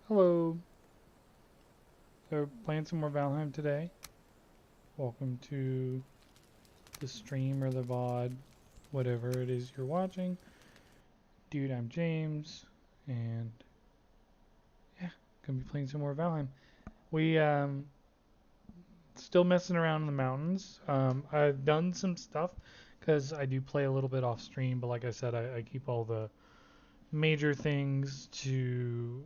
Hello. So playing some more Valheim today. Welcome to the stream or the VOD, whatever it is you're watching. Dude, I'm James, and yeah, gonna be playing some more Valheim. We still messing around in the mountains. I've done some stuff because I do play a little bit off stream, but like I said, I keep all the major things to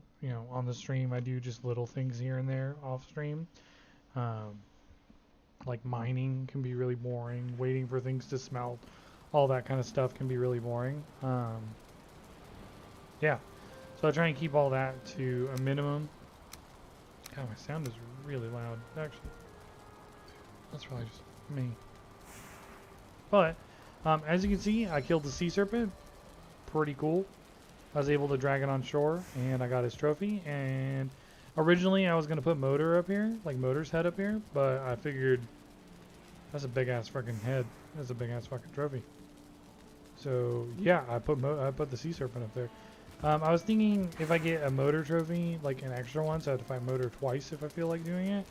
on the stream. I do just little things here and there off stream. Um, like mining can be really boring. Waiting for things to smelt, all that kind of stuff can be really boring. Yeah, so I try and keep all that to a minimum. God, my sound is really loud. Actually, that's probably just me. But as you can see, I killed the sea serpent. Pretty cool. I was able to drag it on shore, and I got his trophy. And originally, I was gonna put Motor up here, like Motor's head up here, but I figured that's a big ass fucking head. That's a big ass fucking trophy. So yeah, I put the sea serpent up there. I was thinking if I get a Motor trophy, like an extra one, so I have to find Motor twice if I feel like doing it.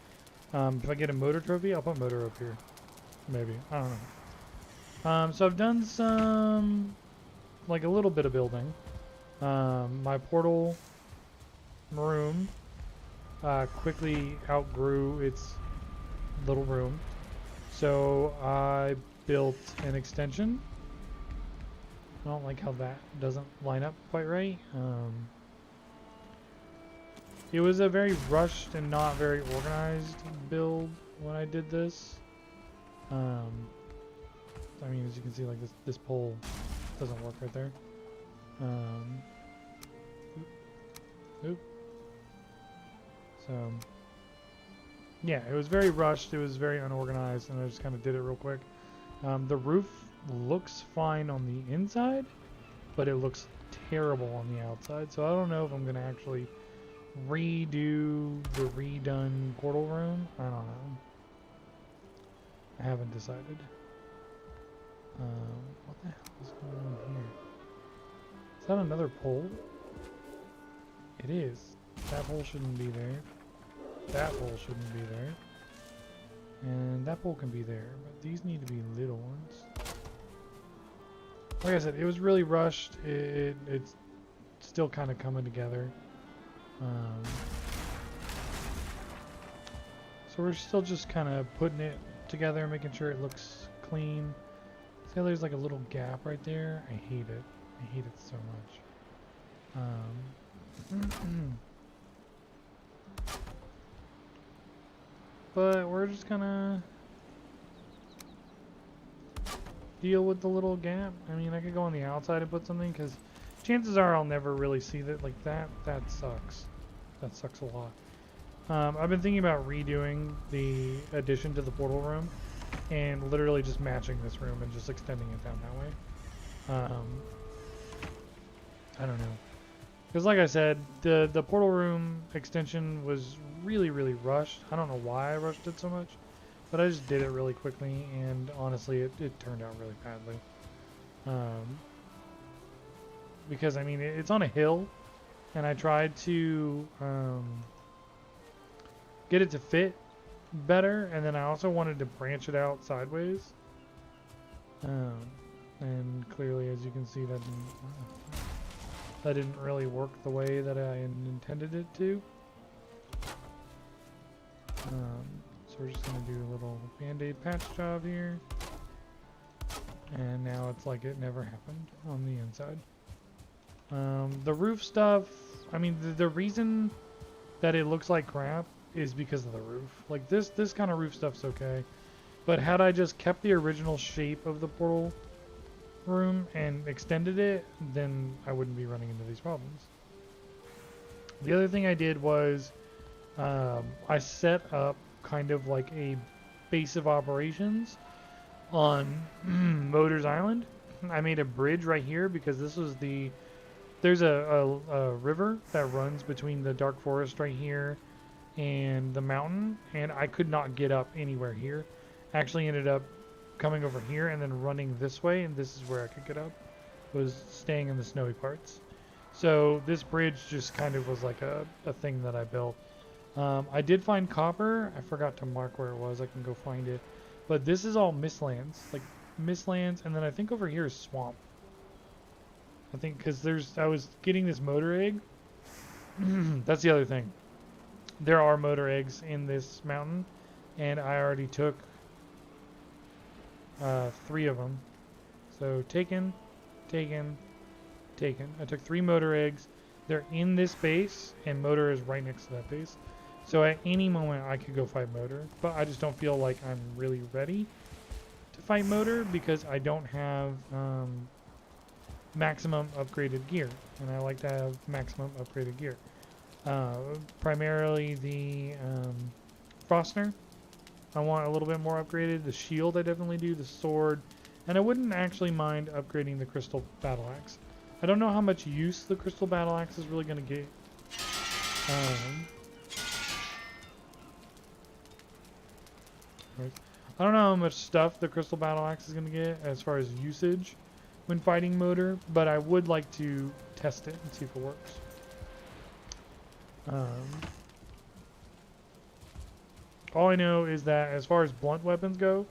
If I get a Motor trophy, I'll put Motor up here. Maybe. I don't know. So I've done some, like a little bit of building. My portal room quickly outgrew its little room. So I built an extension. I don't like how that doesn't line up quite right. It was a very rushed and not very organized build when I did this. I mean, as you can see, like this pole doesn't work right there. Oop. So yeah, it was very rushed. It was very unorganized, and I just kind of did it real quick. The roof looks fine on the inside, but it looks terrible on the outside. So I don't know if I'm gonna actually redo the redone portal room. I don't know. I haven't decided. What the hell is going on here? Is that another pole? It is. That pole shouldn't be there. That pole shouldn't be there. And that pole can be there, but these need to be little ones. Like I said, it was really rushed. It's still kind of coming together. So we're still just kind of putting it together, making sure it looks clean. See how there's like a little gap right there? I hate it. I hate it so much. But we're just gonna deal with the little gap. I mean, I could go on the outside and put something, because chances are I'll never really see that. Like that sucks. That sucks a lot. I've been thinking about redoing the addition to the portal room and literally just matching this room and just extending it down that way. I don't know. Because like I said, the portal room extension was really rushed. I don't know why I rushed it so much, but I just did it really quickly, and honestly it turned out really badly. Because I mean it's on a hill, and I tried to get it to fit better, and then I also wanted to branch it out sideways. And clearly, as you can see, that didn't really work the way that I intended it to. So we're just gonna do a little band-aid patch job here, and now it's like it never happened on the inside. The roof stuff, I mean, the reason that it looks like crap is because of the roof. Like this kind of roof stuff's okay, but had I just kept the original shape of the portal room and extended it, then I wouldn't be running into these problems. The other thing I did was I set up kind of like a base of operations on Motors Island. I made a bridge right here because this was there's a river that runs between the dark forest right here and the mountain, and I could not get up anywhere here. Actually ended up coming over here and then running this way, and this is where I could get up, was staying in the snowy parts. So this bridge just kind of was like a thing that I built. I did find copper. I forgot to mark where it was. I can go find it. But this is all mistlands, like mistlands, and then I think over here is swamp. I think because I was getting this motor egg. That's the other thing. There are motor eggs in this mountain, and I already took 3 of them. So taken, taken, taken. I took 3 motor eggs. They're in this base, and motor is right next to that base. So at any moment I could go fight motor, but I just don't feel like I'm really ready to fight motor because I don't have maximum upgraded gear, and I like to have maximum upgraded gear. Primarily the Frostner. I want a little bit more upgraded. The shield I definitely do, the sword, and I wouldn't actually mind upgrading the crystal battle axe. I don't know how much use the crystal battle axe is really going to get. I don't know how much stuff the crystal battle axe is going to get as far as usage when fighting motor, but I would like to test it and see if it works. All I know is that as far as blunt weapons go,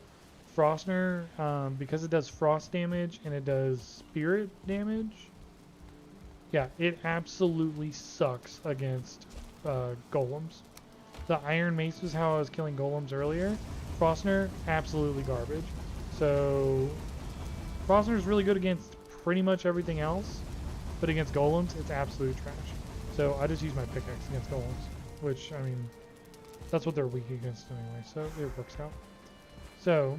Frostner, because it does frost damage and it does spirit damage, yeah, it absolutely sucks against golems. The iron mace was how I was killing golems earlier. Frostner, absolutely garbage. So Frostner is really good against pretty much everything else, but against golems, it's absolute trash. So I just use my pickaxe against golems, which, I mean, that's what they're weak against anyway, so it works out. So,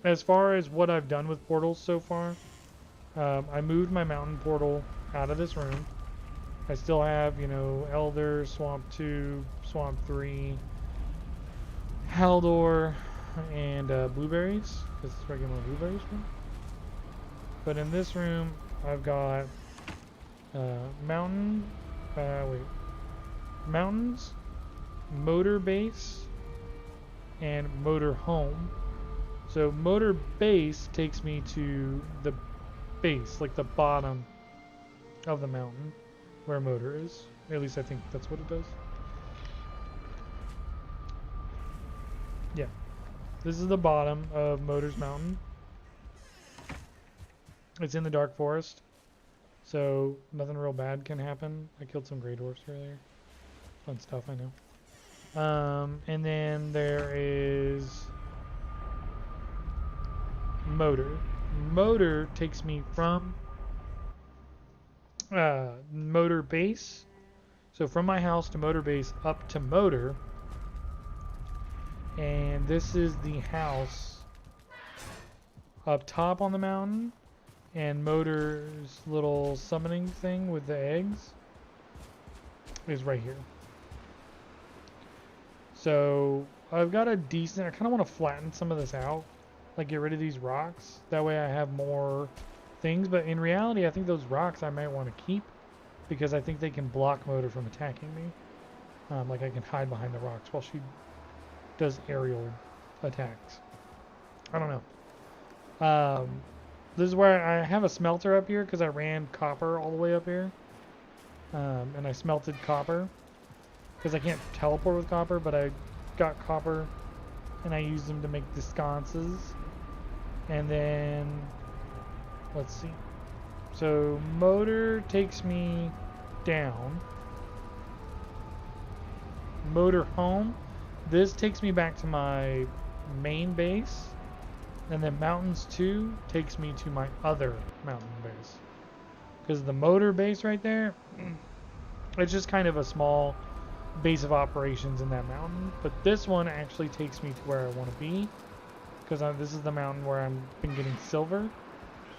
as far as what I've done with portals so far, I moved my mountain portal out of this room. I still have, you know, Elder, Swamp 2, Swamp 3, Haldor, and blueberries, because it's regular blueberries room. But in this room, I've got mountains, motor base, and motor home. So motor base takes me to the base, like the bottom of the mountain where motor is. At least I think that's what it does. Yeah. This is the bottom of Motor's Mountain. It's in the Dark Forest, so nothing real bad can happen. I killed some Grey Dwarfs earlier. Fun stuff, I know. And then there is Motor. Motor takes me from Motor Base. So from my house to Motor Base up to Motor. And this is the house up top on the mountain. And Motor's little summoning thing with the eggs is right here. So I've got a decent, I kind of want to flatten some of this out. Like get rid of these rocks. That way I have more things. But in reality, I think those rocks I might want to keep. Because I think they can block Motor from attacking me. Like I can hide behind the rocks while she does aerial attacks. I don't know. This is where I have a smelter up here because I ran copper all the way up here. And I smelted copper. Because I can't teleport with copper, but I got copper and I used them to make the sconces. And then, let's see. So Motor takes me down. Motor home. This takes me back to my main base. And then Mountains 2 takes me to my other mountain base. Because the Motor base right there, it's just kind of a small base of operations in that mountain. But this one actually takes me to where I want to be. Because this is the mountain where I've been getting silver.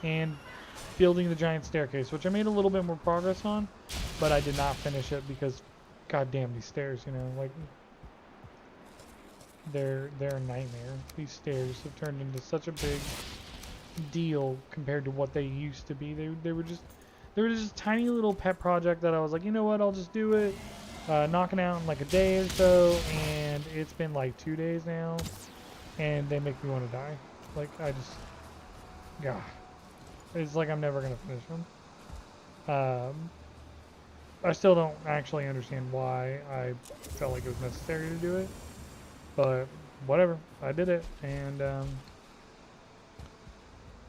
And building the giant staircase, which I made a little bit more progress on. But I did not finish it because, goddamn, these stairs, you know, like... They're a nightmare. These stairs have turned into such a big deal compared to what they used to be. They were just a tiny little pet project that I was like, you know what, I'll just do it. Knocking out in like a day or so, and it's been like 2 days now, and they make me want to die. Like I just, God, it's like I'm never gonna finish them. Um, I still don't actually understand why I felt like it was necessary to do it, but whatever, I did it, and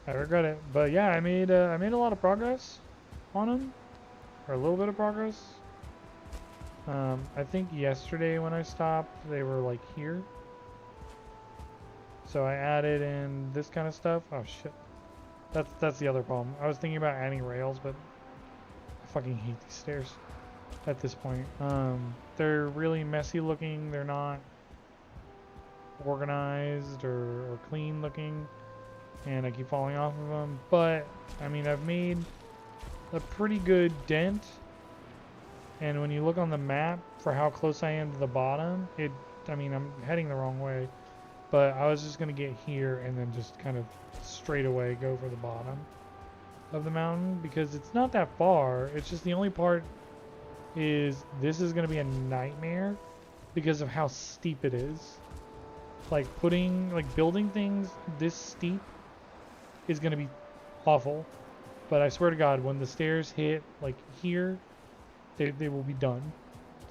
I regret it. But yeah, I made a lot of progress on them, or a little bit of progress. I think yesterday when I stopped, they were like here. So I added in this kind of stuff. Oh shit. That's the other problem. I was thinking about adding rails, but I fucking hate these stairs at this point. They're really messy looking. They're not organized or clean looking, and I keep falling off of them. But I mean, I've made a pretty good dent. And when you look on the map for how close I am to the bottom, I mean, I'm heading the wrong way. But I was just going to get here and then just kind of straight away go for the bottom of the mountain because it's not that far. It's just the only part is this is going to be a nightmare because of how steep it is. Like building things this steep is going to be awful. But I swear to God, when the stairs hit like here, they will be done.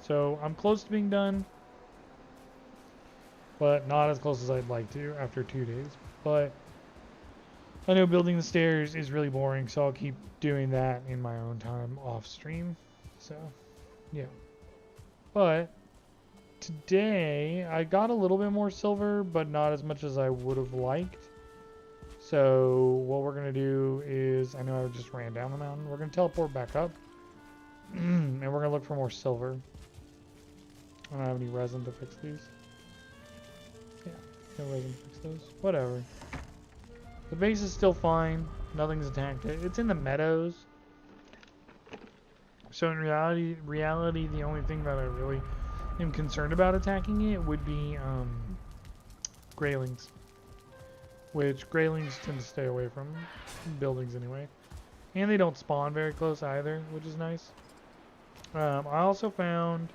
So I'm close to being done, but not as close as I'd like to after 2 days. But I know building the stairs is really boring, so I'll keep doing that in my own time off stream. So, yeah. But today I got a little bit more silver, but not as much as I would have liked. So what we're going to do is, I know I just ran down the mountain. We're going to teleport back up. And we're going to look for more silver. I don't have any resin to fix these. Yeah, no resin to fix those. Whatever. The base is still fine. Nothing's attacked it. It's in the meadows. So in reality, the only thing that I really am concerned about attacking it would be graylings. Which graylings tend to stay away from buildings anyway. And they don't spawn very close either, which is nice. I also found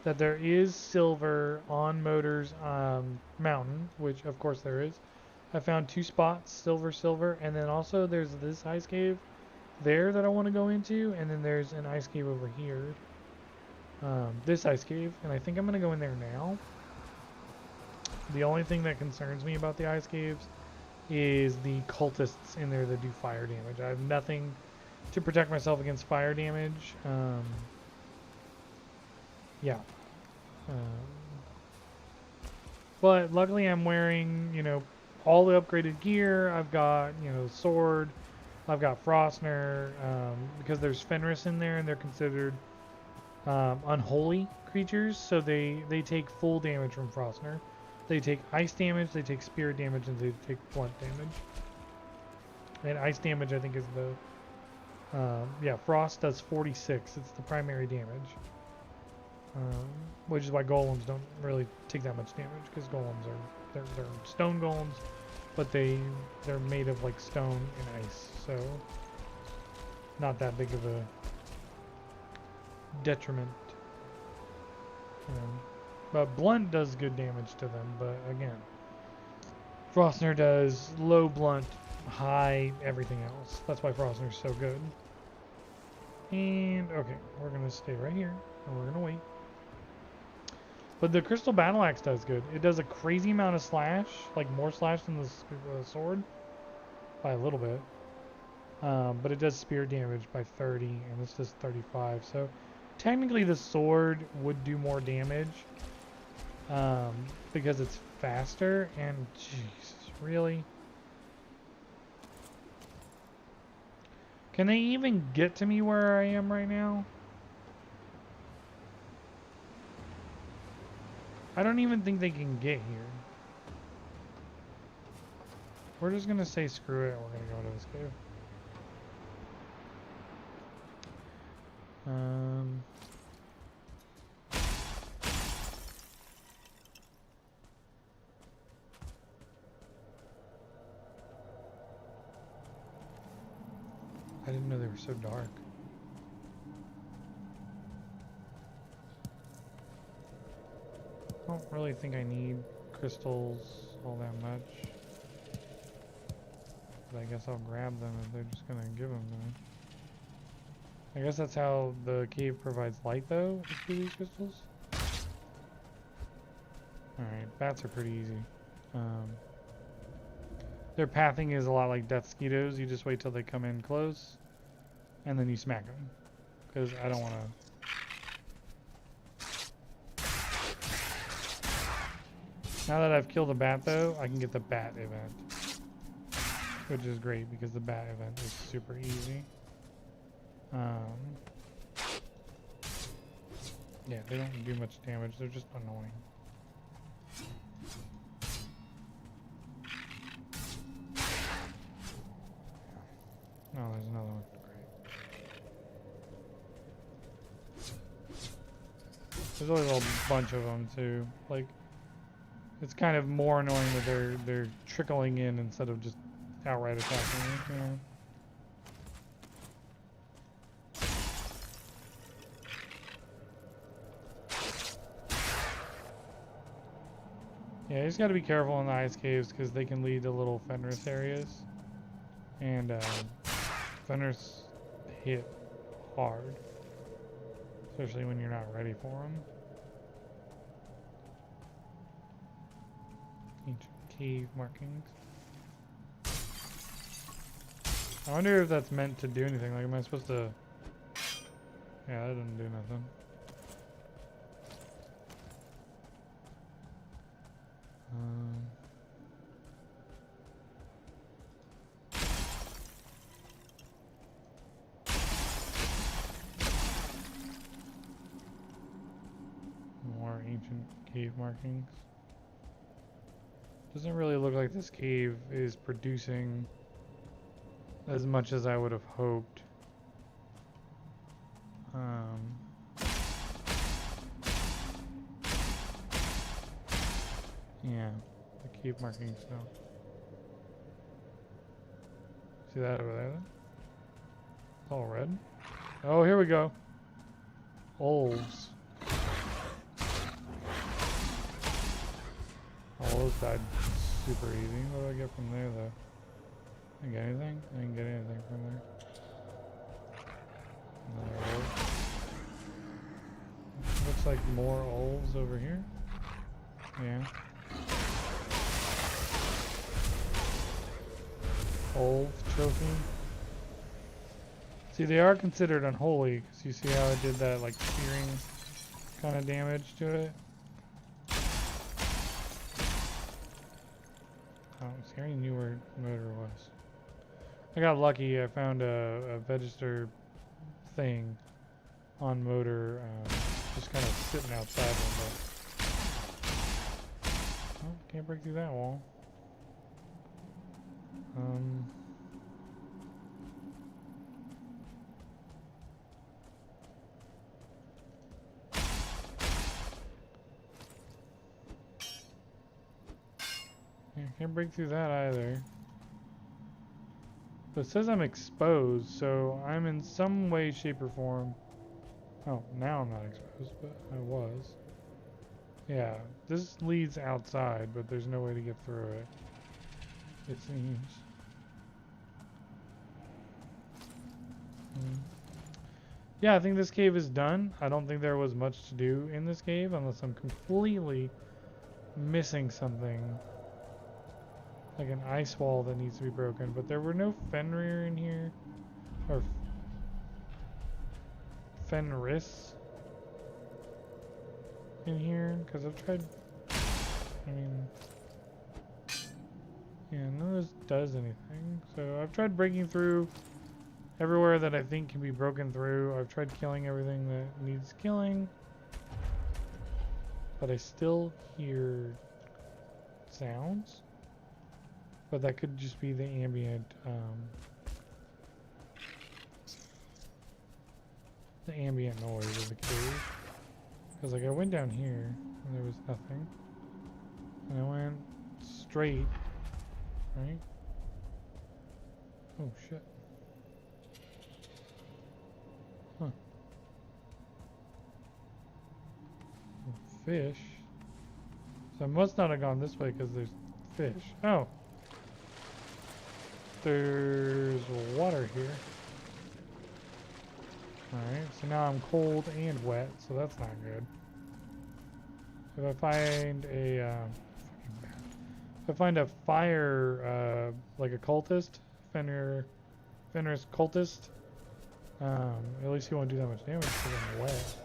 that there is silver on Motor's mountain, which of course there is. I found 2 spots, silver, and then also there's this ice cave there that I want to go into, and then there's an ice cave over here. This ice cave, and I think I'm going to go in there now. The only thing that concerns me about the ice caves is the cultists in there that do fire damage. I have nothing to protect myself against fire damage. Yeah. But luckily I'm wearing, all the upgraded gear. I've got, sword. I've got Frostner. Because there's Fenris in there and they're considered unholy creatures. So they take full damage from Frostner. They take ice damage, they take spirit damage, and they take blunt damage. And ice damage, I think, is the... frost does 46. It's the primary damage. Which is why golems don't really take that much damage, because golems are... They're stone golems, but they're made of, like, stone and ice, so... Not that big of a... detriment. But blunt does good damage to them, but again, Frostner does low blunt, high everything else. That's why Frostner's so good. And, okay, we're going to stay right here, and we're going to wait. But the Crystal Battle Axe does good. It does a crazy amount of slash, like more slash than the sword, by a little bit. But it does spear damage by 30, and this does 35, so technically the sword would do more damage. Because it's faster, and Jesus, really? Can they even get to me where I am right now? I don't even think they can get here. We're just gonna say screw it, we're gonna go to this cave. I didn't know they were so dark. I don't really think I need crystals all that much. But I guess I'll grab them if they're just gonna give them to me. I guess that's how the cave provides light, though, through these crystals. Alright, bats are pretty easy. Their pathing is a lot like death mosquitoes. You just wait till they come in close, and then you smack them. Because I don't want to... Now that I've killed a bat, though, I can get the bat event. Which is great, because the bat event is super easy. Yeah, they don't do much damage. They're just annoying. Oh, there's another one. Great. There's always a bunch of them too. Like, it's kind of more annoying that they're trickling in instead of just outright attacking you, you know? Yeah, you just gotta be careful in the ice caves because they can lead to little Fenris areas. And Fenris hit hard. Especially when you're not ready for them. Ancient cave markings. I wonder if that's meant to do anything. Like, am I supposed to... Yeah, that doesn't do nothing. More ancient cave markings. Doesn't really look like this cave is producing as much as I would have hoped. Yeah, the cave markings don't. See that over there? It's all red. Oh, here we go. Wolves. Oh, those died super easy. What do I get from there, though? I didn't get anything? I didn't get anything from there. Another wolf. Looks like more wolves over here. Yeah. Wolf trophy. See, they are considered unholy, because you see how I did that, like, searing kind of damage to it? Oh, see, I already knew where motor was. I got lucky. I found a register thing on motor, just kind of sitting outside one day. Oh, can't break through that wall. Yeah, can't break through that either. But it says I'm exposed, so I'm in some way, shape, or form. Oh, now I'm not exposed, but I was. Yeah, this leads outside, but there's no way to get through it. It seems. Yeah, I think this cave is done. I don't think there was much to do in this cave unless I'm completely missing something. Like an ice wall that needs to be broken. But there were no Fenrir in here. Or Fenris in here. Because I've tried... I mean... Yeah, none of this does anything. So I've tried breaking through everywhere that I think can be broken through. I've tried killing everything that needs killing. But I still hear sounds. But that could just be the ambient noise of the cave. Because like I went down here and there was nothing. And I went straight, right? Oh shit. Huh. Fish. So I must not have gone this way because there's fish. Oh. There's water here. Alright, so now I'm cold and wet, so that's not good. If I find a fucking bat. If I find a fire like a cultist, Fenris cultist, at least he won't do that much damage because I'm wet.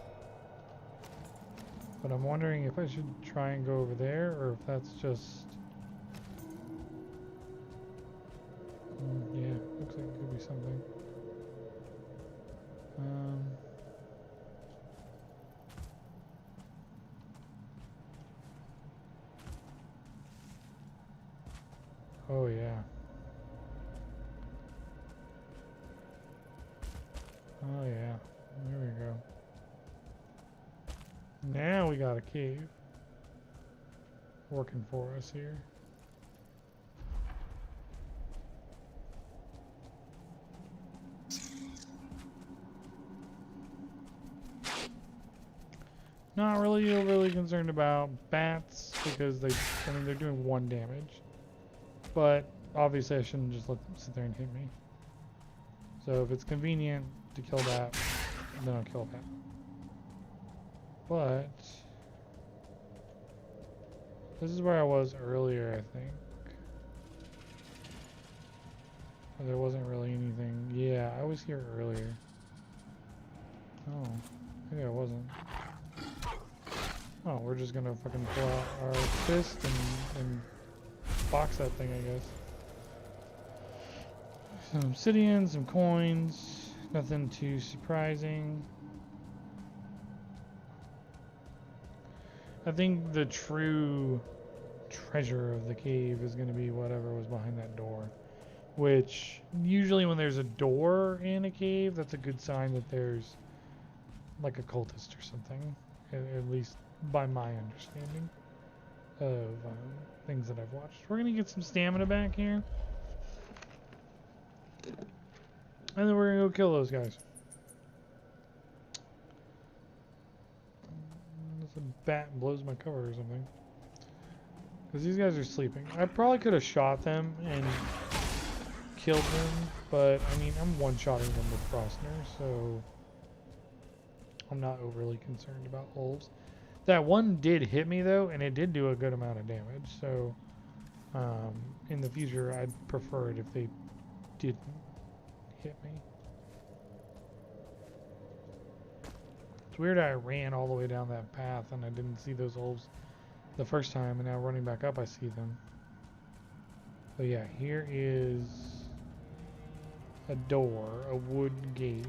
But I'm wondering if I should try and go over there or if that's just yeah, looks like it could be something. Oh yeah. Oh yeah. There we go. Now we got a cave working for us here. Not really overly concerned about bats because they're doing 1 damage. But obviously I shouldn't just let them sit there and hit me. So if it's convenient to kill that, then I'll kill that. But this is where I was earlier, I think. There wasn't really anything. Yeah, I was here earlier. Oh, maybe I wasn't. Oh, we're just gonna fucking pull out our fist and box that thing, I guess. Some obsidian, some coins, nothing too surprising. I think the true treasure of the cave is going to be whatever was behind that door. Which, usually when there's a door in a cave, that's a good sign that there's like a cultist or something. At least by my understanding of things that I've watched. We're going to get some stamina back here. And then we're going to go kill those guys. Unless a bat blows my cover or something. Because these guys are sleeping. I probably could have shot them and killed them. But, I mean, I'm one-shotting them with Frostner. So, I'm not overly concerned about wolves. That one did hit me, though. And it did do a good amount of damage. So, in the future, I'd prefer it if they didn't hit me. It's weird I ran all the way down that path and I didn't see those wolves the first time, and now running back up I see them. So yeah, here is a door, a wood gate.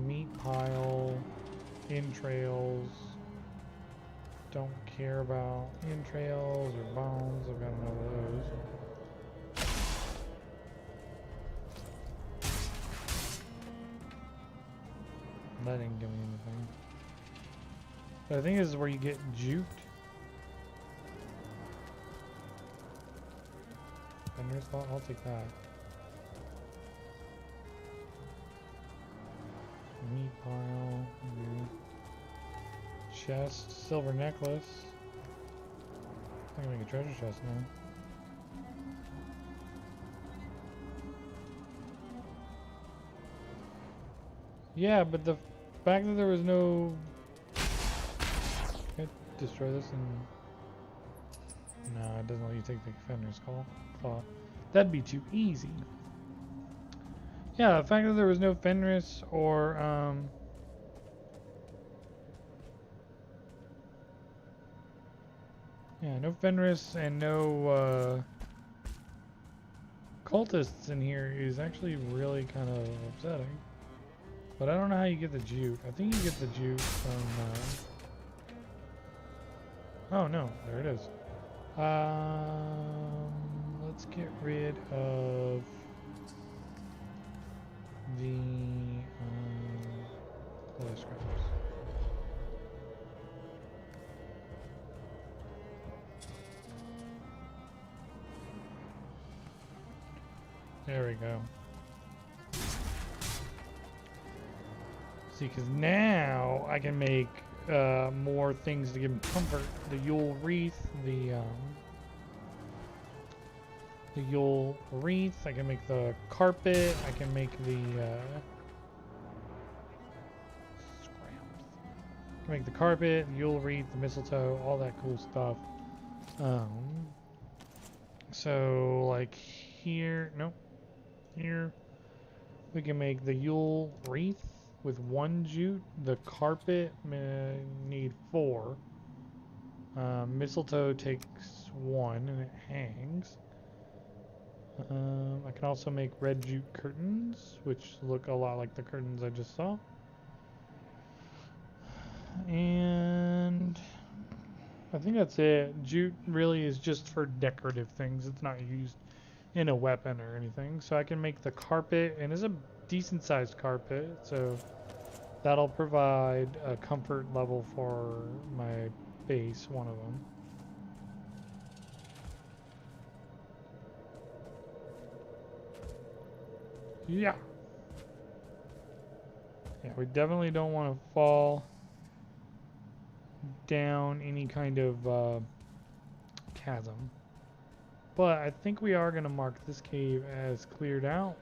Meat pile, entrails. Don't care about entrails or bones. I've got enough of those. That didn't give me anything. But I think this is where you get juked. Vendor's spot? I'll take that. Meat pile. Chest. Silver necklace. I can make a treasure chest now. Yeah, but the fact that there was no... Can I destroy this and... No, it doesn't let you take the Fenris claw. That'd be too easy. Yeah, the fact that there was no Fenris or, yeah, no Fenris and no, cultists in here is actually really kind of upsetting. But I don't know how you get the juke. I think you get the juke from, oh no, there it is. Let's get rid of the clay scraps. There we go. See, because now I can make more things to give him comfort. The Yule wreath, the the Yule wreath. I can make the carpet. I can make the I can make the carpet, the Yule wreath, the mistletoe, all that cool stuff. So like here, nope, here we can make the Yule wreath with 1 jute. The carpet need 4. Mistletoe takes 1 and it hangs. I can also make red jute curtains, which look a lot like the curtains I just saw. And I think that's it. Jute really is just for decorative things. It's not used in a weapon or anything. So I can make the carpet, and it's a decent sized carpet, so that'll provide a comfort level for my base, one of them. Yeah. Yeah, we definitely don't want to fall down any kind of chasm. But I think we are going to mark this cave as cleared out.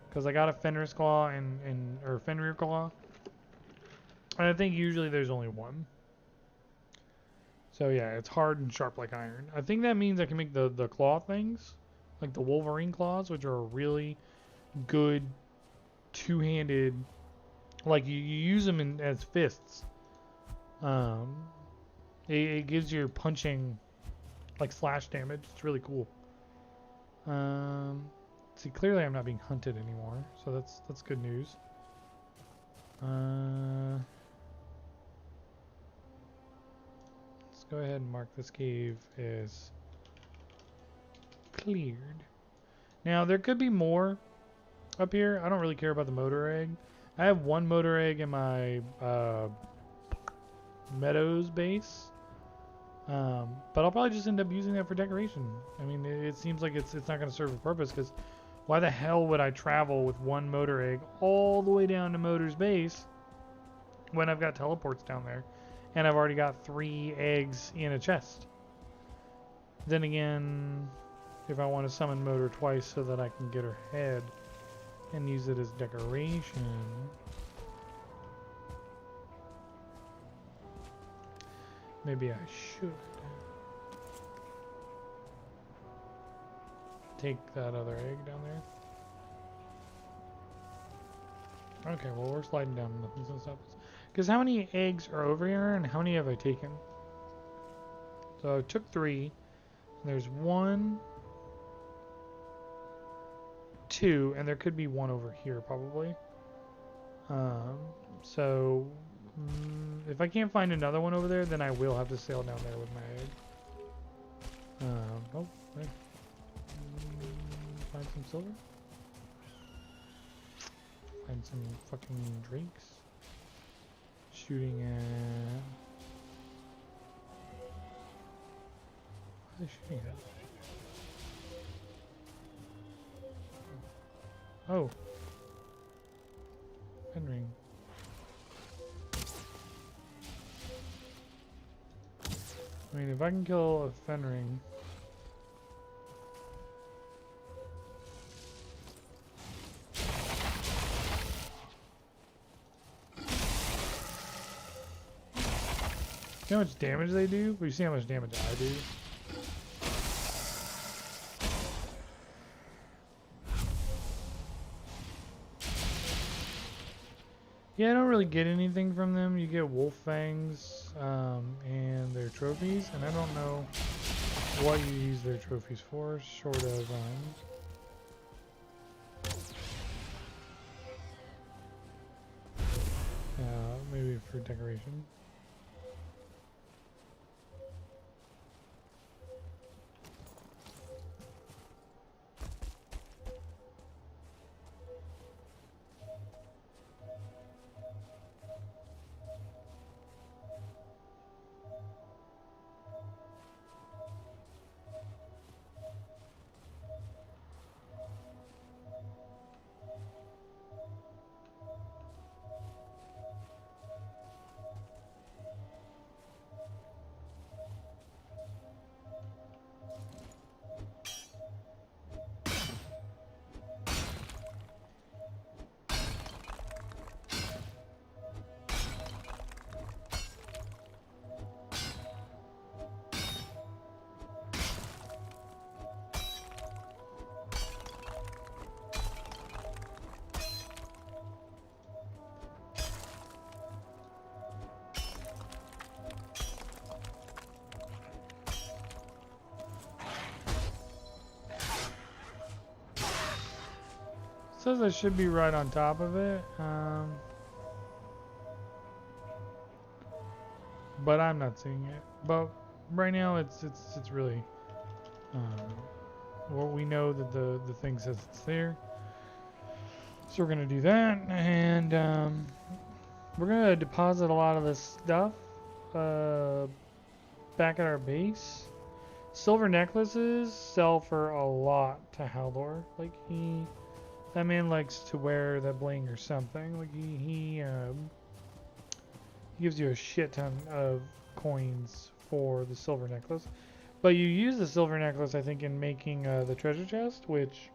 Because I got a Fenris Claw or Fenrir Claw. And I think usually there's only one. So yeah, it's hard and sharp like iron. I think that means I can make the claw things. Like the Wolverine claws, which are a really good two-handed. Like you use them as fists. It gives your punching like slash damage. It's really cool. See, clearly I'm not being hunted anymore, so that's good news. Let's go ahead and mark this cave as cleared. Now there could be more up here. I don't really care about the motor egg. I have 1 motor egg in my Meadows base. But I'll probably just end up using that for decoration. I mean, it seems like it's not going to serve a purpose, because why the hell would I travel with 1 motor egg all the way down to Motor's base when I've got teleports down there and I've already got 3 eggs in a chest? Then again, if I want to summon Motor twice so that I can get her head and use it as decoration, maybe I should take that other egg down there. Okay, well we're sliding down. Nothing's gonna stop us. Because how many eggs are over here, and how many have I taken? So I took 3. There's 1, 2, and there could be 1 over here probably. So if I can't find another one over there, then I will have to sail down there with my egg. Oh, right. Find some silver. Find some fucking drakes. Shooting at... What are they shooting at? Oh. Ring. I mean, if I can kill a Fenring... See how much damage they do? We see how much damage I do. Yeah, I don't really get anything from them. You get wolf fangs and their trophies, and I don't know what you use their trophies for, short of maybe for decoration. says I should be right on top of it. But I'm not seeing it. But right now it's really well, we know that the thing says it's there. So we're gonna do that, and we're gonna deposit a lot of this stuff back at our base. Silver necklaces sell for a lot to Haldor. Like that man likes to wear that bling or something. Like he gives you a shit ton of coins for the silver necklace. But you use the silver necklace, I think, in making the treasure chest, which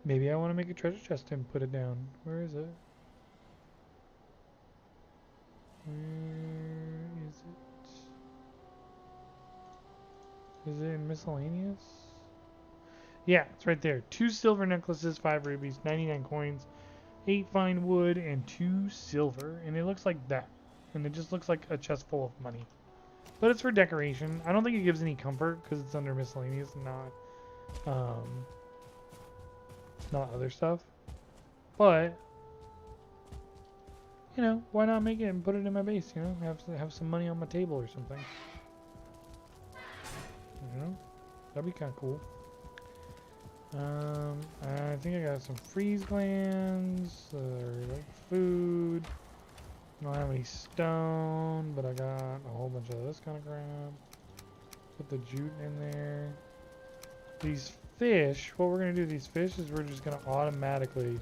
maybe I want to make a treasure chest and put it down. Where is it? Where is it? Is it in miscellaneous? Yeah, it's right there. 2 silver necklaces, 5 rubies, 99 coins, 8 fine wood, and 2 silver. And it looks like that. And it just looks like a chest full of money. But it's for decoration. I don't think it gives any comfort because it's under miscellaneous and not other stuff. But you know, why not make it and put it in my base? You know, have some money on my table or something. You know, that'd be kind of cool. I think I got some freeze glands, like food. I don't have any stone, but I got a whole bunch of this kind of crap. Put the jute in there. These fish, what we're going to do with these fish is we're just going to automatically,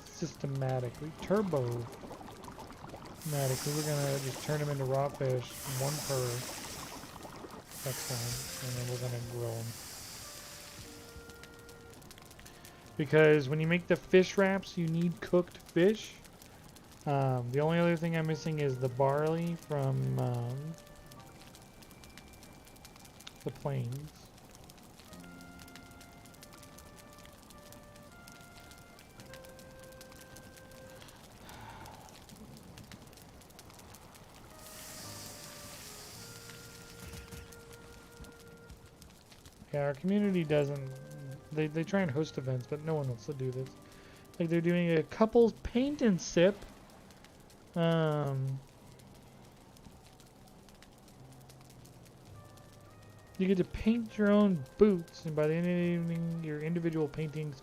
systematically, turbomatically, we're going to just turn them into raw fish, 1 per next time, and then we're going to grill them. Because when you make the fish wraps, you need cooked fish. The only other thing I'm missing is the barley from the plains. Yeah, our community doesn't. They try and host events, but no one wants to do this. Like they're doing a couples paint and sip. You get to paint your own boots, and by the end of the evening, your individual paintings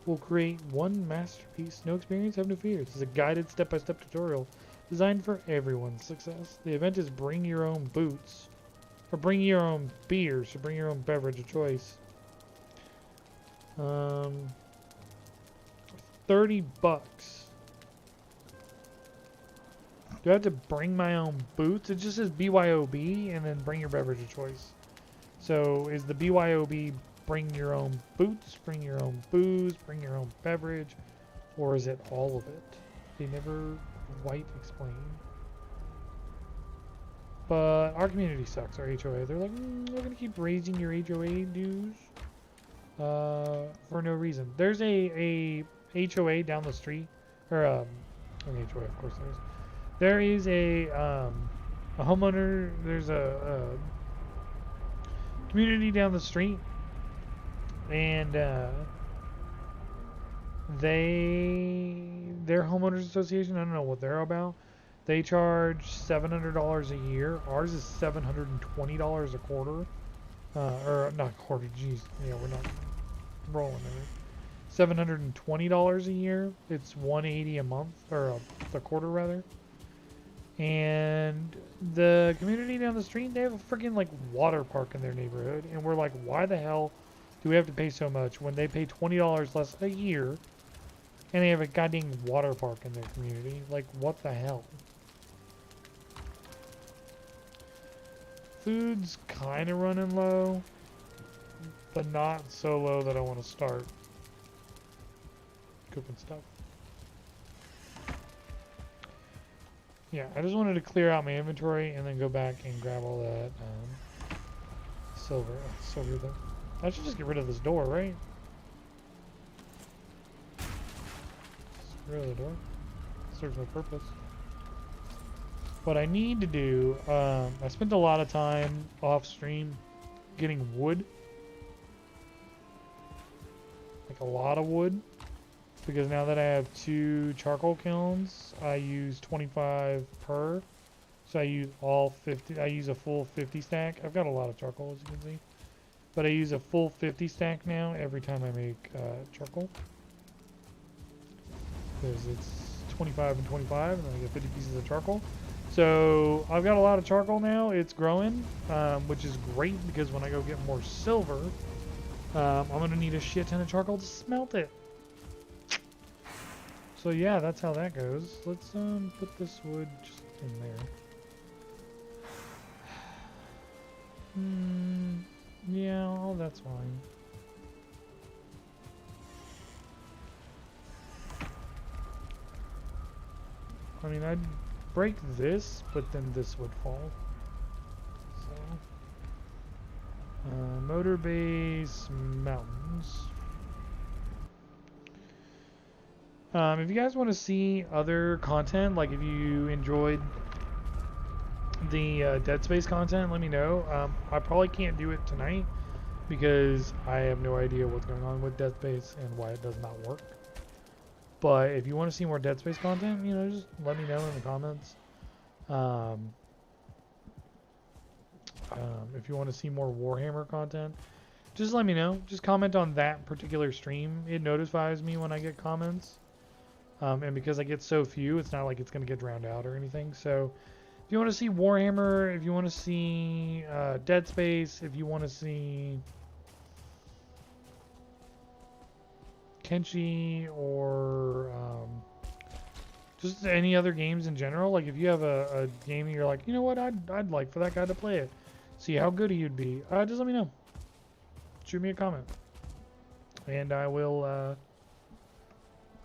will create one masterpiece. No experience, have no fears. This is a guided step-by-step tutorial designed for everyone's success. The event is bring your own boots, or bring your own beers, or bring your own beverage of choice. $30. Do I have to bring my own boots? It just says BYOB and then bring your beverage of choice. So is the BYOB bring your own boots, bring your own booze, bring your own beverage, or is it all of it? They never quite explain. But our community sucks, our HOA. They're like, we're going to keep raising your HOA dues for no reason. There's a HOA down the street, or an HOA, of course there is. There is a homeowner, there's a community down the street, and their homeowners association, I don't know what they're about. They charge $700 a year. Ours is $720 a quarter. Or not quarter, geez. Yeah, we're not rolling it. $720 a year. It's $180 a month, or a quarter rather. And the community down the street, they have a freaking like water park in their neighborhood, and we're like, why the hell do we have to pay so much when they pay $20 less a year, and they have a goddamn water park in their community? Like, what the hell? Food's kind of running low, but not so low that I want to start cooking stuff. Yeah, I just wanted to clear out my inventory and then go back and grab all that silver. Silver though. I should just get rid of this door, right? Just get rid of the door. Serves no purpose. What I need to do, I spent a lot of time off stream getting wood. like a lot of wood, because now that I have 2 charcoal kilns, I use 25 per. So I use all 50. I use a full 50 stack. I've got a lot of charcoal, as you can see, but I use a full 50 stack now every time I make charcoal, because it's 25 and 25, and then I get 50 pieces of charcoal. So I've got a lot of charcoal now. It's growing, which is great, because when I go get more silver, I'm gonna need a shit ton of charcoal to smelt it. So yeah, that's how that goes. Let's put this wood just in there. Yeah, oh, that's fine. I mean, I'd break this, but then this would fall. So, motor base mountains. If you guys want to see other content, like if you enjoyed the Dead Space content, let me know. I probably can't do it tonight because I have no idea what's going on with Dead Space and why it does not work. But if you want to see more Dead Space content, you know, just let me know in the comments. If you want to see more Warhammer content, just let me know. Just comment on that particular stream. It notifies me when I get comments. And because I get so few, it's not like it's going to get drowned out or anything. So if you want to see Warhammer, if you want to see Dead Space, if you want to see Kenshi, or just any other games in general, like if you have a game that you're like, you know what, I'd like for that guy to play it, see how good he'd be, just let me know. Shoot me a comment, and I will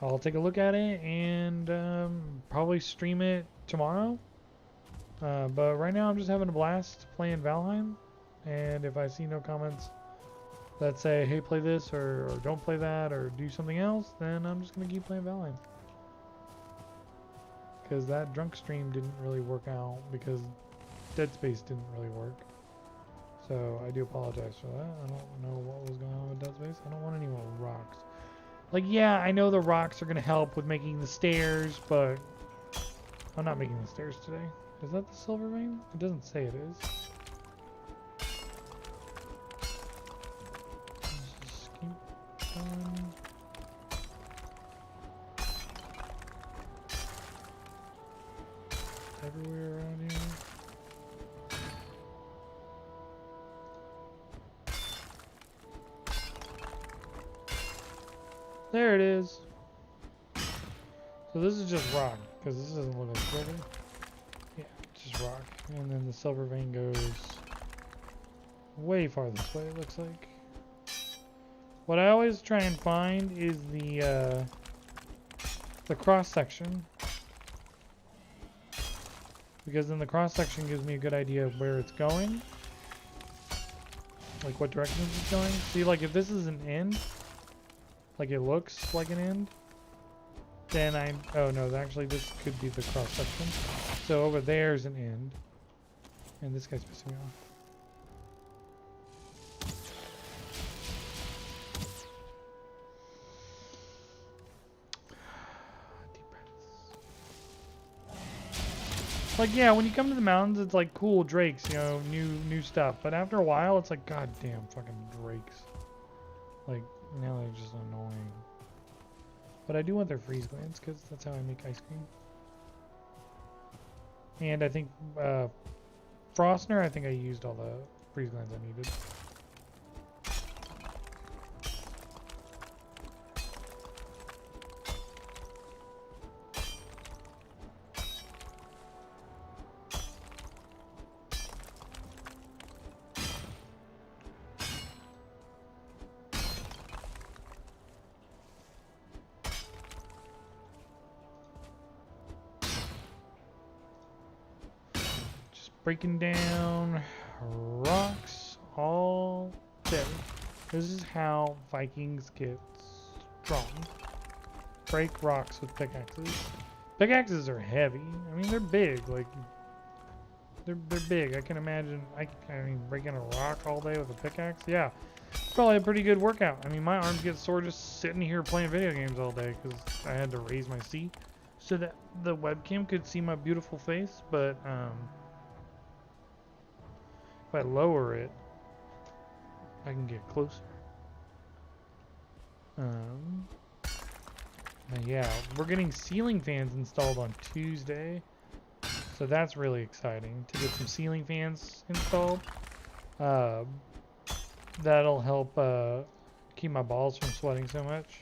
I'll take a look at it and probably stream it tomorrow. But right now I'm just having a blast playing Valheim, and if I see no comments that say, hey, play this, or don't play that, or do something else, then I'm just going to keep playing Valheim. Because that drunk stream didn't really work out, because Dead Space didn't really work. So I do apologize for that. I don't know what was going on with Dead Space. I don't want any more rocks. Like, yeah, I know the rocks are going to help with making the stairs, but I'm not making the stairs today. Is that the silver vein? It doesn't say it is. Just keep going. Everywhere around here. There it is. So this is just rock, because this doesn't look like silver. Yeah, it's just rock. And then the silver vein goes way far this way, it looks like. What I always try and find is the cross section, because then the cross section gives me a good idea of where it's going, like what direction it's going. See, like if this is an end, like it looks like an end, then oh no, actually this could be the cross section. So over there's an end, and this guy's pissing me off. Like, yeah, when you come to the mountains, it's like cool drakes, you know, new stuff. But after a while, it's like, goddamn fucking drakes. Like, now they're just annoying. But I do want their freeze glands, because that's how I make ice cream. And I think, Frostner, I think I used all the freeze glands I needed. Breaking down rocks all day. This is how Vikings get strong. Break rocks with pickaxes. Pickaxes are heavy. I mean, they're big. Like, they're big. I can imagine. I mean, breaking a rock all day with a pickaxe. Yeah, Probably a pretty good workout. I mean, my arms get sore just sitting here playing video games all day because I had to raise my seat so that the webcam could see my beautiful face. But if I lower it, I can get closer. Yeah, we're getting ceiling fans installed on Tuesday, so that's really exciting to get some ceiling fans installed. That'll help keep my balls from sweating so much.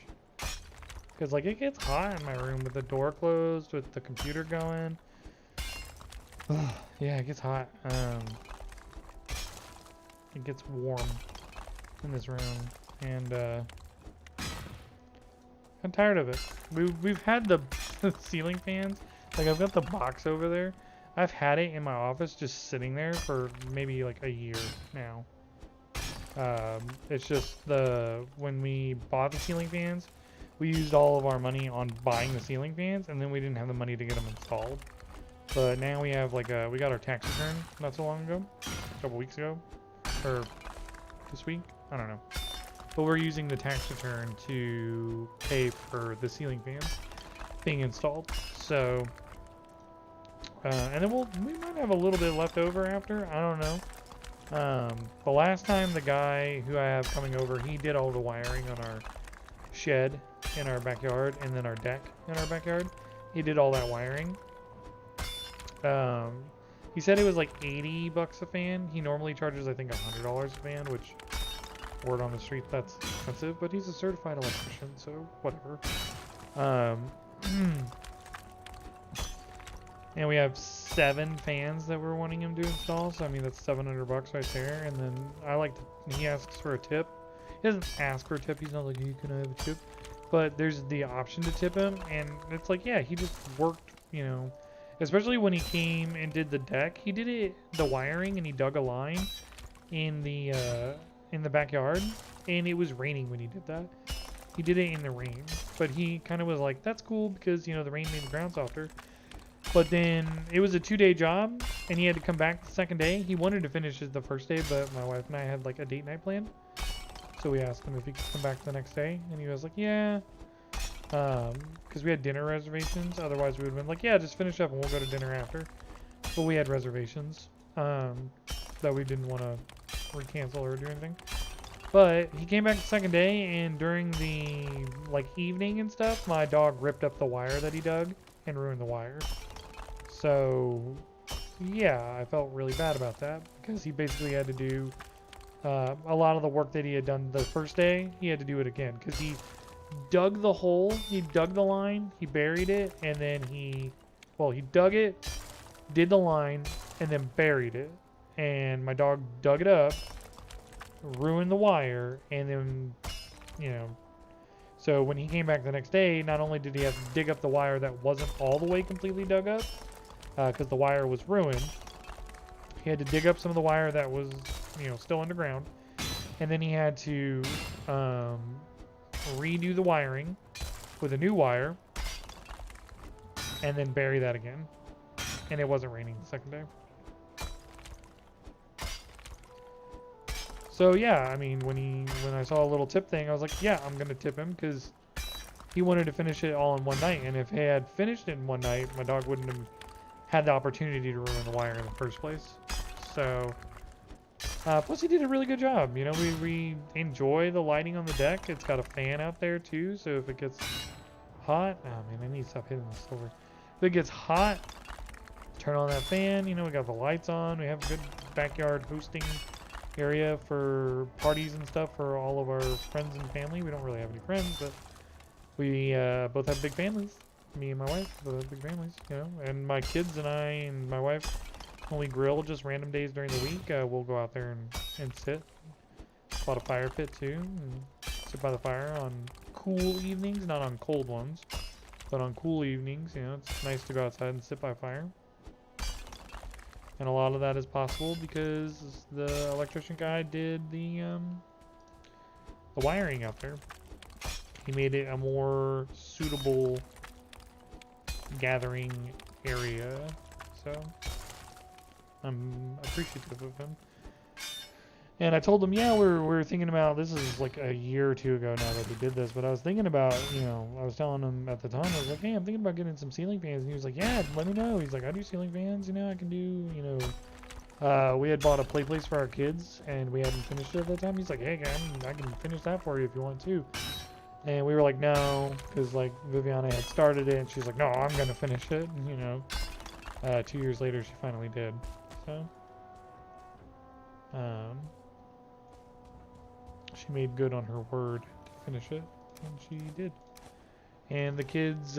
Because, like, it gets hot in my room with the door closed, with the computer going. Yeah, it gets hot. It gets warm in this room. And, I'm tired of it. We've had the ceiling fans. Like, I've got the box over there. I've had it in my office just sitting there for maybe, like, a year now. It's just when we bought the ceiling fans, we used all of our money on buying the ceiling fans, and then we didn't have the money to get them installed. But now we have we got our tax return not so long ago, a couple weeks ago, or this week, I don't know. But we're using the tax return to pay for the ceiling fans being installed. So, and then we might have a little bit left over after, I don't know. The last time the guy who I have coming over, he did all the wiring on our shed in our backyard and then our deck in our backyard. He did all that wiring. He said it was like $80 a fan. He normally charges, I think, $100 a fan, which, word on the street, that's expensive, but he's a certified electrician, so whatever. And we have 7 fans that we're wanting him to install, so I mean that's $700 right there. And then he asks for a tip. He doesn't ask for a tip. He's not like, "Hey, can I have a tip?" But there's the option to tip him, and it's like, yeah, he just worked, you know. Especially when he came and did the deck, he did the wiring, and he dug a line in the backyard, and it was raining when he did that. He did it in the rain, but he kind of was like, "That's cool because the rain made the ground softer." But then it was a 2-day job, and he had to come back the second day. He wanted to finish it the first day, but my wife and I had like a date night planned. So we asked him if he could come back the next day, and he was like, "Yeah." Because we had dinner reservations. Otherwise, we would have been like, "Yeah, just finish up and we'll go to dinner after." But we had reservations that we didn't want to recancel or do anything. But he came back the second day, and during the evening and stuff, my dog ripped up the wire that he dug and ruined the wire. So, yeah, I felt really bad about that because he basically had to do a lot of the work that he had done the first day. He had to do it again because he dug the hole, he dug the line, he buried it, and then he dug it, did the line, and then buried it. And my dog dug it up, ruined the wire, and then, so when he came back the next day, not only did he have to dig up the wire that wasn't all the way completely dug up, because the wire was ruined, he had to dig up some of the wire that was, still underground, and then he had to redo the wiring with a new wire, and then bury that again. And it wasn't raining the second day. So yeah, I mean, when I saw a little tip thing, I was like, yeah, I'm gonna tip him because he wanted to finish it all in one night. And if he had finished it in one night, my dog wouldn't have had the opportunity to ruin the wire in the first place. So, plus he did a really good job. We enjoy the lighting on the deck. It's got a fan out there too, so if it gets hot, oh man, I need to stop hitting the silver. If it gets hot, turn on that fan. We got the lights on. We have a good backyard hosting area for parties and stuff for all of our friends and family. We don't really have any friends, but we both have big families. Me and my wife both have big families, and my kids and I and my wife, when we grill just random days during the week, we'll go out there and sit. Bought a fire pit too, and sit by the fire on cool evenings, not on cold ones, but on cool evenings. It's nice to go outside and sit by a fire. And a lot of that is possible because the electrician guy did the wiring out there. He made it a more suitable gathering area, so I'm appreciative of him. And I told them, yeah, we're thinking about, this is like a year or two ago now that we did this, but I was thinking about, you know, I was telling him at the time, I was like, hey, I'm thinking about getting some ceiling fans. And he was like, yeah, let me know. He's like, I do ceiling fans, you know, I can do, you know, we had bought a play place for our kids and we hadn't finished it at that time. He's like, hey, I can finish that for you if you want to. And we were like, no, because like Viviana had started it and she's like, no, I'm going to finish it. And, you know, 2 years later, she finally did. So, she made good on her word to finish it, and she did. And the kids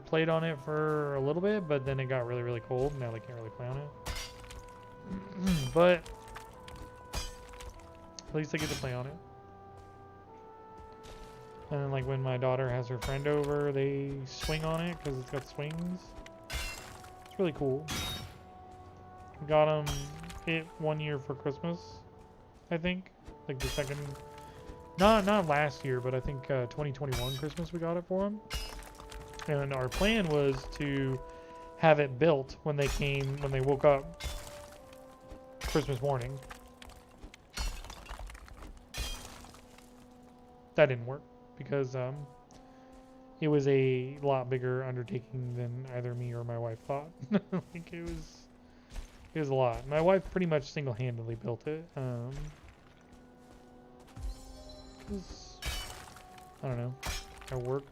played on it for a little bit, but then it got really, really cold. Now they can't really play on it. But at least they get to play on it. And then, like, when my daughter has her friend over, they swing on it because it's got swings. It's really cool. Got them it 1 year for Christmas, I think. Like the second... Not last year, but I think 2021 Christmas we got it for them. And our plan was to have it built when they woke up Christmas morning. That didn't work because it was a lot bigger undertaking than either me or my wife thought. Like it was a lot. My wife pretty much single-handedly built it. 'Cause I don't know. I work,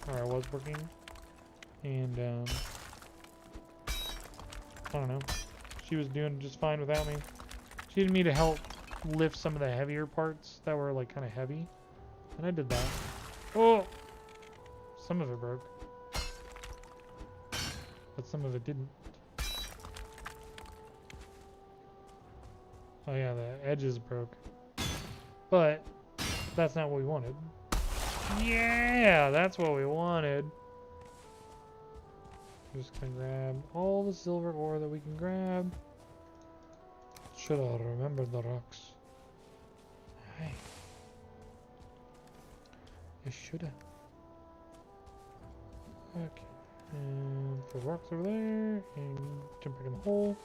or I was working, and I don't know. She was doing just fine without me. She needed me to help lift some of the heavier parts that were like kind of heavy, and I did that. Oh, some of it broke, but some of it didn't. Oh yeah, the edges broke, but that's not what we wanted. Yeah, that's what we wanted. I'm just gonna grab all the silver ore that we can grab. Should I remember the rocks? Hey. I shoulda. Okay. And the rocks over there. And jump back in the hole.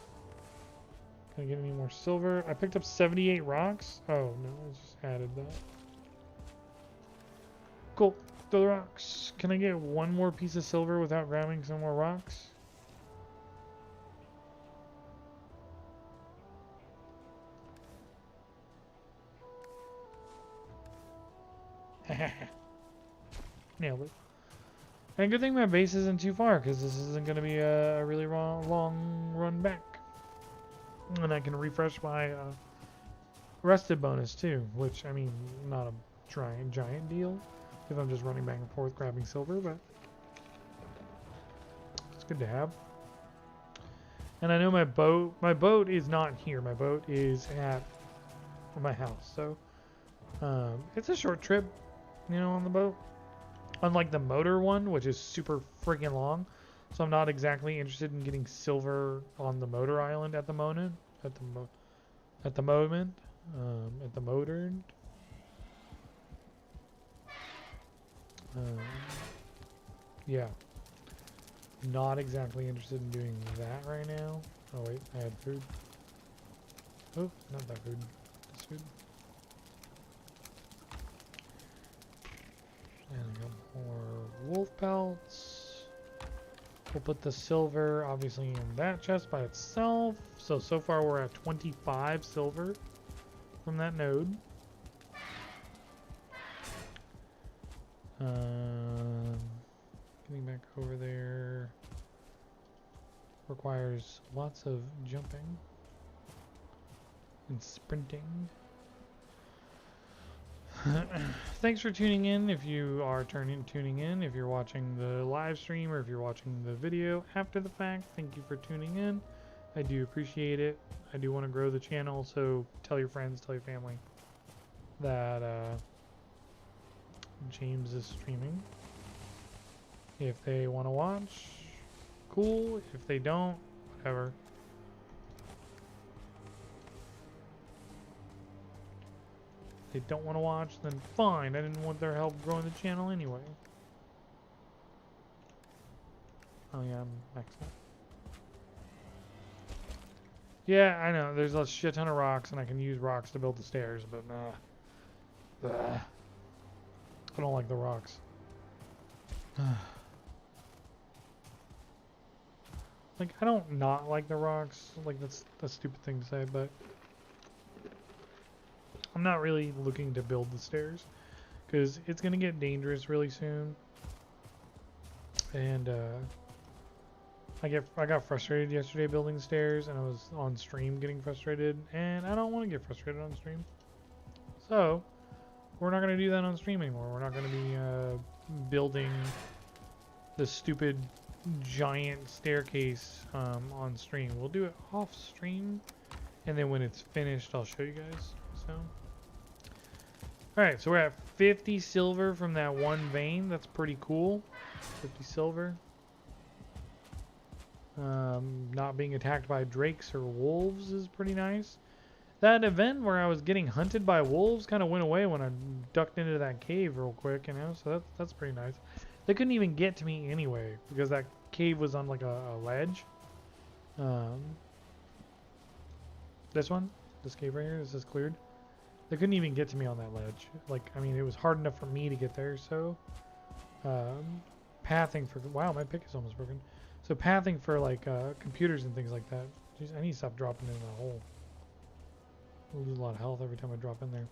Can I get any more silver? I picked up 78 rocks. Oh no, I just added that. Cool. Throw the rocks. Can I get one more piece of silver without grabbing some more rocks? Nailed it. And good thing my base isn't too far, because this isn't going to be a really long run back. And I can refresh my rested bonus too, which, I mean, not a giant deal if I'm just running back and forth grabbing silver, but it's good to have. And I know my boat is not here. My boat is at my house, so it's a short trip, you know, on the boat. Unlike the motor one, which is super freaking long, so I'm not exactly interested in getting silver on the motor island at the moment. Yeah, not exactly interested in doing that right now. Oh wait, I had food. Oh, not that food. This food. And I got more wolf pelts. We'll put the silver obviously in that chest by itself. So far we're at 25 silver from that node. Getting back over there requires lots of jumping and sprinting. Thanks for tuning in. If you are tuning in, if you're watching the live stream or if you're watching the video after the fact, thank you for tuning in. I do appreciate it. I do want to grow the channel, so tell your friends, tell your family that James is streaming. If they want to watch, cool. If they don't, whatever. They don't want to watch, then fine. I didn't want their help growing the channel anyway. Oh yeah, I'm maxed out. Yeah, I know. There's a shit ton of rocks, and I can use rocks to build the stairs, but nah. Ugh. I don't like the rocks. Like, I don't not like the rocks. Like, that's a stupid thing to say, but I'm not really looking to build the stairs because it's gonna get dangerous really soon. And I got frustrated yesterday building stairs, and I was on stream getting frustrated, and I don't want to get frustrated on stream. So we're not gonna do that on stream anymore. We're not gonna be building the stupid giant staircase on stream. We'll do it off stream, and then when it's finished, I'll show you guys. So, all right, so we're at 50 silver from that one vein. That's pretty cool. 50 silver. Not being attacked by drakes or wolves is pretty nice. That event where I was getting hunted by wolves kind of went away when I ducked into that cave real quick, you know, so that's pretty nice. They couldn't even get to me anyway because that cave was on like a ledge. This one, this cave right here, this is cleared. They couldn't even get to me on that ledge. Like, I mean, it was hard enough for me to get there, so pathing for, wow, my pick is almost broken. So pathing for like computers and things like that. Jeez, I need to stop dropping in that hole. I lose a lot of health every time I drop in there.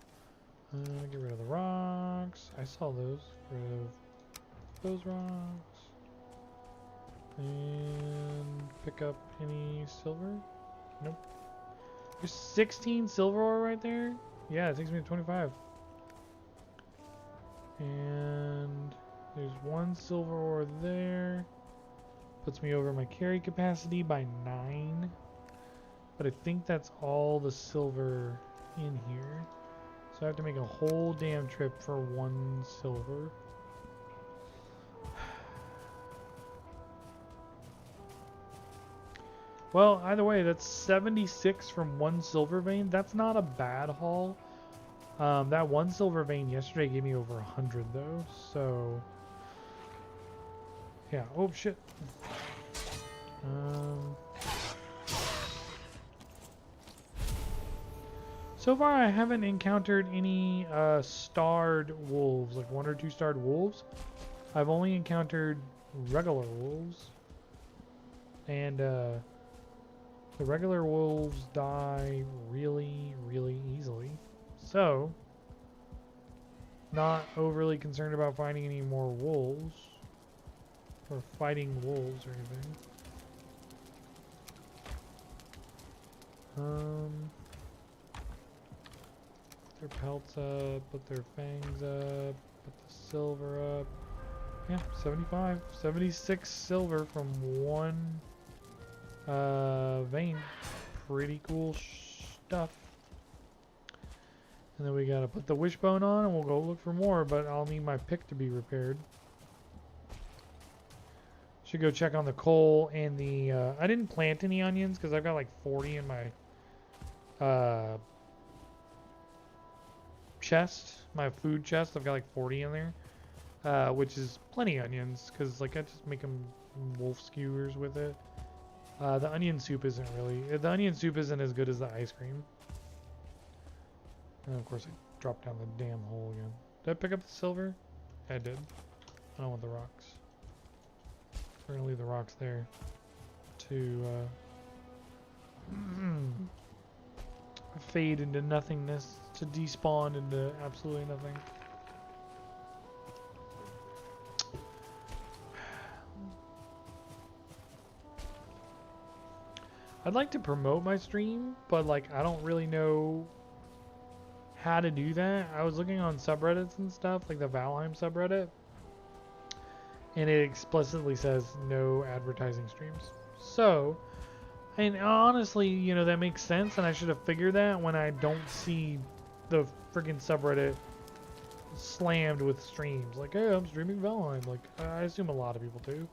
Get rid of the rocks. I saw those. Get rid of those rocks. And pick up any silver. Nope. There's 16 silver ore right there. Yeah, it takes me to 25. And there's one silver ore there. Puts me over my carry capacity by 9. But I think that's all the silver in here. So I have to make a whole damn trip for 1 silver. Well, either way, that's 76 from 1 silver vein. That's not a bad haul. That 1 silver vein yesterday gave me over 100 though, so yeah. Oh shit. So far I haven't encountered any starred wolves, like 1 or 2 starred wolves. I've only encountered regular wolves, and the regular wolves die really, really easily. So, not overly concerned about finding any more wolves or fighting wolves or anything. Put their pelts up, put their fangs up, put the silver up. Yeah, 75, 76 silver from 1 vein. Pretty cool stuff. And then we gotta put the wishbone on and we'll go look for more, but I'll need my pick to be repaired. Should go check on the coal and the I didn't plant any onions because I've got like 40 in my chest, my food chest. I've got like 40 in there, which is plenty of onions because like I just make them wolf skewers with it. The onion soup isn't really, the onion soup isn't as good as the ice cream. And of course I dropped down the damn hole again. Did I pick up the silver? I did. I don't want the rocks. We're gonna leave the rocks there to fade into nothingness, to despawn into absolutely nothing. I'd like to promote my stream, but like I don't really know how to do that. I was looking on subreddits and stuff, like the Valheim subreddit, and it explicitly says no advertising streams. So, and honestly, you know, that makes sense, and I should have figured that when I don't see the freaking subreddit slammed with streams. Like, hey, I'm streaming Valheim. Like, I assume a lot of people do.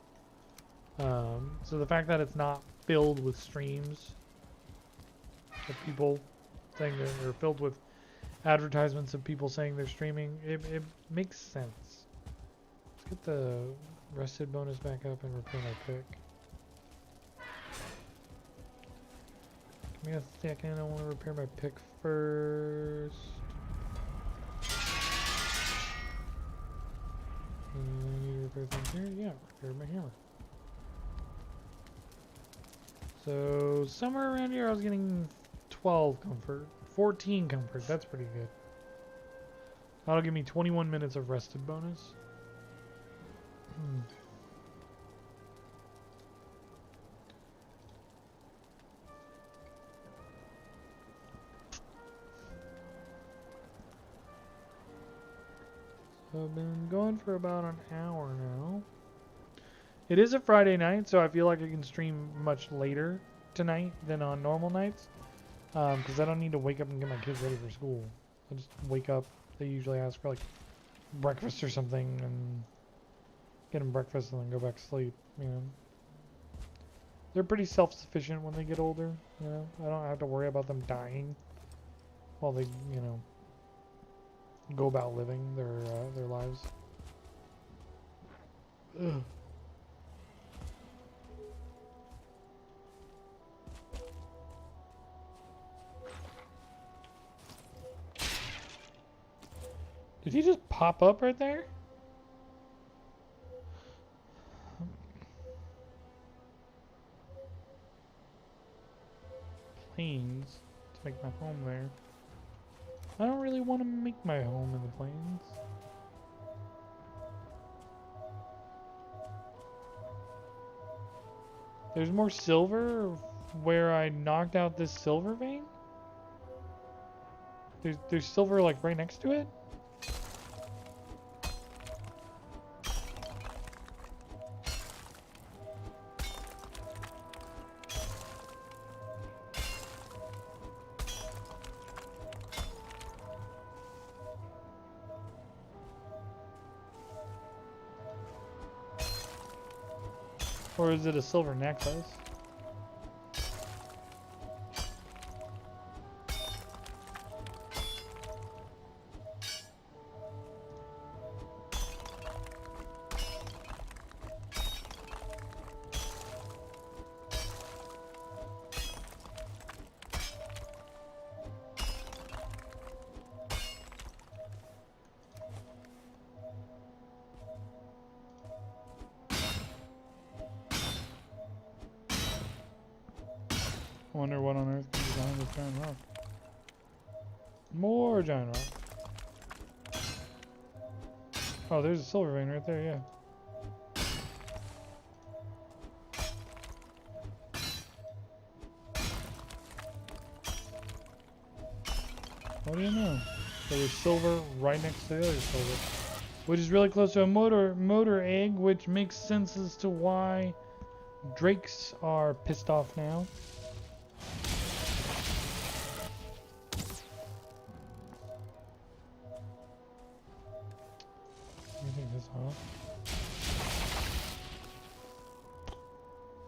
So the fact that it's not filled with streams of people saying they're filled with advertisements of people saying they're streaming, it makes sense. Let's get the rested bonus back up and repair my pick. Give me a second. I want to repair my pick first. I need to repair things here. Yeah, repair my hammer. So somewhere around here I was getting 12 comfort. 14 comfort. That's pretty good. That'll give me 21 minutes of rested bonus. So I've been going for about an hour now. It is a Friday night, so I feel like I can stream much later tonight than on normal nights. Because I don't need to wake up and get my kids ready for school. I just wake up. They usually ask for like breakfast or something and get them breakfast and then go back to sleep, you know. They're pretty self-sufficient when they get older, you know. I don't have to worry about them dying while they, you know, go about living their lives. Ugh. Did he just pop up right there? Plains to make my home there. I don't really want to make my home in the plains. There's more silver where I knocked out this silver vein? There's silver like right next to it? Or is it a silver necklace? I wonder what on earth could be behind this giant rock. More giant rock. Oh, there's a silver vein right there, yeah. What do you know? There was silver right next to the other silver. Which is really close to a motor egg, which makes sense as to why drakes are pissed off now.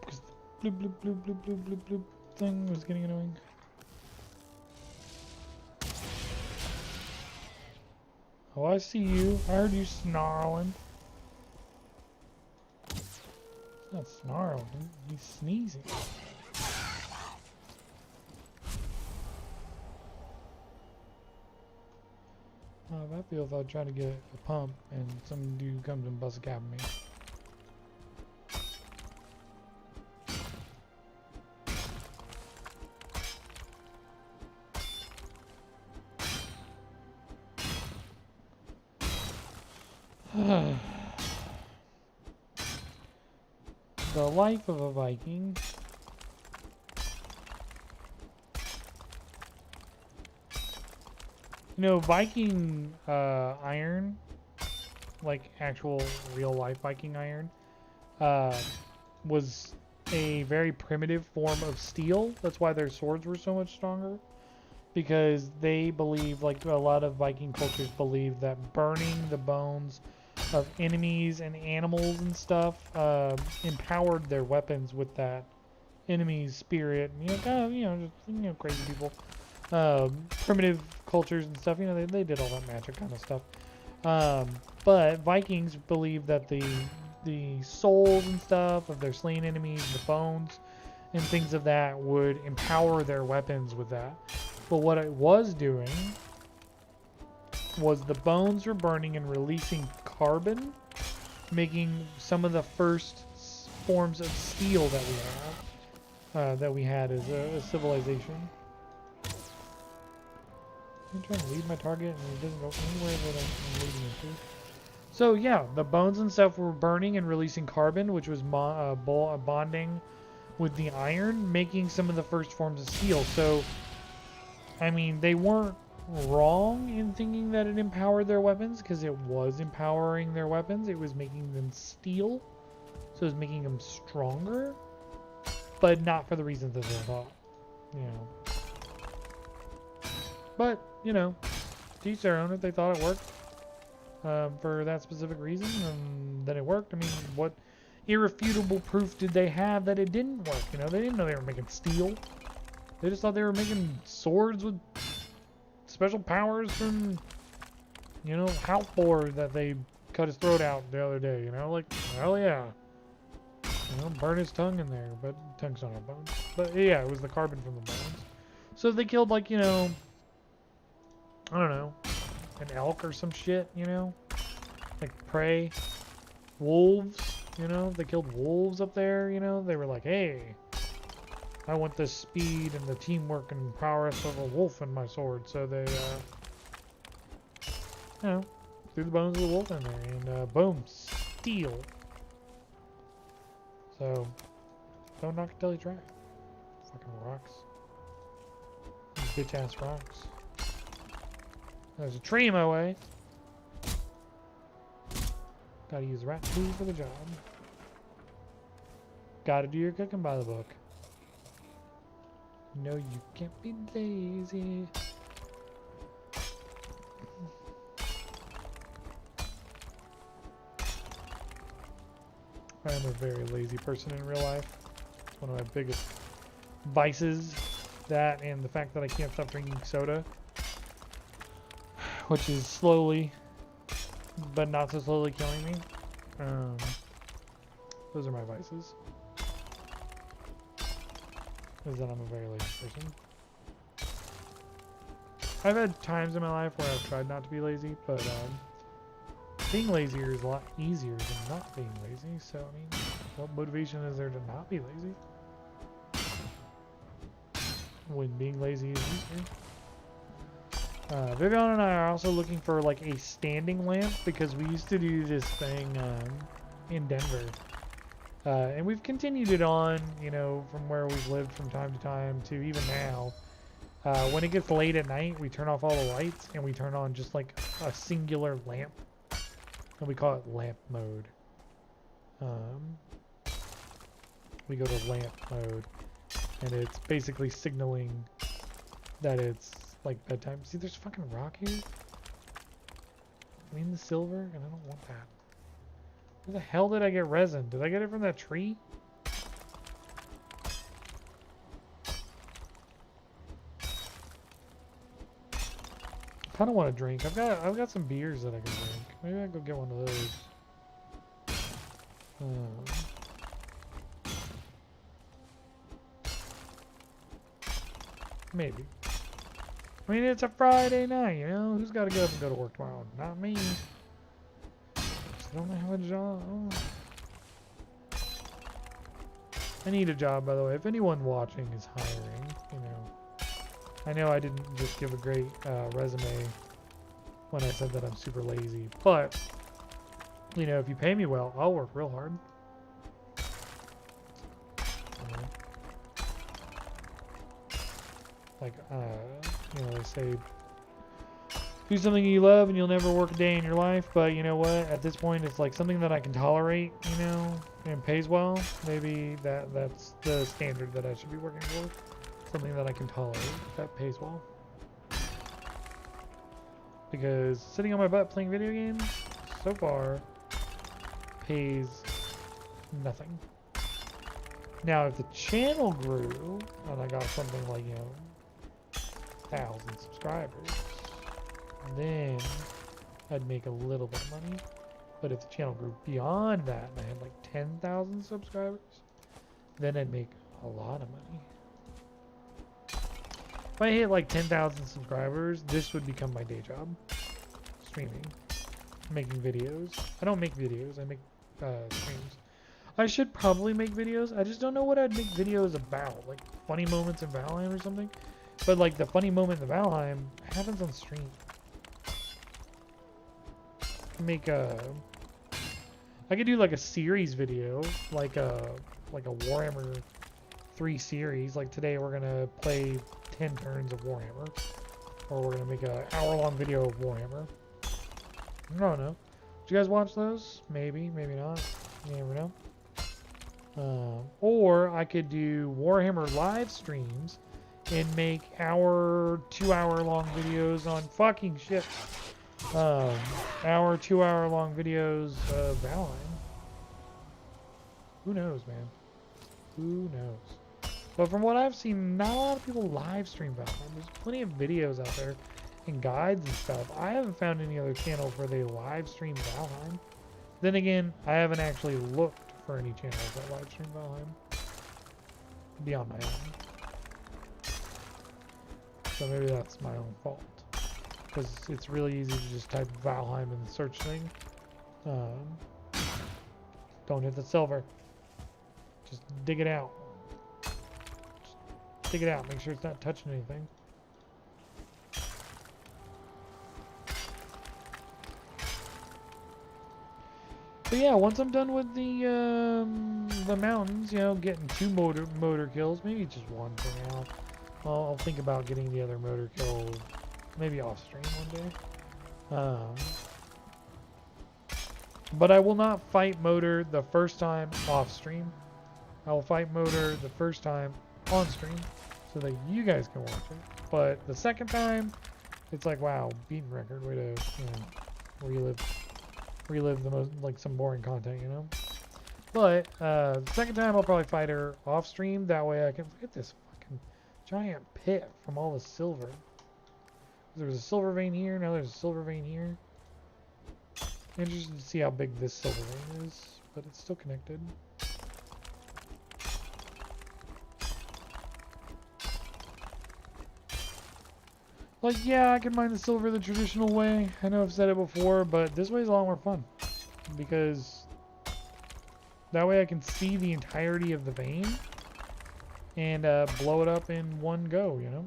Because the bloop bloop bloop bloop bloop bloop bloop thing was getting annoying. Oh, I see you. I heard you snarling. It's not snarling. He's sneezing. How I feel if I try to get a pump and some dude comes and busts a cap at me. The life of a Viking. You know, Viking iron, like actual real life Viking iron, was a very primitive form of steel. That's why their swords were so much stronger. Because they believe, like a lot of Viking cultures believe, that burning the bones of enemies and animals and stuff empowered their weapons with that enemy's spirit. You know, kind of, just crazy people. Primitive cultures and stuff, they did all that magic kind of stuff. But Vikings believe that the souls and stuff of their slain enemies, the bones, and things of that would empower their weapons with that. But what it was doing was the bones were burning and releasing carbon, making some of the first forms of steel that we had as a civilization. I'm trying to lead my target and it doesn't go anywhere that I'm leading it to. So yeah, the bones and stuff were burning and releasing carbon, which was bonding with the iron, making some of the first forms of steel. So, I mean, they weren't wrong in thinking that it empowered their weapons, because it was empowering their weapons. It was making them steel, so it was making them stronger, but not for the reasons that they thought, you know. But, you know, to each their own. If they thought it worked for that specific reason, and then it worked. I mean, what irrefutable proof did they have that it didn't work? You know, they didn't know they were making steel. They just thought they were making swords with special powers from, you know, Halfbor that they cut his throat out the other day. You know, like, hell yeah. You know, burn his tongue in there, but tongue's not on bones. But yeah, it was the carbon from the bones. So if they killed, like, you know, I don't know, an elk or some shit, you know, like prey, wolves, you know, they killed wolves up there, you know, they were like, hey, I want the speed and the teamwork and prowess of a wolf in my sword. So they, you know, threw the bones of the wolf in there, and boom, steel. So, don't knock it till you try. Fucking rocks. These bitch ass rocks. There's a tree in my way. Gotta use the rat tool for the job. Gotta do your cooking by the book. No, you can't be lazy. I am a very lazy person in real life. It's one of my biggest vices. That and the fact that I can't stop drinking soda. Which is slowly, but not so slowly killing me. Those are my vices. Is that I'm a very lazy person. I've had times in my life where I've tried not to be lazy, but being lazier is a lot easier than not being lazy. So, I mean, what motivation is there to not be lazy? When being lazy is easier. Vivian and I are also looking for like a standing lamp, because we used to do this thing in Denver. And we've continued it on, you know, from where we've lived from time to time to even now. When it gets late at night, we turn off all the lights and we turn on just like a singular lamp. And we call it lamp mode. We go to lamp mode. And it's basically signaling that it's like bedtime. See, there's fucking rock here. I mean the silver, and I don't want that. Where the hell did I get resin? Did I get it from that tree? I kind of want to drink. I've got some beers that I can drink. Maybe I go get one of those. Maybe. I mean, it's a Friday night, you know? Who's got to get up and go to work tomorrow? Not me. I don't have a job. I need a job, by the way. If anyone watching is hiring, you know. I know I didn't just give a great resume when I said that I'm super lazy. But, you know, if you pay me well, I'll work real hard. You know? Like, you know, they say, do something you love and you'll never work a day in your life. But you know what? At this point, it's like something that I can tolerate, you know, and pays well. Maybe that's the standard that I should be working for. Something that I can tolerate, that pays well. Because sitting on my butt playing video games, so far, pays nothing. Now, if the channel grew, and I got something like, you know, 1,000 subscribers, then I'd make a little bit of money. But if the channel grew beyond that, and I had like 10,000 subscribers, then I'd make a lot of money. If I hit like 10,000 subscribers, this would become my day job. Streaming. Making videos. I don't make videos, I make streams. I should probably make videos. I just don't know what I'd make videos about. Like funny moments in Valheim or something. But like the funny moment in Valheim happens on stream. I could do like a series video, like a Warhammer 3 series. Like today we're gonna play 10 turns of Warhammer, or we're gonna make an hour-long video of Warhammer. I don't know. Did you guys watch those? Maybe, maybe not. You never know. Or I could do Warhammer live streams and make 2-hour long videos on fucking shit. 2-hour long videos of Valheim. Who knows, man? Who knows? But from what I've seen, not a lot of people live stream Valheim. There's plenty of videos out there and guides and stuff. I haven't found any other channels where they live stream Valheim. Then again, I haven't actually looked for any channels that live stream Valheim beyond my own. So maybe that's my own fault. Because it's really easy to just type Valheim in the search thing. Don't hit the silver. Just dig it out. Just dig it out. Make sure it's not touching anything. But yeah, once I'm done with the mountains, you know, getting 2 motor kills, maybe just 1 for now. I'll think about getting the other motor kill maybe off stream one day. But I will not fight motor the first time off stream. I will fight motor the first time on stream so that you guys can watch it. But the second time, it's like, wow, beating record, way to, you know, relive the most, like, some boring content, you know. But the second time I'll probably fight her off stream. That way I can look at this fucking giant pit from all the silver. There was a silver vein here, now there's a silver vein here. Interested to see how big this silver vein is, but it's still connected. Like, yeah, I can mine the silver the traditional way. I know I've said it before, but this way is a lot more fun. Because that way I can see the entirety of the vein and blow it up in one go, you know?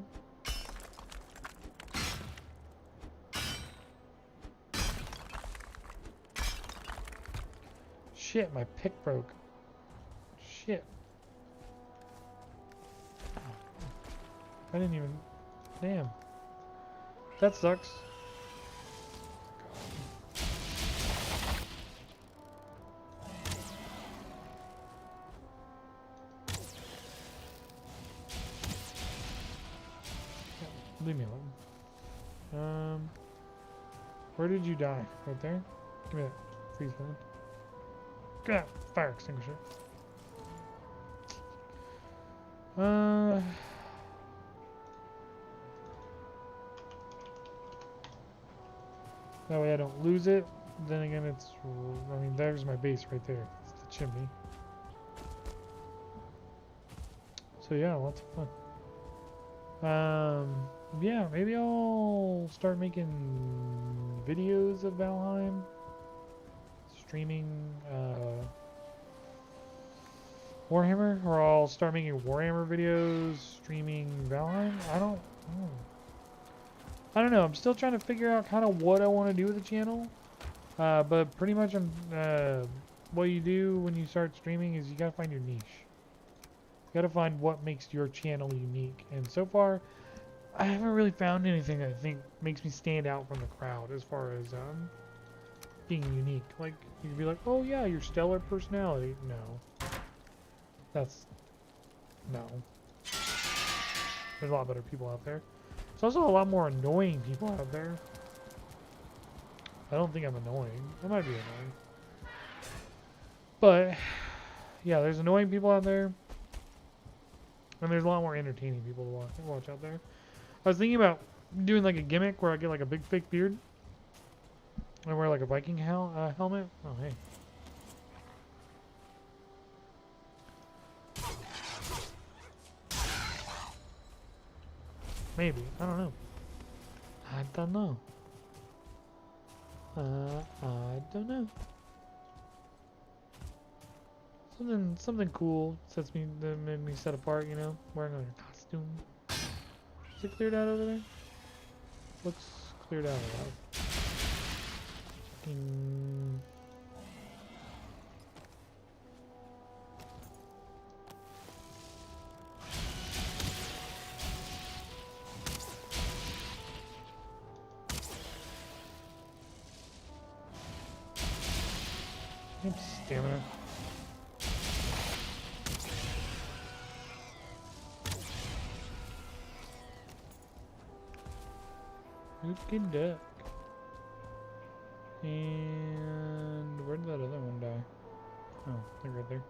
Shit, my pick broke. Shit. I didn't even... Damn. That sucks. Leave me alone. Where did you die? Right there? Give me that freeze gun. God, fire extinguisher. That way I don't lose it. Then again, it's... I mean, there's my base right there. It's the chimney. So yeah, lots of fun. Yeah, maybe I'll start making videos of Valheim. Streaming Warhammer, or I'll start making Warhammer videos streaming Valheim. I don't know. I'm still trying to figure out kind of what I want to do with the channel. But pretty much what you do when you start streaming is you gotta find your niche. You gotta find what makes your channel unique. And so far, I haven't really found anything that I think makes me stand out from the crowd as far as being unique. Like, you could be like, oh yeah, your stellar personality. No. No. There's a lot better people out there. There's also a lot more annoying people out there. I don't think I'm annoying. I might be annoying. But, yeah, there's annoying people out there. And there's a lot more entertaining people to watch out there. I was thinking about doing like a gimmick where I get like a big fake beard. And I wear like a Viking helmet. Oh, hey. Maybe. I don't know. I don't know. I don't know. Something cool sets me that made me set apart, you know? Wearing a costume. Is it cleared out over there? What's cleared out of that? Fucking... Stamina. Okie duck. And where did that other one die? Oh, they're right there.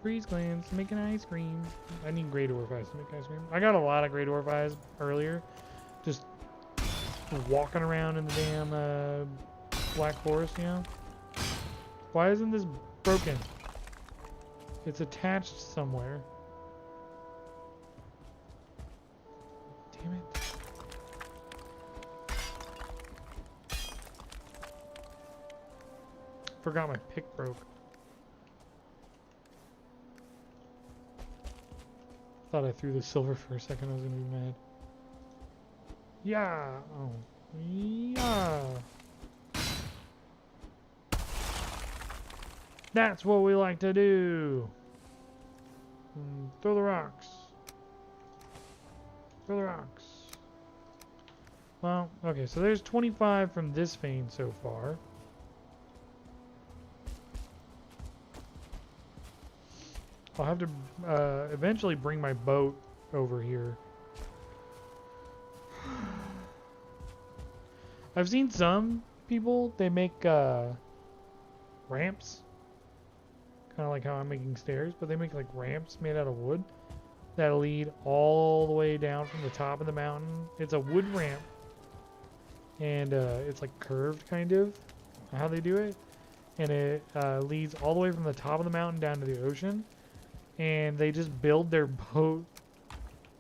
Freeze glands, making ice cream. I need great ore eyes to make ice cream. I got a lot of great ore eyes earlier. Just walking around in the damn Black Forest, you know? Why isn't this broken? It's attached somewhere. Damn it. Forgot my pick broke. Thought I threw the silver for a second. I was gonna be mad. Yeah. Oh. Yeah. That's what we like to do. Throw the rocks. Throw the rocks. Well, okay, so there's 25 from this vein so far. I'll have to eventually bring my boat over here. I've seen some people, they make ramps. Kind of like how I'm making stairs, but they make like ramps made out of wood that lead all the way down from the top of the mountain. It's a wood ramp, and it's like curved kind of how they do it, and it leads all the way from the top of the mountain down to the ocean, and they just build their boat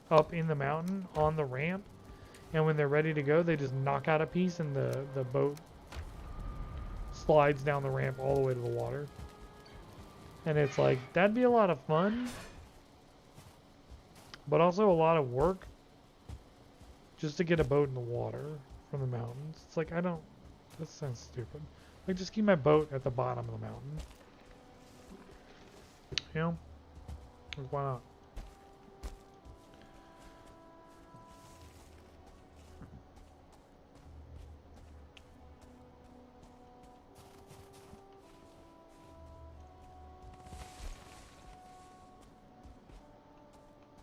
up in the mountain on the ramp, and when they're ready to go, they just knock out a piece, and the boat slides down the ramp all the way to the water. And it's like, that'd be a lot of fun, but also a lot of work just to get a boat in the water from the mountains. It's like, that sounds stupid. Like, just keep my boat at the bottom of the mountain. You know? Like, why not?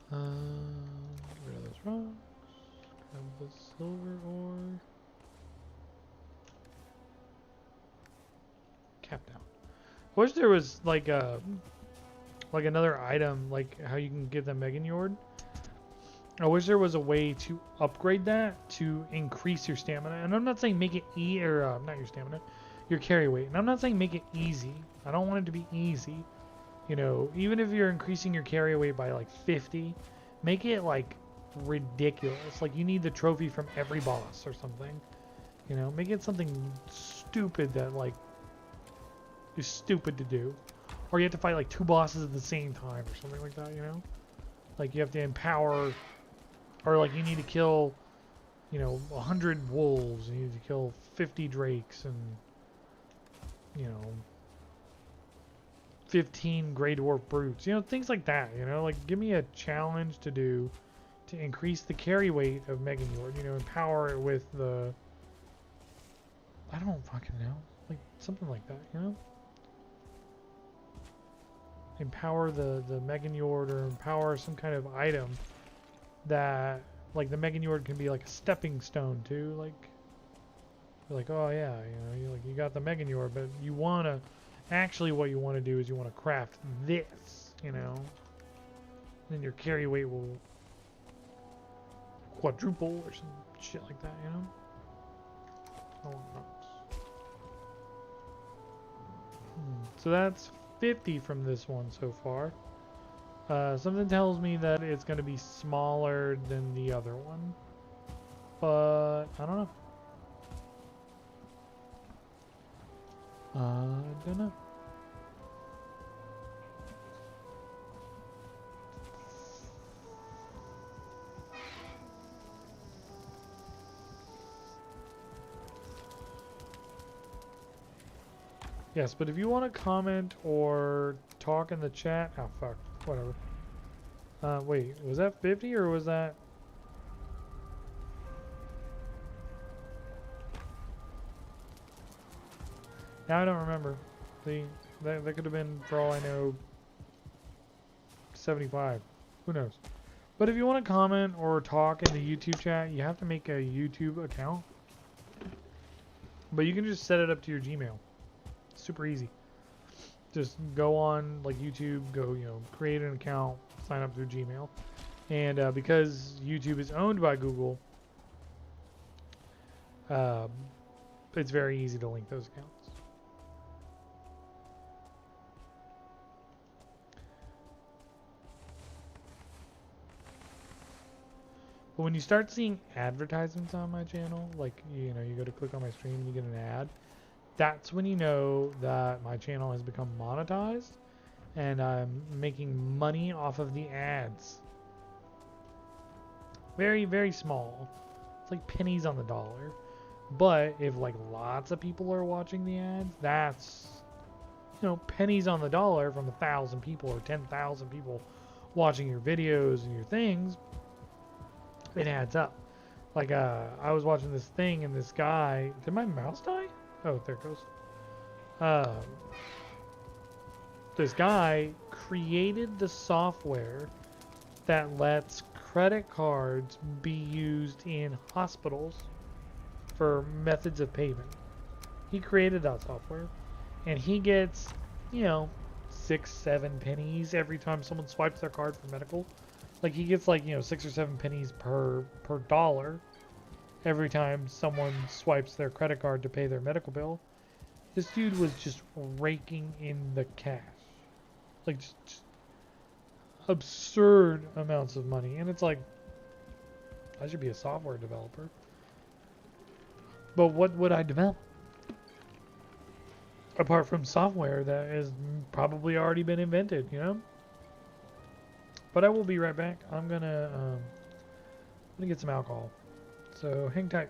Get rid of those rocks. Grab the silver ore. Cap down. I wish there was like another item, like how you can get the Meganiord. I wish there was a way to upgrade that to increase your stamina. And I'm not saying make it not your stamina, your carry weight. And I'm not saying make it easy. I don't want it to be easy. You know, even if you're increasing your carry weight by like 50, make it like ridiculous. Like you need the trophy from every boss or something. You know, make it something stupid that like is stupid to do. Or you have to fight like 2 bosses at the same time or something like that, you know? Like you have to empower, or like you need to kill, you know, 100 wolves, and you need to kill 50 drakes, and, you know, 15 Grey Dwarf brutes, you know, things like that, you know, like give me a challenge to do to increase the carry weight of Meganiord, you know, empower it with the, I don't fucking know, like something like that, you know? Empower the Meganiord, or empower some kind of item that, like the Meganiord can be like a stepping stone too, like, you're like, oh yeah, you know, you got the Meganiord, but you wanna, actually what you want to do is you want to craft this, you know, then your carry weight will quadruple or some shit like that, you know? I want rocks. So that's 50 from this one so far. Something tells me that it's going to be smaller than the other one, but I don't know. I don't know. Yes, but if you want to comment or talk in the chat, oh fuck, whatever. Wait, was that 50 or was that? Now I don't remember. See, that could have been, for all I know, 75. Who knows? But if you want to comment or talk in the YouTube chat, you have to make a YouTube account. But you can just set it up to your Gmail. It's super easy. Just go on like YouTube, go, create an account, sign up through Gmail. And because YouTube is owned by Google, it's very easy to link those accounts. But when you start seeing advertisements on my channel, like, you go to click on my stream and you get an ad, that's when you know that my channel has become monetized and I'm making money off of the ads. Very, very small. It's like pennies on the dollar. But if like lots of people are watching the ads, that's, pennies on the dollar from 1,000 people or 10,000 people watching your videos and your things. It adds up. Like, I was watching this thing and this guy, did my mouse die? Oh, there it goes. This guy created the software that lets credit cards be used in hospitals for methods of payment. He created that software, and he gets, 6, 7 pennies every time someone swipes their card for medical. Like, he gets like, 6 or 7 pennies per dollar every time someone swipes their credit card to pay their medical bill. This dude was just raking in the cash. Like, just absurd amounts of money. And it's like, I should be a software developer. But what would I develop? Apart from software that has probably already been invented, But I will be right back. I'm gonna get some alcohol. So hang tight.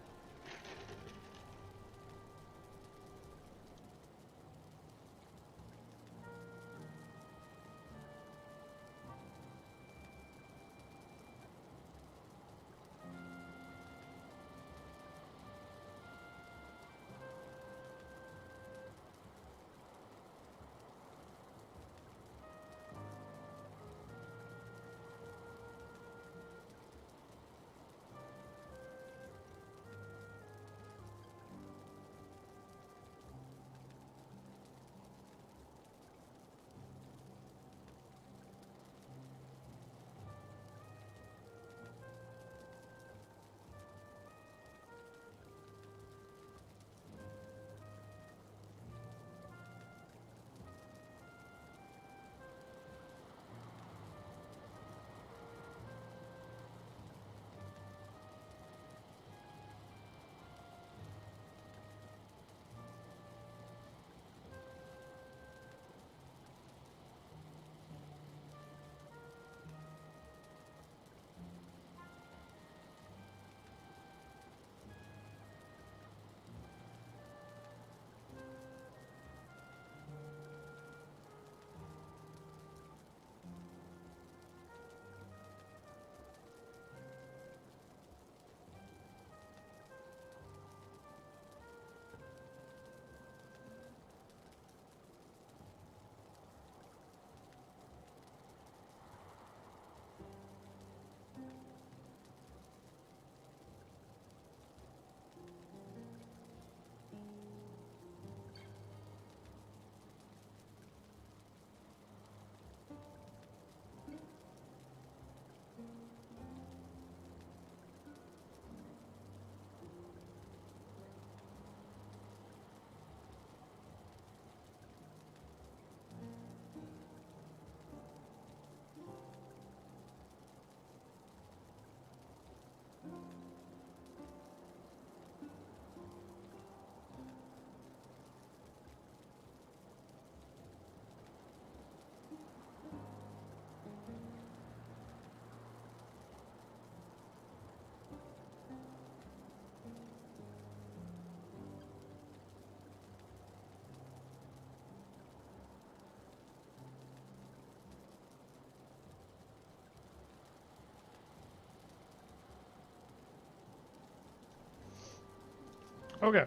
Okay.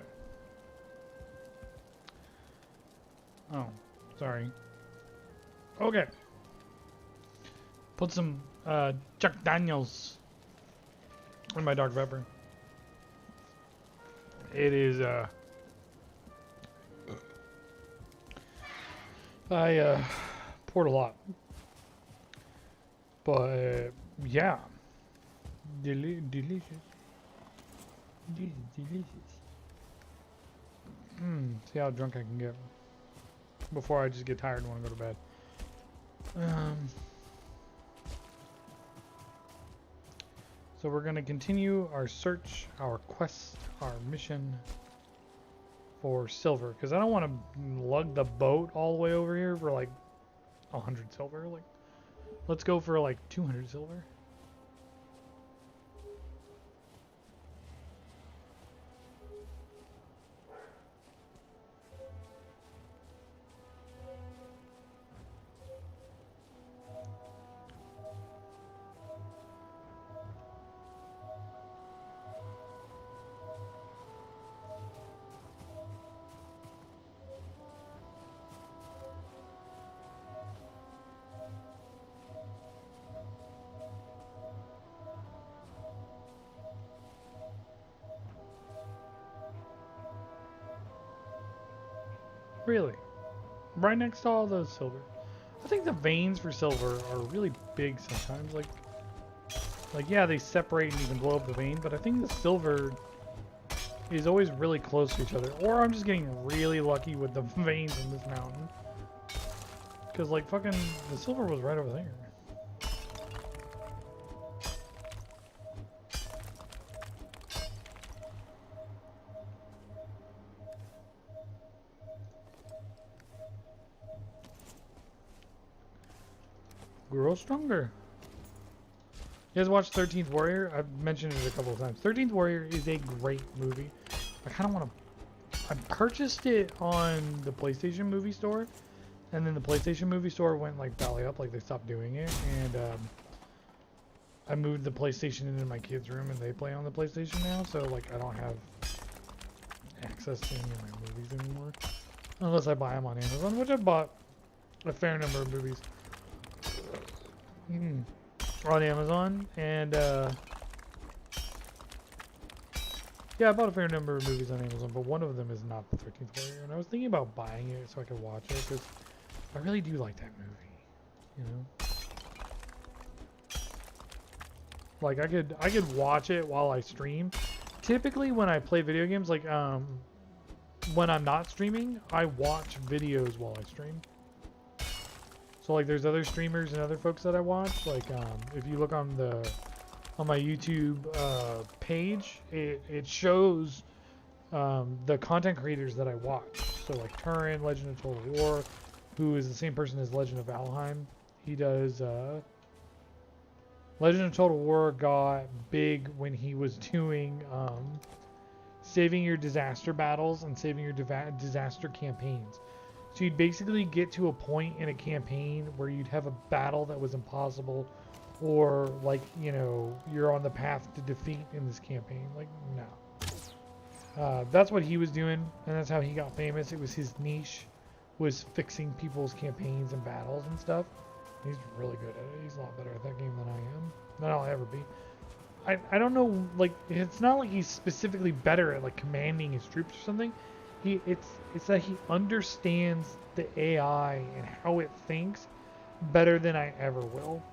Oh, sorry. Okay. Put some Jack Daniels in my Dark Pepper. It is I poured a lot. But yeah. Delicious. Delicious. See how drunk I can get before I just get tired and want to go to bed. So we're going to continue our search, our quest, our mission for silver. Because I don't want to lug the boat all the way over here for like 100 silver. Like, let's go for like 200 silver. Really? Right next to all those silver. I think the veins for silver are really big sometimes. Like yeah, they separate and you can blow up the vein, but I think the silver is always really close to each other. Or I'm just getting really lucky with the veins in this mountain. Because like fucking the silver was right over there. Grow stronger. You guys watch 13th Warrior? I've mentioned it a couple of times. 13th Warrior is a great movie. I kind of want to... I purchased it on the PlayStation movie store. And then the PlayStation movie store went like belly up. Like they stopped doing it. And I moved the PlayStation into my kids' room and they play on the PlayStation now. So like I don't have access to any of my movies anymore. Unless I buy them on Amazon. Which I bought a fair number of movies. On Amazon, and yeah, I bought a fair number of movies on Amazon, but one of them is not the 13th Warrior, and I was thinking about buying it so I could watch it, because I really do like that movie, you know? Like, I could watch it while I stream. Typically, when I play video games, like, when I'm not streaming, I watch videos while I stream. So like there's other streamers and other folks that I watch. Like if you look on my YouTube page, it shows the content creators that I watch. So like Turin, Legend of Total War, who is the same person as Legend of Valheim. He does Legend of Total War got big when he was doing saving your disaster battles and saving your disaster campaigns. So you'd basically get to a point in a campaign where you'd have a battle that was impossible, or like, you know, you're on the path to defeat in this campaign. Like, no. That's what he was doing, and that's how he got famous. It was his niche, was fixing people's campaigns and battles and stuff. He's really good at it. He's a lot better at that game than I am. Than I'll ever be. I don't know, like, it's not like he's specifically better at like commanding his troops or something. It's that he understands the AI and how it thinks better than I ever will.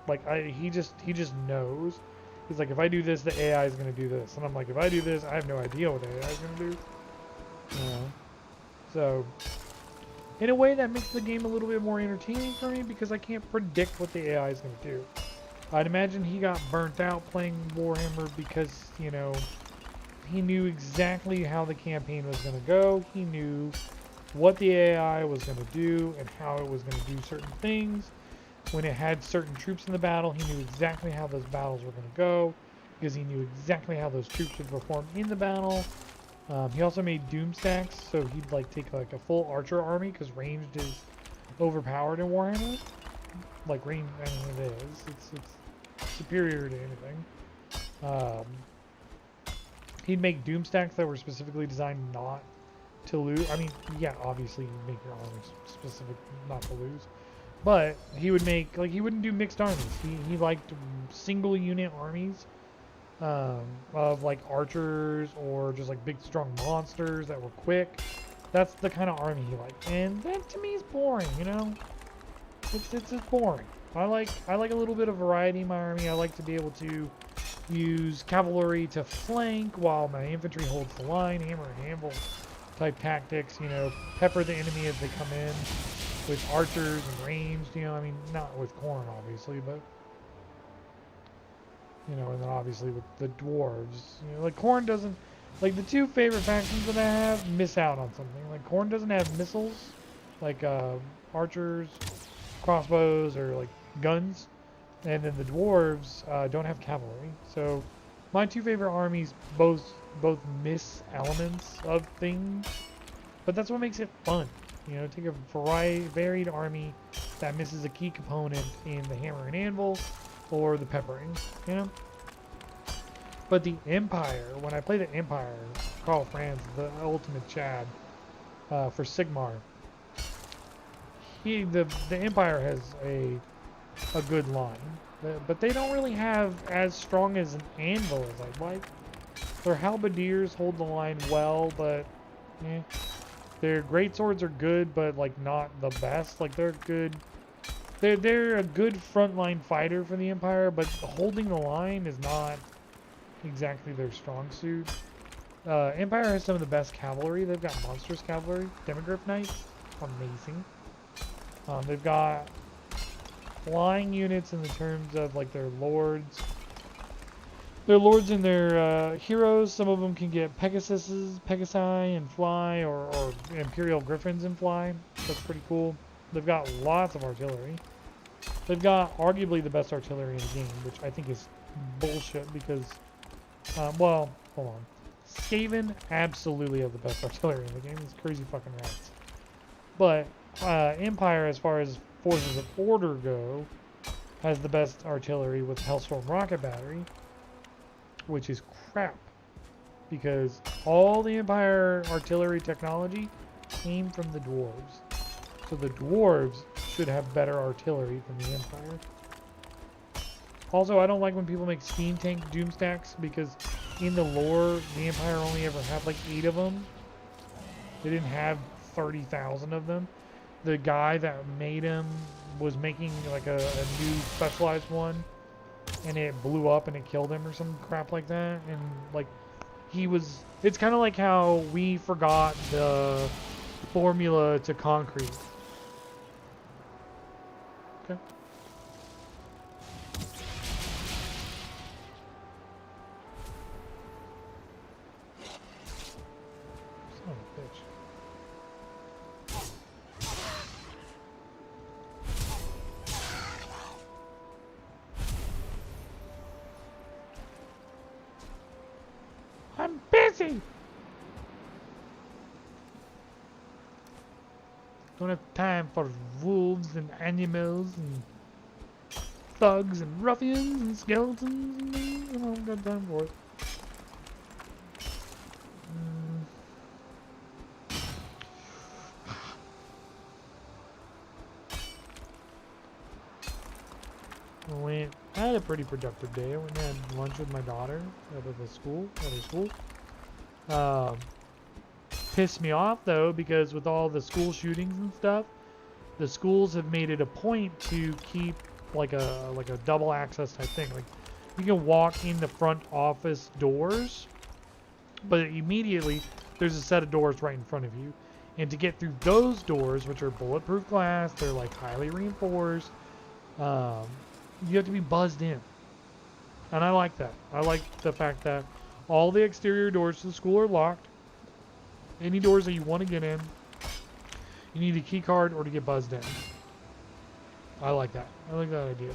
Like he just knows. He's like, if I do this, the AI is gonna do this, and I'm like, if I do this, I have no idea what the AI is gonna do. You know? So in a way, that makes the game a little bit more entertaining for me because I can't predict what the AI is gonna do. I'd imagine he got burnt out playing Warhammer because, you know, he knew exactly how the campaign was going to go. He knew what the AI was going to do and how it was going to do certain things. When it had certain troops in the battle, he knew exactly how those battles were going to go because he knew exactly how those troops would perform in the battle. He also made doom stacks, so he'd like take like a full archer army because ranged is overpowered in Warhammer. Like range, I mean, it is. It's superior to anything. He'd make doom stacks that were specifically designed not to lose. I mean, yeah, obviously you'd make your armies specific not to lose. But he would make, like, he wouldn't do mixed armies. He liked single unit armies of like archers or just like big strong monsters that were quick. That's the kind of army he liked. And that to me is boring, you know? It's just boring. I like a little bit of variety in my army. I like to be able to use cavalry to flank while my infantry holds the line, hammer and anvil type tactics, you know, pepper the enemy as they come in with archers and ranged, you know, I mean, not with corn obviously, but you know, and then obviously with the dwarves, you know, like corn doesn't, like the two favorite factions that I have miss out on something. Like corn doesn't have missiles, like archers, crossbows, or like guns, and then the dwarves don't have cavalry. So my two favorite armies both miss elements of things, but that's what makes it fun. You know, take a varied army that misses a key component in the hammer and anvil or the peppering, you know? But the Empire, when I play the Empire, Carl Franz, the ultimate Chad for Sigmar, the Empire has a good line, but they don't really have as strong as an anvil as I'd like. Their halberdiers hold the line well, but their greatswords are good, but like not the best. Like they're good. They're a good frontline fighter for the Empire, but holding the line is not exactly their strong suit. Empire has some of the best cavalry. They've got monstrous cavalry. Demogryph Knights, amazing. They've got flying units in the terms of like their lords. Their lords and their heroes. Some of them can get Pegasi and fly, or Imperial Griffins and fly. That's pretty cool. They've got lots of artillery. They've got arguably the best artillery in the game, which I think is bullshit because, well, hold on. Skaven absolutely have the best artillery in the game. It's crazy fucking rats. But Empire, as far as forces of order go, has the best artillery with Hellstorm rocket battery, which is crap because all the Empire artillery technology came from the dwarves. So the dwarves should have better artillery than the Empire. Also, I don't like when people make steam tank doom stacks because in the lore, the Empire only ever had like 8 of them. They didn't have 30,000 of them. The guy that made him was making like a new specialized one, and it blew up and it killed him or some crap like that. And like it's kind of like how we forgot the formula to concrete. Okay. Son of a bitch. I'm busy! Don't have time for wolves and animals and thugs and ruffians and skeletons and things. I don't got time for it. I had a pretty productive day. I went and had lunch with my daughter at her school. Pissed me off though because with all the school shootings and stuff, the schools have made it a point to keep like a double access type thing. Like you can walk in the front office doors, but immediately there's a set of doors right in front of you. And to get through those doors, which are bulletproof glass, they're like highly reinforced, you have to be buzzed in. And I like that. I like the fact that all the exterior doors to the school are locked. Any doors that you want to get in, you need a key card or to get buzzed in. I like that. I like that idea.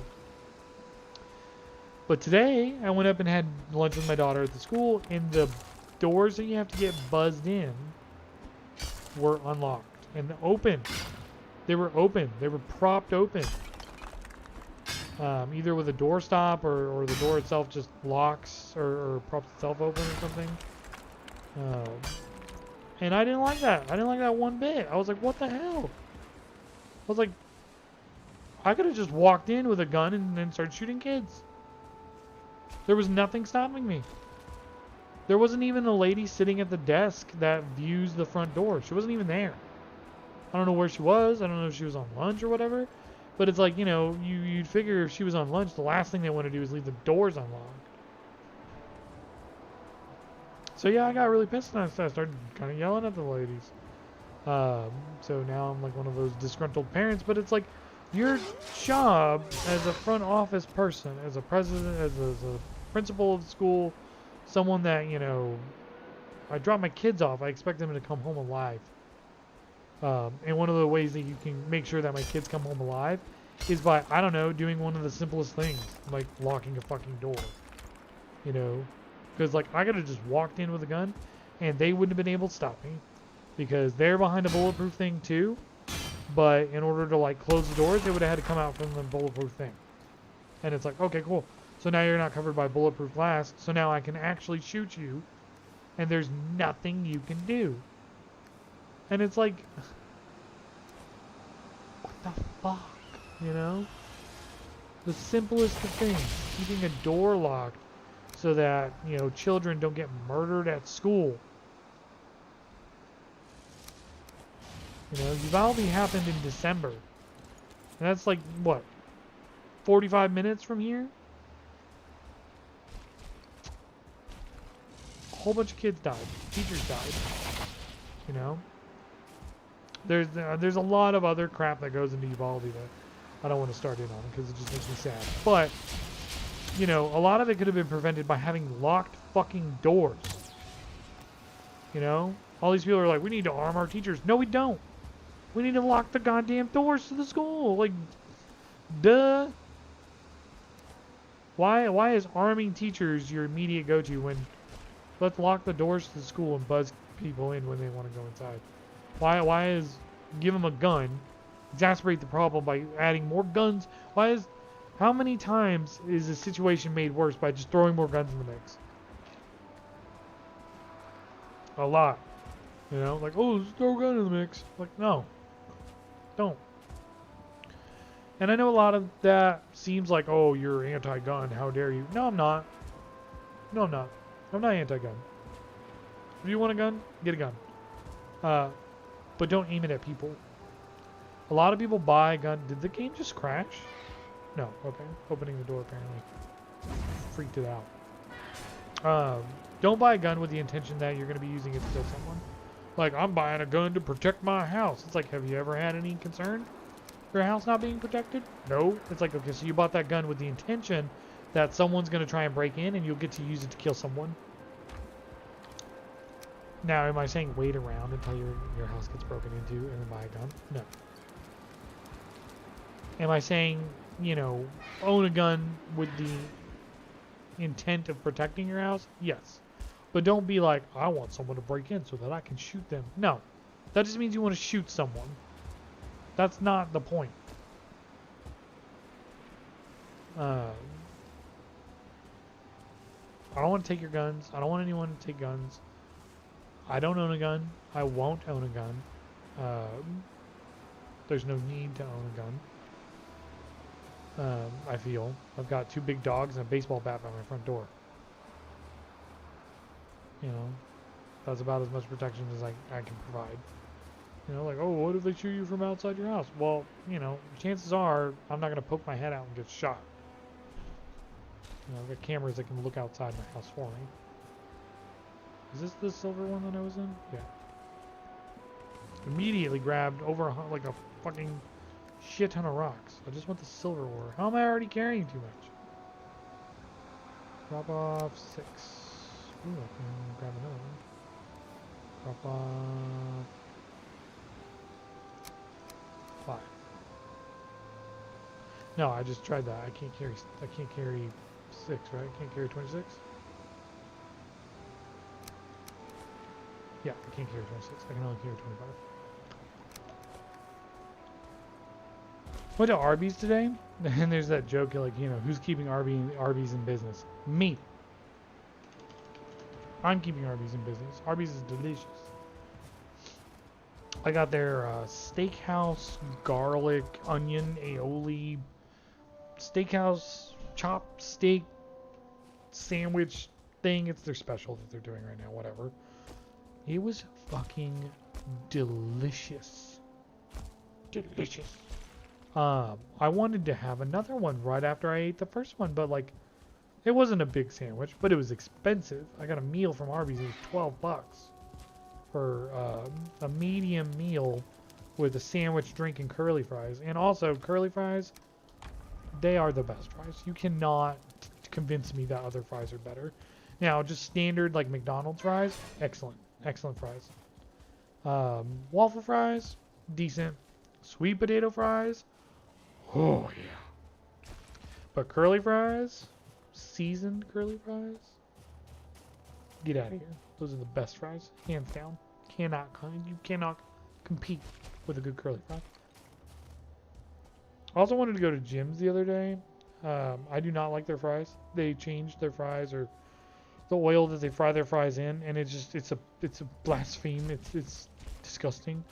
But today, I went up and had lunch with my daughter at the school, and the doors that you have to get buzzed in were unlocked and open. They were open. They were propped open. Either with a door stop or the door itself just locks or props itself open or something. And I didn't like that. I didn't like that one bit. I was like, what the hell? I was like, I could have just walked in with a gun and then started shooting kids. There was nothing stopping me. There wasn't even a lady sitting at the desk that views the front door. She wasn't even there. I don't know where she was. I don't know if she was on lunch or whatever. But it's like, you know, you'd figure if she was on lunch, the last thing they want to do is leave the doors unlocked. So yeah, I got really pissed and I started kind of yelling at the ladies. So now I'm like one of those disgruntled parents. But it's like your job as a front office person, as a president, as a principal of the school, someone that, you know, I drop my kids off, I expect them to come home alive. And one of the ways that you can make sure that my kids come home alive is by, I don't know, doing one of the simplest things, like locking a fucking door. You know? Because, like, I could have just walked in with a gun, and they wouldn't have been able to stop me. Because they're behind a bulletproof thing, too. But in order to, like, close the doors, they would have had to come out from the bulletproof thing. And it's like, okay, cool. So now you're not covered by bulletproof glass, so now I can actually shoot you, and there's nothing you can do. And it's like, what the fuck, you know? The simplest of things, keeping a door locked so that, you know, children don't get murdered at school. You know, Uvalde happened in December. And that's like, what, 45 minutes from here? A whole bunch of kids died. Teachers died. You know? There's a lot of other crap that goes into Uvalde that I don't want to start in on because it just makes me sad. But, you know, a lot of it could have been prevented by having locked fucking doors. You know? All these people are like, we need to arm our teachers. No, we don't. We need to lock the goddamn doors to the school. Like, duh. Why is arming teachers your immediate go-to when let's lock the doors to the school and buzz people in when they want to go inside? Why is give them a gun, exacerbate the problem by adding more guns? How many times is a situation made worse by just throwing more guns in the mix? A lot. You know, like, oh, just throw a gun in the mix. Like, no. Don't. And I know a lot of that seems like, oh, you're anti-gun, how dare you. No, I'm not. No, I'm not. I'm not anti-gun. If you want a gun, get a gun. But don't aim it at people. A lot of people buy a gun. Did the game just crash? No. Okay. Opening the door apparently. Freaked it out. Don't buy a gun with the intention that you're going to be using it to kill someone. Like, I'm buying a gun to protect my house. It's like, have you ever had any concern for your house not being protected? No. It's like, okay, so you bought that gun with the intention that someone's going to try and break in and you'll get to use it to kill someone. Now, am I saying wait around until your house gets broken into and then buy a gun? No. Am I saying, you know, own a gun with the intent of protecting your house? Yes. But don't be like, I want someone to break in so that I can shoot them. No. That just means you want to shoot someone. That's not the point. I don't want to take your guns. I don't want anyone to take guns. I don't own a gun. I won't own a gun. There's no need to own a gun. I feel. I've got 2 big dogs and a baseball bat by my front door. You know, that's about as much protection as I can provide. You know, like, oh, what if they shoot you from outside your house? Well, you know, chances are I'm not going to poke my head out and get shot. You know, I've got cameras that can look outside my house for me. Is this the silver one that I was in? Yeah. Immediately grabbed over like a fucking shit ton of rocks. I just want the silver ore. How am I already carrying too much? Drop off 6. Ooh, I can grab another one. Drop off 5. No, I just tried that. I can't carry 6, right? I can't carry 26. Yeah, I can't carry 26. I can only carry 25. Went to Arby's today, and there's that joke like, you know, who's keeping Arby's in business? Me. I'm keeping Arby's in business. Arby's is delicious. I got their steakhouse garlic onion aioli steakhouse chopped steak sandwich thing. It's their special that they're doing right now. Whatever. It was fucking delicious. Delicious. I wanted to have another one right after I ate the first one, but like, it wasn't a big sandwich, but it was expensive. I got a meal from Arby's. It was $12 for a medium meal with a sandwich, drink, and curly fries. And also, curly fries, they are the best fries. You cannot convince me that other fries are better. Now, just standard like McDonald's fries, excellent. Excellent fries. Waffle fries, decent. Sweet potato fries, oh yeah. But curly fries, seasoned curly fries, get out of here. Those are the best fries, hands down. You cannot compete with a good curly fry. I also wanted to go to Jim's the other day. I do not like their fries. They changed their fries, or the oil that they fry their fries in, and it's a blaspheme. It's disgusting.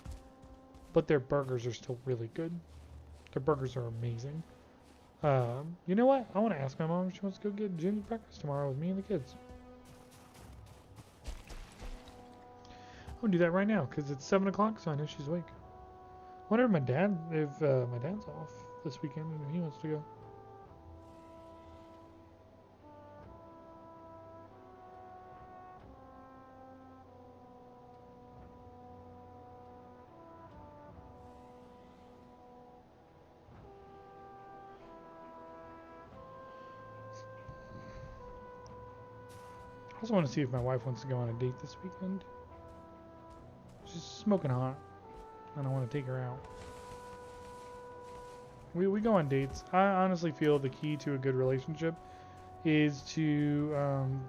But their burgers are still really good. Their burgers are amazing. You know what? I want to ask my mom if she wants to go get Jimmy breakfast tomorrow with me and the kids. I'm gonna do that right now because it's 7 o'clock, so I know she's awake. I wonder if my dad's off this weekend and if he wants to go. I also want to see if my wife wants to go on a date this weekend. She's smoking hot, and I want to take her out. We go on dates. I honestly feel the key to a good relationship is to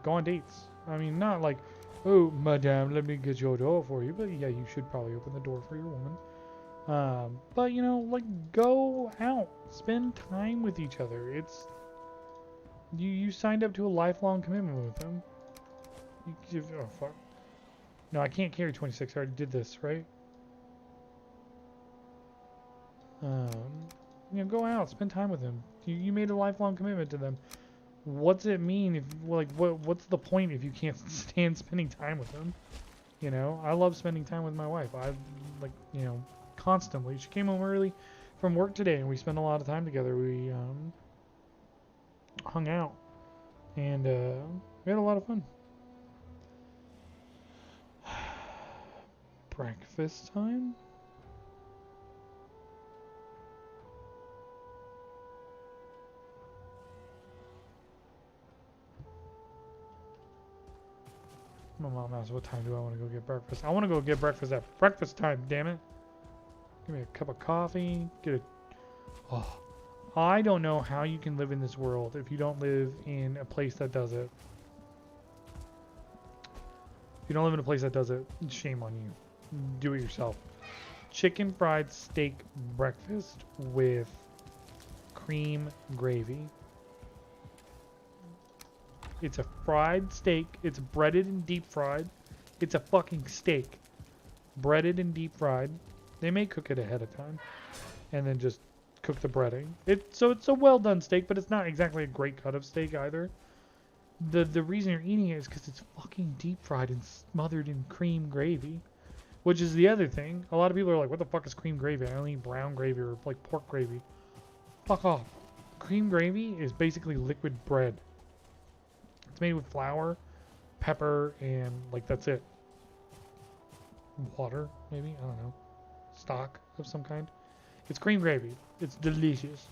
go on dates. I mean, not like, oh, madame, let me get your door for you. But yeah, you should probably open the door for your woman. But, you know, like, go out. Spend time with each other. You signed up to a lifelong commitment with them. Oh, fuck. No, I can't carry 26. I already did this, right? You know, go out, spend time with them. You made a lifelong commitment to them. What's it mean if, like, what's the point if you can't stand spending time with them? You know, I love spending time with my wife. I, like, you know, constantly. She came home early from work today, and we spent a lot of time together. We hung out, and we had a lot of fun. Breakfast time? My mom asked, what time do I want to go get breakfast? I want to go get breakfast at breakfast time, damn it. Give me a cup of coffee. Oh, I don't know how you can live in this world if you don't live in a place that does it. If you don't live in a place that does it, shame on you. Do it yourself. Chicken fried steak breakfast with cream gravy. It's a fried steak. It's breaded and deep fried. It's a fucking steak. Breaded and deep fried. They may cook it ahead of time. And then just cook the breading. So it's a well done steak, but it's not exactly a great cut of steak either. The reason you're eating it is because it's fucking deep fried and smothered in cream gravy. Which is the other thing. A lot of people are like, what the fuck is cream gravy? I only eat brown gravy or like pork gravy. Fuck off. Cream gravy is basically liquid bread. It's made with flour, pepper, and like that's it. Water, maybe? I don't know. Stock of some kind. It's cream gravy. It's delicious.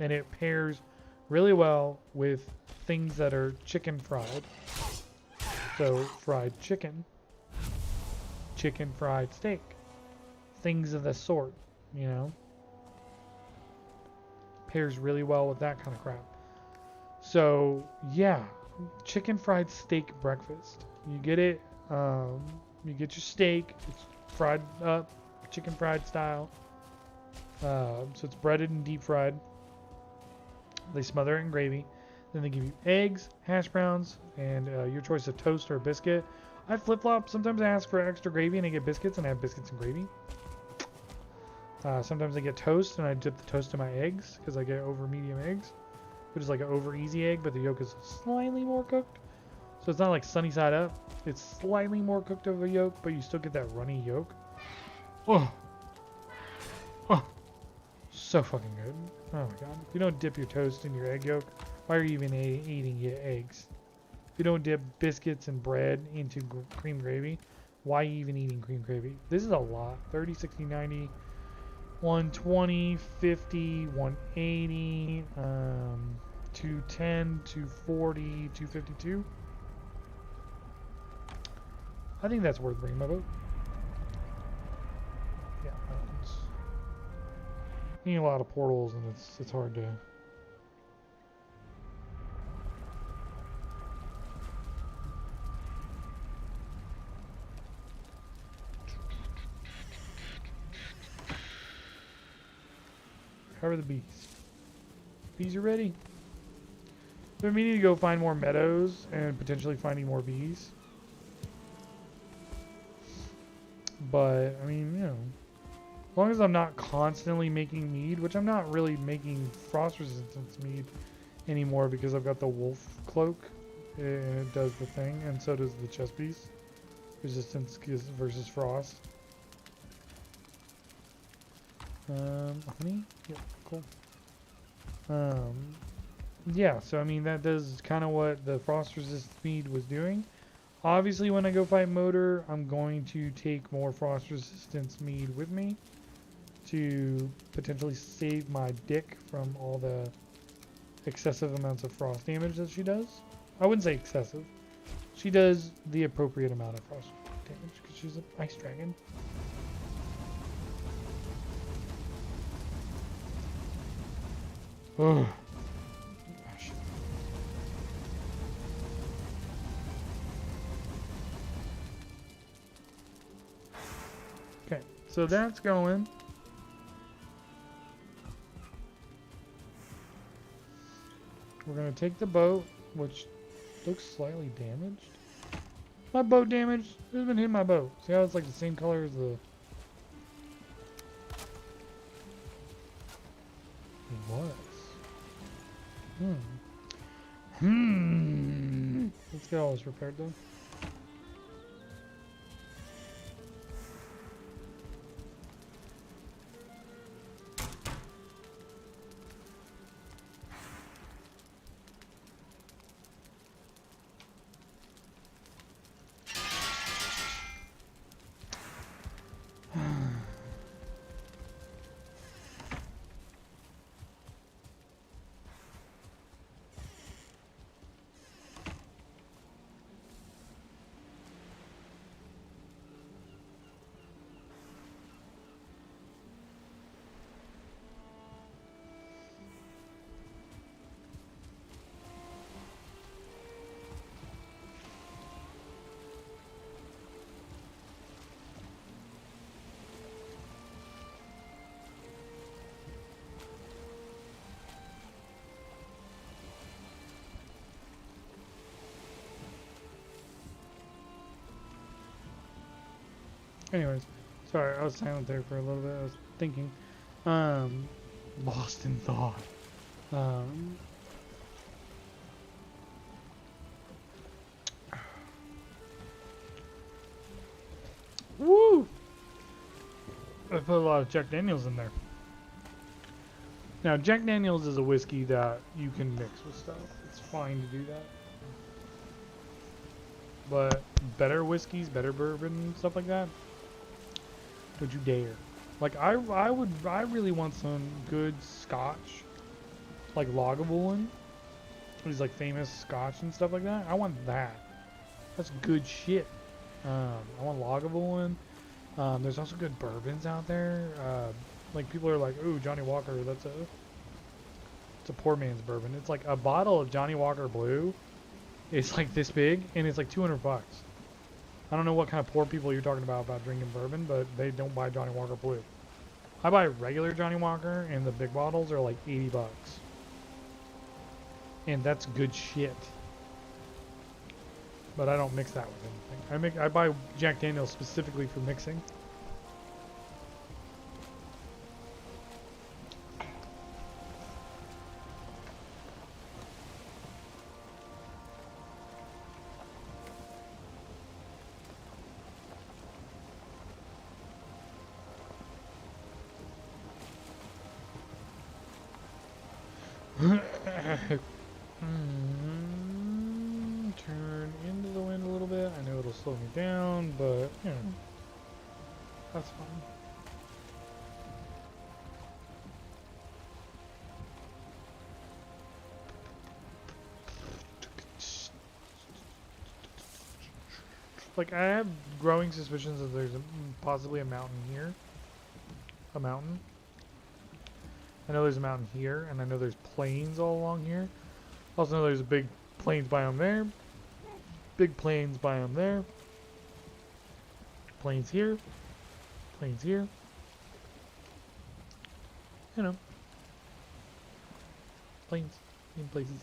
And it pairs really well with things that are chicken fried. So fried chicken. Chicken fried steak. Things of the sort, you know. Pairs really well with that kind of crap. So, yeah, chicken fried steak breakfast. You get it, you get your steak, it's fried up, chicken fried style. So it's breaded and deep fried. They smother it in gravy. Then they give you eggs, hash browns, and your choice of toast or a biscuit. I flip-flop. Sometimes I ask for extra gravy and I get biscuits and I have biscuits and gravy. Sometimes I get toast and I dip the toast in my eggs because I get over medium eggs, which is like an over easy egg, but the yolk is slightly more cooked. So it's not like sunny side up. It's slightly more cooked of a yolk, but you still get that runny yolk. Oh, oh, so fucking good. Oh my god. If you don't dip your toast in your egg yolk, why are you even eating your eggs? If you don't dip biscuits and bread into cream gravy, why are you even eating cream gravy? This is a lot. 30, 60, 90, 120, 50, 180, 210, 240, 252. I think that's worth bringing my boat. Yeah, mountains. You need a lot of portals, and it's hard to. How are the bees? Bees are ready. So we need to go find more meadows and potentially finding more bees. But, I mean, you know, as long as I'm not constantly making mead, which I'm not really making frost resistance mead anymore because I've got the wolf cloak and it does the thing, and so does the chest piece. Resistance versus frost. Honey? Yeah, cool. Yeah, so I mean, that does kind of what the frost resist mead was doing. Obviously, when I go fight Motor, I'm going to take more frost resistance mead with me to potentially save my dick from all the excessive amounts of frost damage that she does. I wouldn't say excessive. She does the appropriate amount of frost damage because she's an ice dragon. Oh. Okay, so that's going. We're going to take the boat, which looks slightly damaged. My boat damaged? Who's been hitting my boat? See how it's like the same color as the... It was. Let's get all this repaired though. Anyways, sorry, I was silent there for a little bit. I was thinking. Lost in thought. Woo! I put a lot of Jack Daniels in there. Now, Jack Daniels is a whiskey that you can mix with stuff. It's fine to do that. But better whiskeys, better bourbon, stuff like that, don't you dare. Like, I really want some good scotch, like Lagavulin. These like famous scotch and stuff like that. I want that. That's good shit. I want Lagavulin. There's also good bourbons out there. Like people are like, ooh, Johnny Walker, it's a poor man's bourbon. It's like a bottle of Johnny Walker Blue. It's like this big, and it's like $200. I don't know what kind of poor people you're talking about drinking bourbon, but they don't buy Johnny Walker Blue. I buy regular Johnny Walker, and the big bottles are like $80. and that's good shit. But I don't mix that with anything. I buy Jack Daniels specifically for mixing. Turn into the wind a little bit. I know it'll slow me down, but you know, that's fine. Like, I have growing suspicions that there's possibly a mountain here. A mountain. I know there's a mountain here, and I know there's plains all along here. Also know there's a big plains biome there. Big plains biome there. Plains here. Plains here. You know. Plains in places.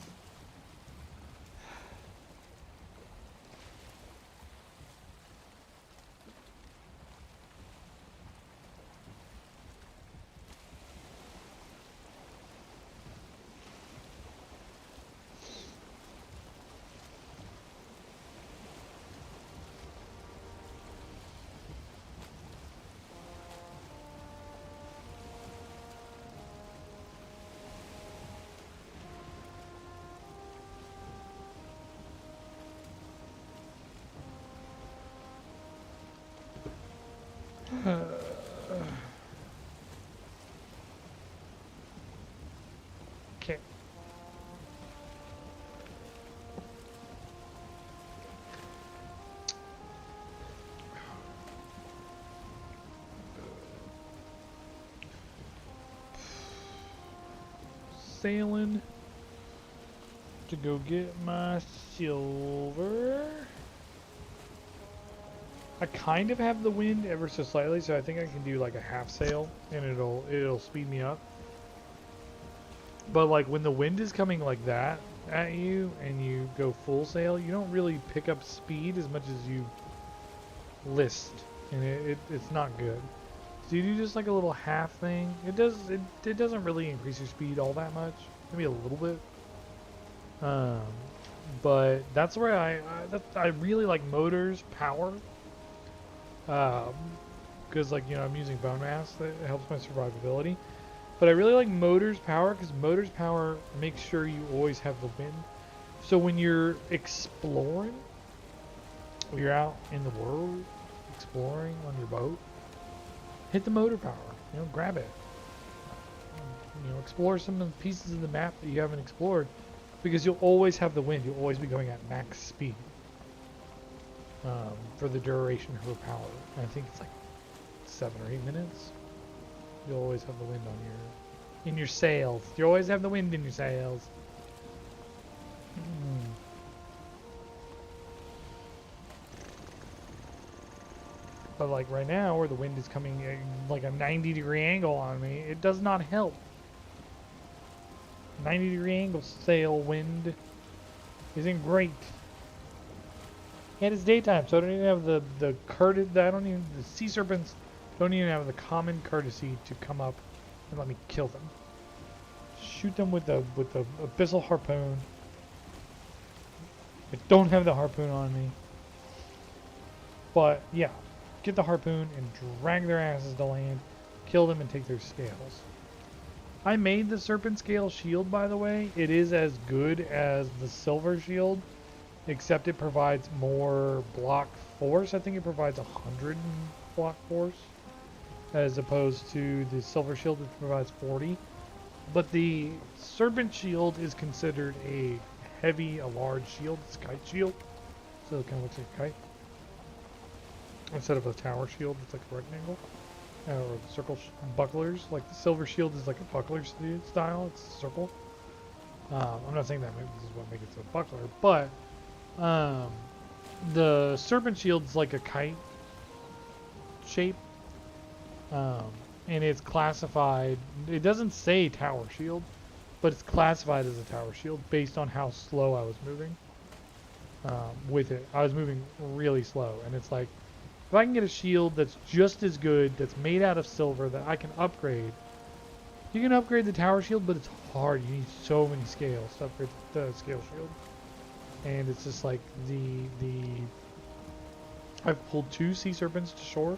Okay. Sailing to go get my silver. I kind of have the wind ever so slightly, so I think I can do like a half sail and it'll speed me up. But like when the wind is coming like that at you and you go full sail, you don't really pick up speed as much as you list, and it's not good. So you do just like a little half thing. It doesn't really increase your speed all that much, maybe a little bit. But that's where I really like motors power. Because like, you know, I'm using bone mass, that helps my survivability. But I really like motors power because motors power makes sure you always have the wind. So when you're exploring, when you're out in the world exploring on your boat, hit the motor power. You know, grab it. You know, explore some of the pieces of the map that you haven't explored, because you'll always have the wind. You'll always be going at max speed. For the duration of her power. And I think it's like 7 or 8 minutes. You'll always have the wind on in your sails. You always have the wind in your sails. But like right now, where the wind is coming like a 90-degree angle on me, it does not help. 90-degree angle sail wind isn't great. And it's daytime, so I don't even have the sea serpents don't even have the common courtesy to come up and let me kill them. Shoot them with the abyssal harpoon. I don't have the harpoon on me. But yeah, get the harpoon and drag their asses to land, kill them and take their scales. I made the serpent scale shield, by the way. It is as good as the silver shield, except it provides more block force. I think it provides 100 block force, as opposed to the silver shield, which provides 40. But the serpent shield is considered a large shield. It's a kite shield, so it kind of looks like a kite. Instead of a tower shield, it's like a rectangle. Or circle bucklers. Like the silver shield is like a buckler style. It's a circle. I'm not saying that this is what makes it a buckler, but the serpent shield's like a kite shape, and it's classified. It doesn't say tower shield, but it's classified as a tower shield based on how slow I was moving with it. I was moving really slow, and it's like, if I can get a shield that's just as good, that's made out of silver, that I can upgrade, you can upgrade the tower shield, but it's hard. You need so many scales to upgrade the scale shield. And it's just like I've pulled 2 sea serpents to shore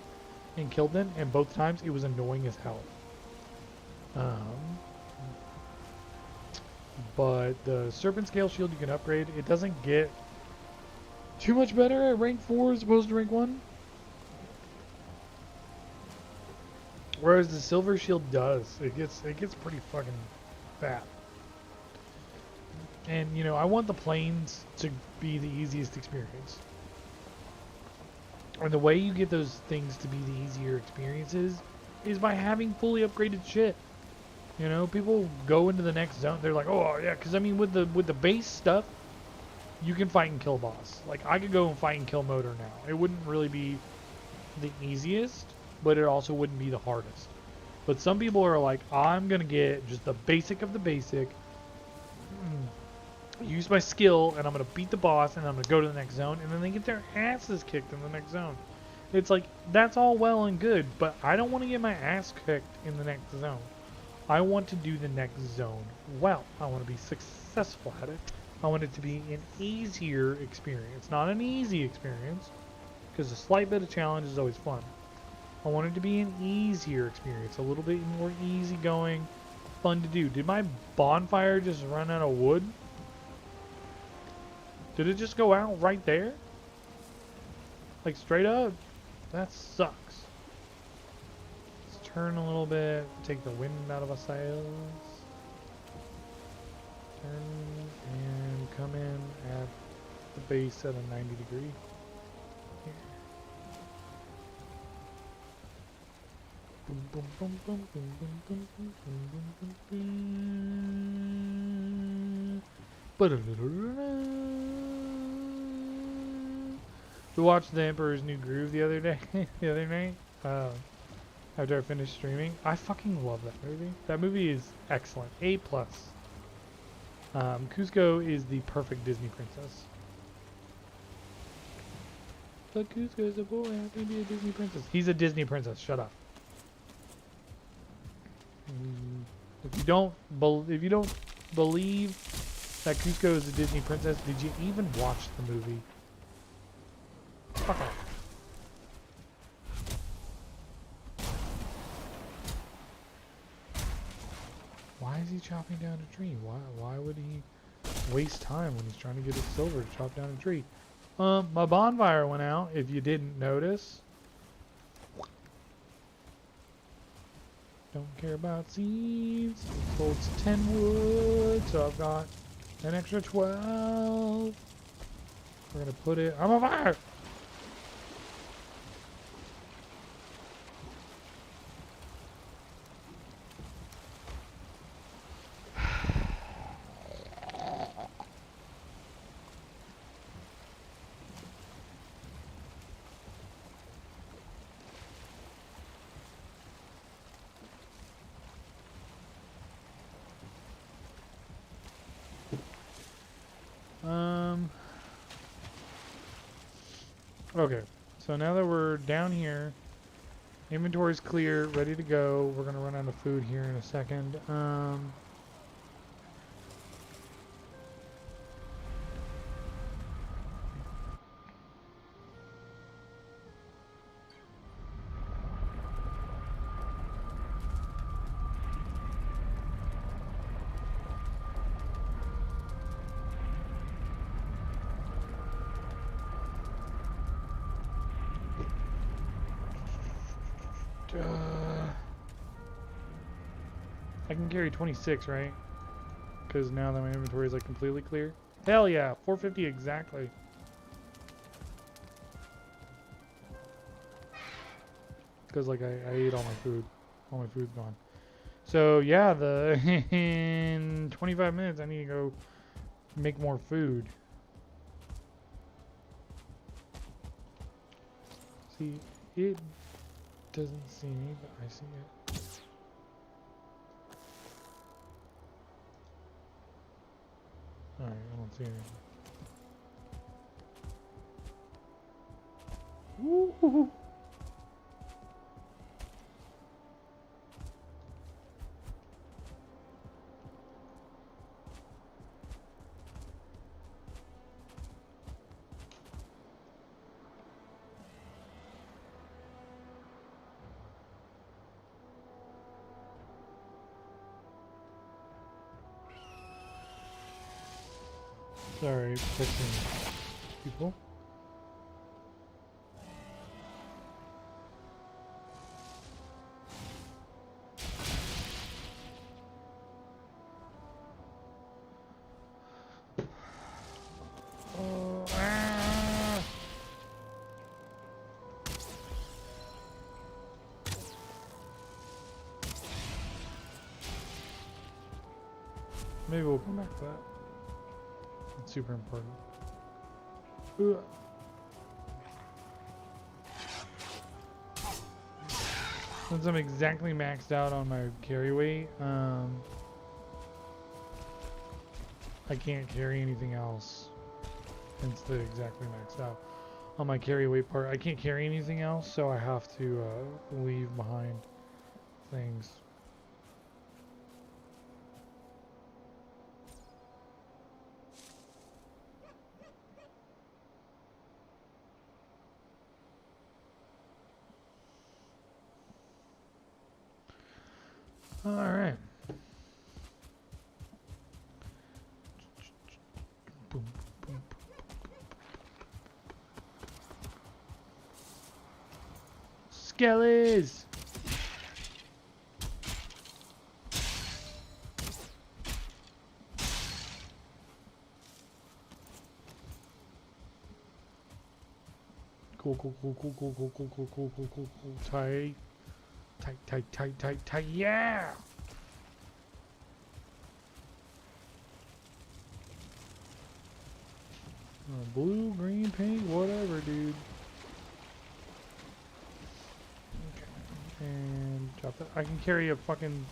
and killed them, and both times it was annoying as hell. But the serpent scale shield you can upgrade. It doesn't get too much better at rank 4 as opposed to rank 1. Whereas the silver shield does. It gets pretty fucking fat. And you know, I want the plains to be the easiest experience. And the way you get those things to be the easier experiences is by having fully upgraded shit. You know, people go into the next zone. They're like, oh yeah, because I mean, with the base stuff, you can fight and kill boss. Like I could go and fight and kill Motor now. It wouldn't really be the easiest, but it also wouldn't be the hardest. But some people are like, I'm gonna get just the basic of the basic, use my skill, and I'm gonna beat the boss, and I'm gonna go to the next zone, and then they get their asses kicked in the next zone. It's like, that's all well and good, but I don't want to get my ass kicked in the next zone. I want to do the next zone well. I want to be successful at it. I want it to be an easier experience, not an easy experience, because a slight bit of challenge is always fun. I want it to be an easier experience, a little bit more easygoing, fun to do. Did my bonfire just run out of wood? Did it just go out right there? Like straight up? That sucks. Let's turn a little bit, take the wind out of our sails. Turn and come in at the base at a 90 degree. Here. Boom, boom, boom, boom, boom, boom, boom, boom, boom, boom, boom. We watched The Emperor's New Groove the other day, the other night, after I finished streaming. I fucking love that movie. That movie is excellent. A+. Kuzco is the perfect Disney princess. But Kuzco is a boy, how can he be a Disney princess? He's a Disney princess, shut up. If you don't believe that Kuzco is a Disney princess, did you even watch the movie? Fuck off. Why is he chopping down a tree? Why would he waste time when he's trying to get his silver to chop down a tree? My bonfire went out, if you didn't notice. Don't care about seeds. It holds 10 wood, so I've got an extra 12. We're gonna put it. I'm on fire! Okay, so now that we're down here, inventory's clear, ready to go. We're gonna run out of food here in a second. I can carry 26, right? Because now that my inventory is like completely clear. Hell yeah, 450 exactly. Because like I ate all my food. All my food's gone. So yeah, in 25 minutes I need to go make more food. See, it doesn't see me, but I see it. see anything. Woo-hoo-hoo. Sorry, fixing people. Oh, ah. Maybe we'll come back to that. It's super important. Ugh. Since I'm exactly maxed out on my carry weight, I can't carry anything else. Since they're exactly maxed out on my carry weight part, I can't carry anything else, so I have to leave behind things. All right. Boom, boom. Skellies! Cool, cool, cool, cool, cool, cool, cool, cool, cool, cool, cool, cool, tight. Tight, tight, tight, tight, tight, yeah! Blue, green, pink, whatever, dude. Okay. And drop that. I can carry a fucking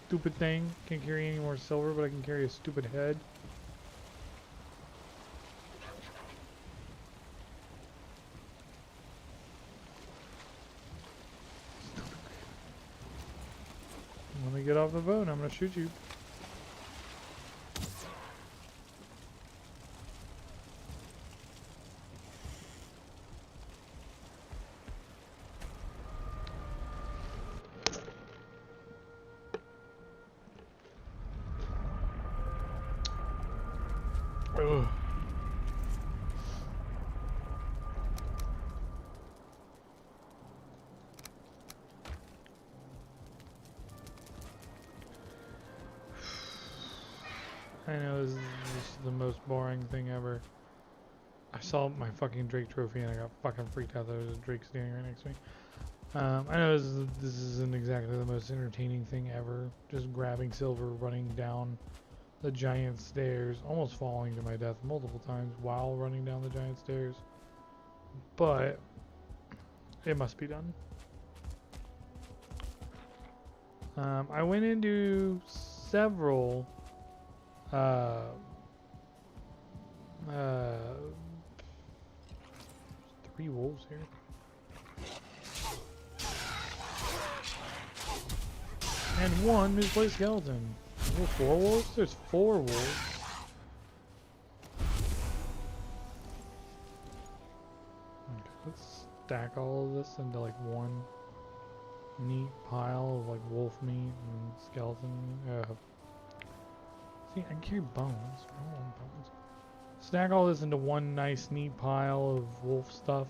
stupid thing. Can't carry any more silver, but I can carry a stupid head. Let me get off the boat. I'm gonna shoot you. Ugh. I know this is the most boring thing ever. I saw my fucking Drake trophy and I got fucking freaked out that there was a Drake standing right next to me. I know this isn't exactly the most entertaining thing ever. Just grabbing silver, running down the giant stairs, almost falling to my death multiple times while running down the giant stairs. But it must be done. I went into several three wolves here. And one misplaced skeleton. Is there 4 wolves? There's 4 wolves. Okay, let's stack all of this into like one neat pile of like wolf meat and skeleton meat. See, I can carry bones. I don't want bones. Stack all this into one nice neat pile of wolf stuff.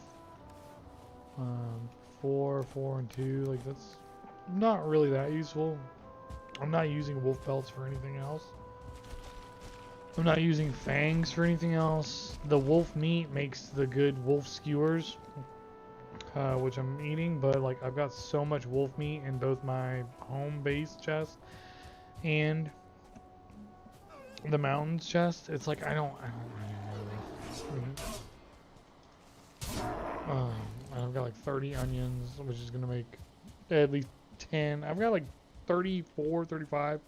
4, 4, and 2. Like that's not really that useful. I'm not using wolf pelts for anything else. I'm not using fangs for anything else. The wolf meat makes the good wolf skewers, which I'm eating, but like I've got so much wolf meat in both my home base chest and the mountains chest. It's like I don't really know. And I've got like 30 onions, which is gonna make at least 10. I've got like 34, 35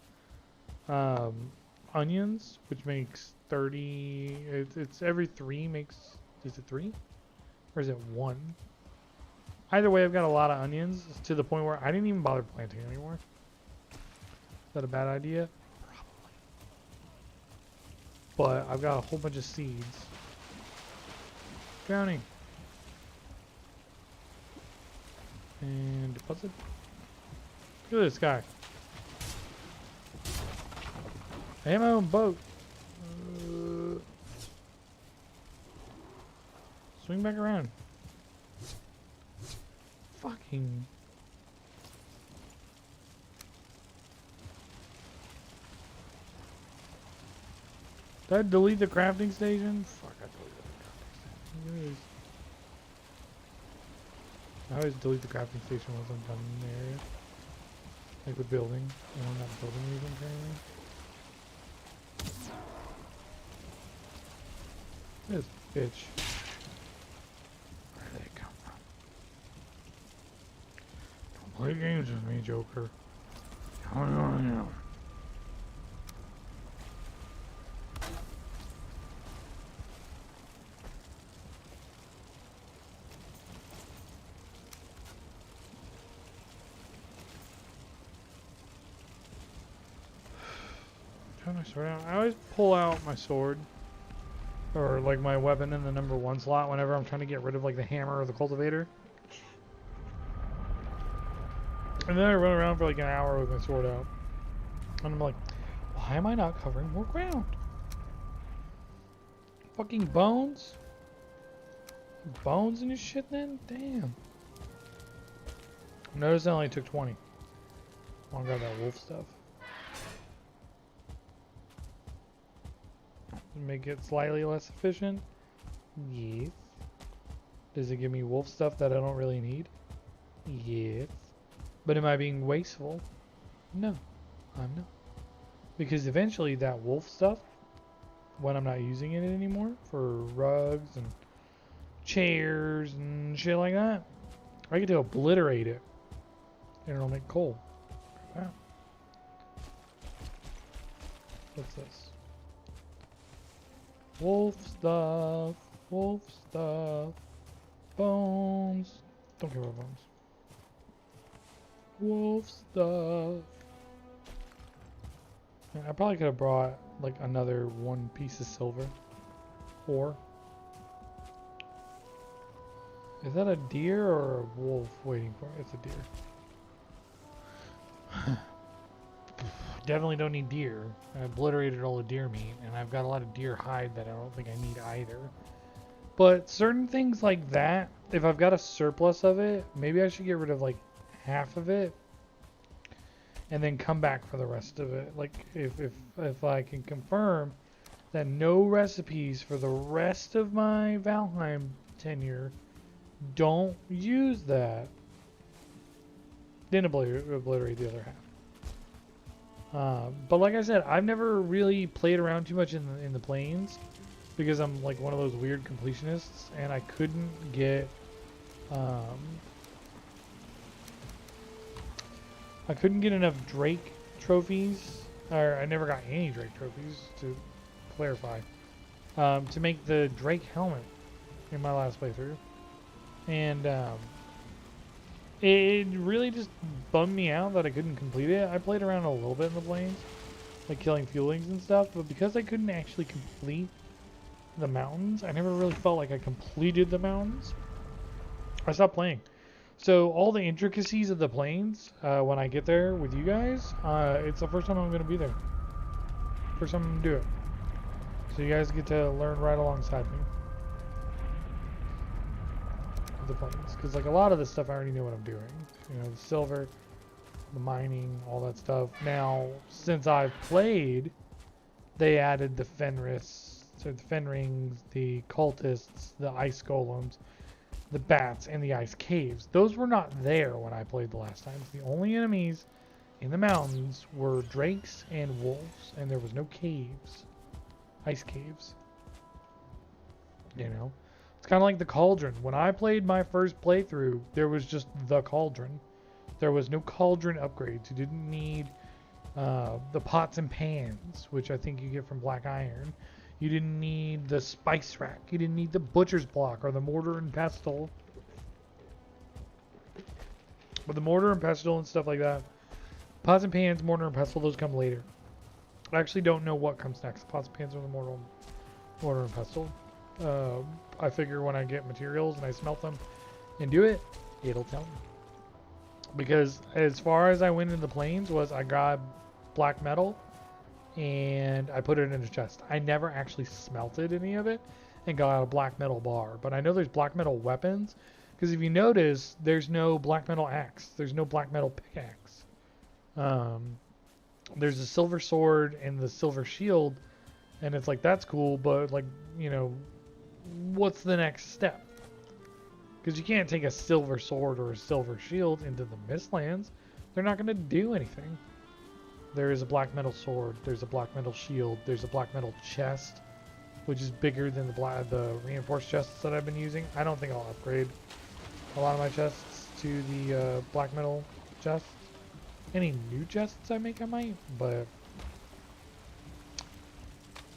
onions, which makes 30. It's every 3 makes. Is it 3? Or is it 1? Either way, I've got a lot of onions to the point where I didn't even bother planting anymore. Is that a bad idea? Probably. But I've got a whole bunch of seeds. Drowning. And deposit. Look at this guy. I have my own boat. Swing back around. Fucking. Did I delete the crafting station? Fuck, I deleted the crafting station. I always delete the crafting station once I'm done in the area. Like with building. And I'm not building anything currently. This bitch. Where did they come from? Don't play games with me, Joker. No. Trying to sort out. I always pull out my sword. Or like my weapon in the number 1 slot whenever I'm trying to get rid of like the hammer or the cultivator. And then I run around for like an hour with my sword out. And I'm like, why am I not covering more ground? Fucking bones? Bones in this shit then? Damn. Notice I only took 20. Oh, I got that wolf stuff. Make it slightly less efficient? Yes. Does it give me wolf stuff that I don't really need? Yes. But am I being wasteful? No, I'm not. Because eventually that wolf stuff, when I'm not using it anymore for rugs and chairs and shit like that, I get to obliterate it. And it'll make coal. Wow. What's this? Wolf stuff, bones. Don't care about bones. Wolf stuff. I probably could have brought like another 1 piece of silver. 4. Is that a deer or a wolf waiting for it? It's a deer. Definitely don't need deer. I obliterated all the deer meat, and I've got a lot of deer hide that I don't think I need either. But certain things like that, if I've got a surplus of it, maybe I should get rid of like half of it, and then come back for the rest of it. Like if I can confirm that no recipes for the rest of my Valheim tenure don't use that, then obliterate the other half. But like I said, I've never really played around too much in the plains because I'm like one of those weird completionists, and I couldn't get enough Drake trophies, or I never got any Drake trophies to clarify, to make the Drake helmet in my last playthrough, and it really just bummed me out that I couldn't complete it. I played around a little bit in the plains, like killing fuelings and stuff, but because I couldn't actually complete the mountains, I never really felt like I completed the mountains. I stopped playing. So all the intricacies of the plains, when I get there with you guys, it's the first time I'm going to be there. First time I'm going to do it. So you guys get to learn right alongside me. The plains, because like a lot of this stuff I already know what I'm doing. You know, the silver, the mining, all that stuff. Now, since I've played, they added the Fenris, so the Fenrings, the cultists, the ice golems, the bats, and the ice caves. Those were not there when I played the last time. The only enemies in the mountains were drakes and wolves, and there was no caves, ice caves. You know? It's kind of like the cauldron. When I played my first playthrough, there was just the cauldron. There was no cauldron upgrades. You didn't need the pots and pans, which I think you get from black iron. You didn't need the spice rack. You didn't need the butcher's block or the mortar and pestle. But the mortar and pestle and stuff like that, pots and pans, mortar and pestle, those come later. I actually don't know what comes next, pots and pans or the mortar and pestle. I figure when I get materials and I smelt them and do it, it'll tell me. Because as far as I went in the plains was I got black metal and I put it in a chest. I never actually smelted any of it and got a black metal bar. But I know there's black metal weapons, because if you notice, there's no black metal axe. There's no black metal pickaxe. There's a silver sword and the silver shield, and it's like, that's cool, but like, you know, what's the next step? Because you can't take a silver sword or a silver shield into the Mistlands. They're not going to do anything. There is a black metal sword. There's a black metal shield. There's a black metal chest, which is bigger than the reinforced chests that I've been using. I don't think I'll upgrade a lot of my chests to the black metal chests. Any new chests I make, I might, but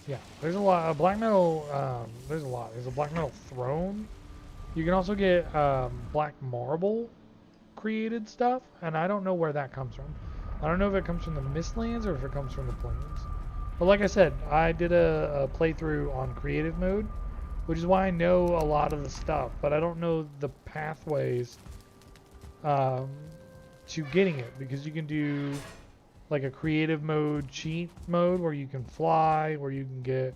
yeah, there's a lot of black metal. There's a black metal throne. You can also get black marble created stuff, and I don't know where that comes from. I don't know if it comes from the Mistlands or if it comes from the plains. But like I said, I did a playthrough on creative mode, which is why I know a lot of the stuff, but I don't know the pathways to getting it, because you can do like a creative mode cheat mode where you can fly, where you can get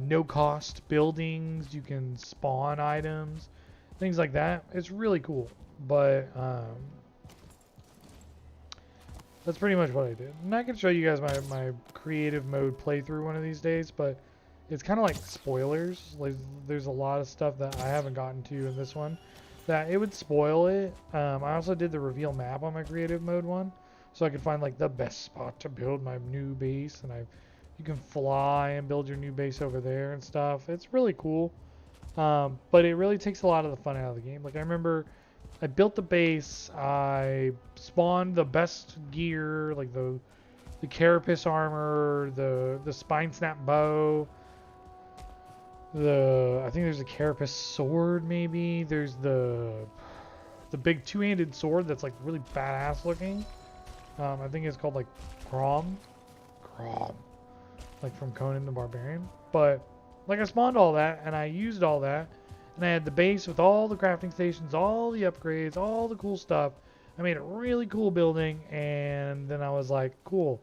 no cost buildings, you can spawn items, things like that. It's really cool, but that's pretty much what I did. And I can show you guys my creative mode playthrough one of these days, but it's kind of like spoilers. Like, there's a lot of stuff that I haven't gotten to in this one that it would spoil it. I also did the reveal map on my creative mode one, so I could find like the best spot to build my new base, and you can fly and build your new base over there and stuff. It's really cool, but it really takes a lot of the fun out of the game. Like, I remember I built the base, I spawned the best gear, like the carapace armor, the spine snap bow, I think there's a carapace sword, maybe. There's the big two-handed sword that's like really badass looking. I think it's called like Grom, like from Conan the Barbarian. But like, I spawned all that and I used all that, and I had the base with all the crafting stations, all the upgrades, all the cool stuff. I made a really cool building, and then I was like, cool,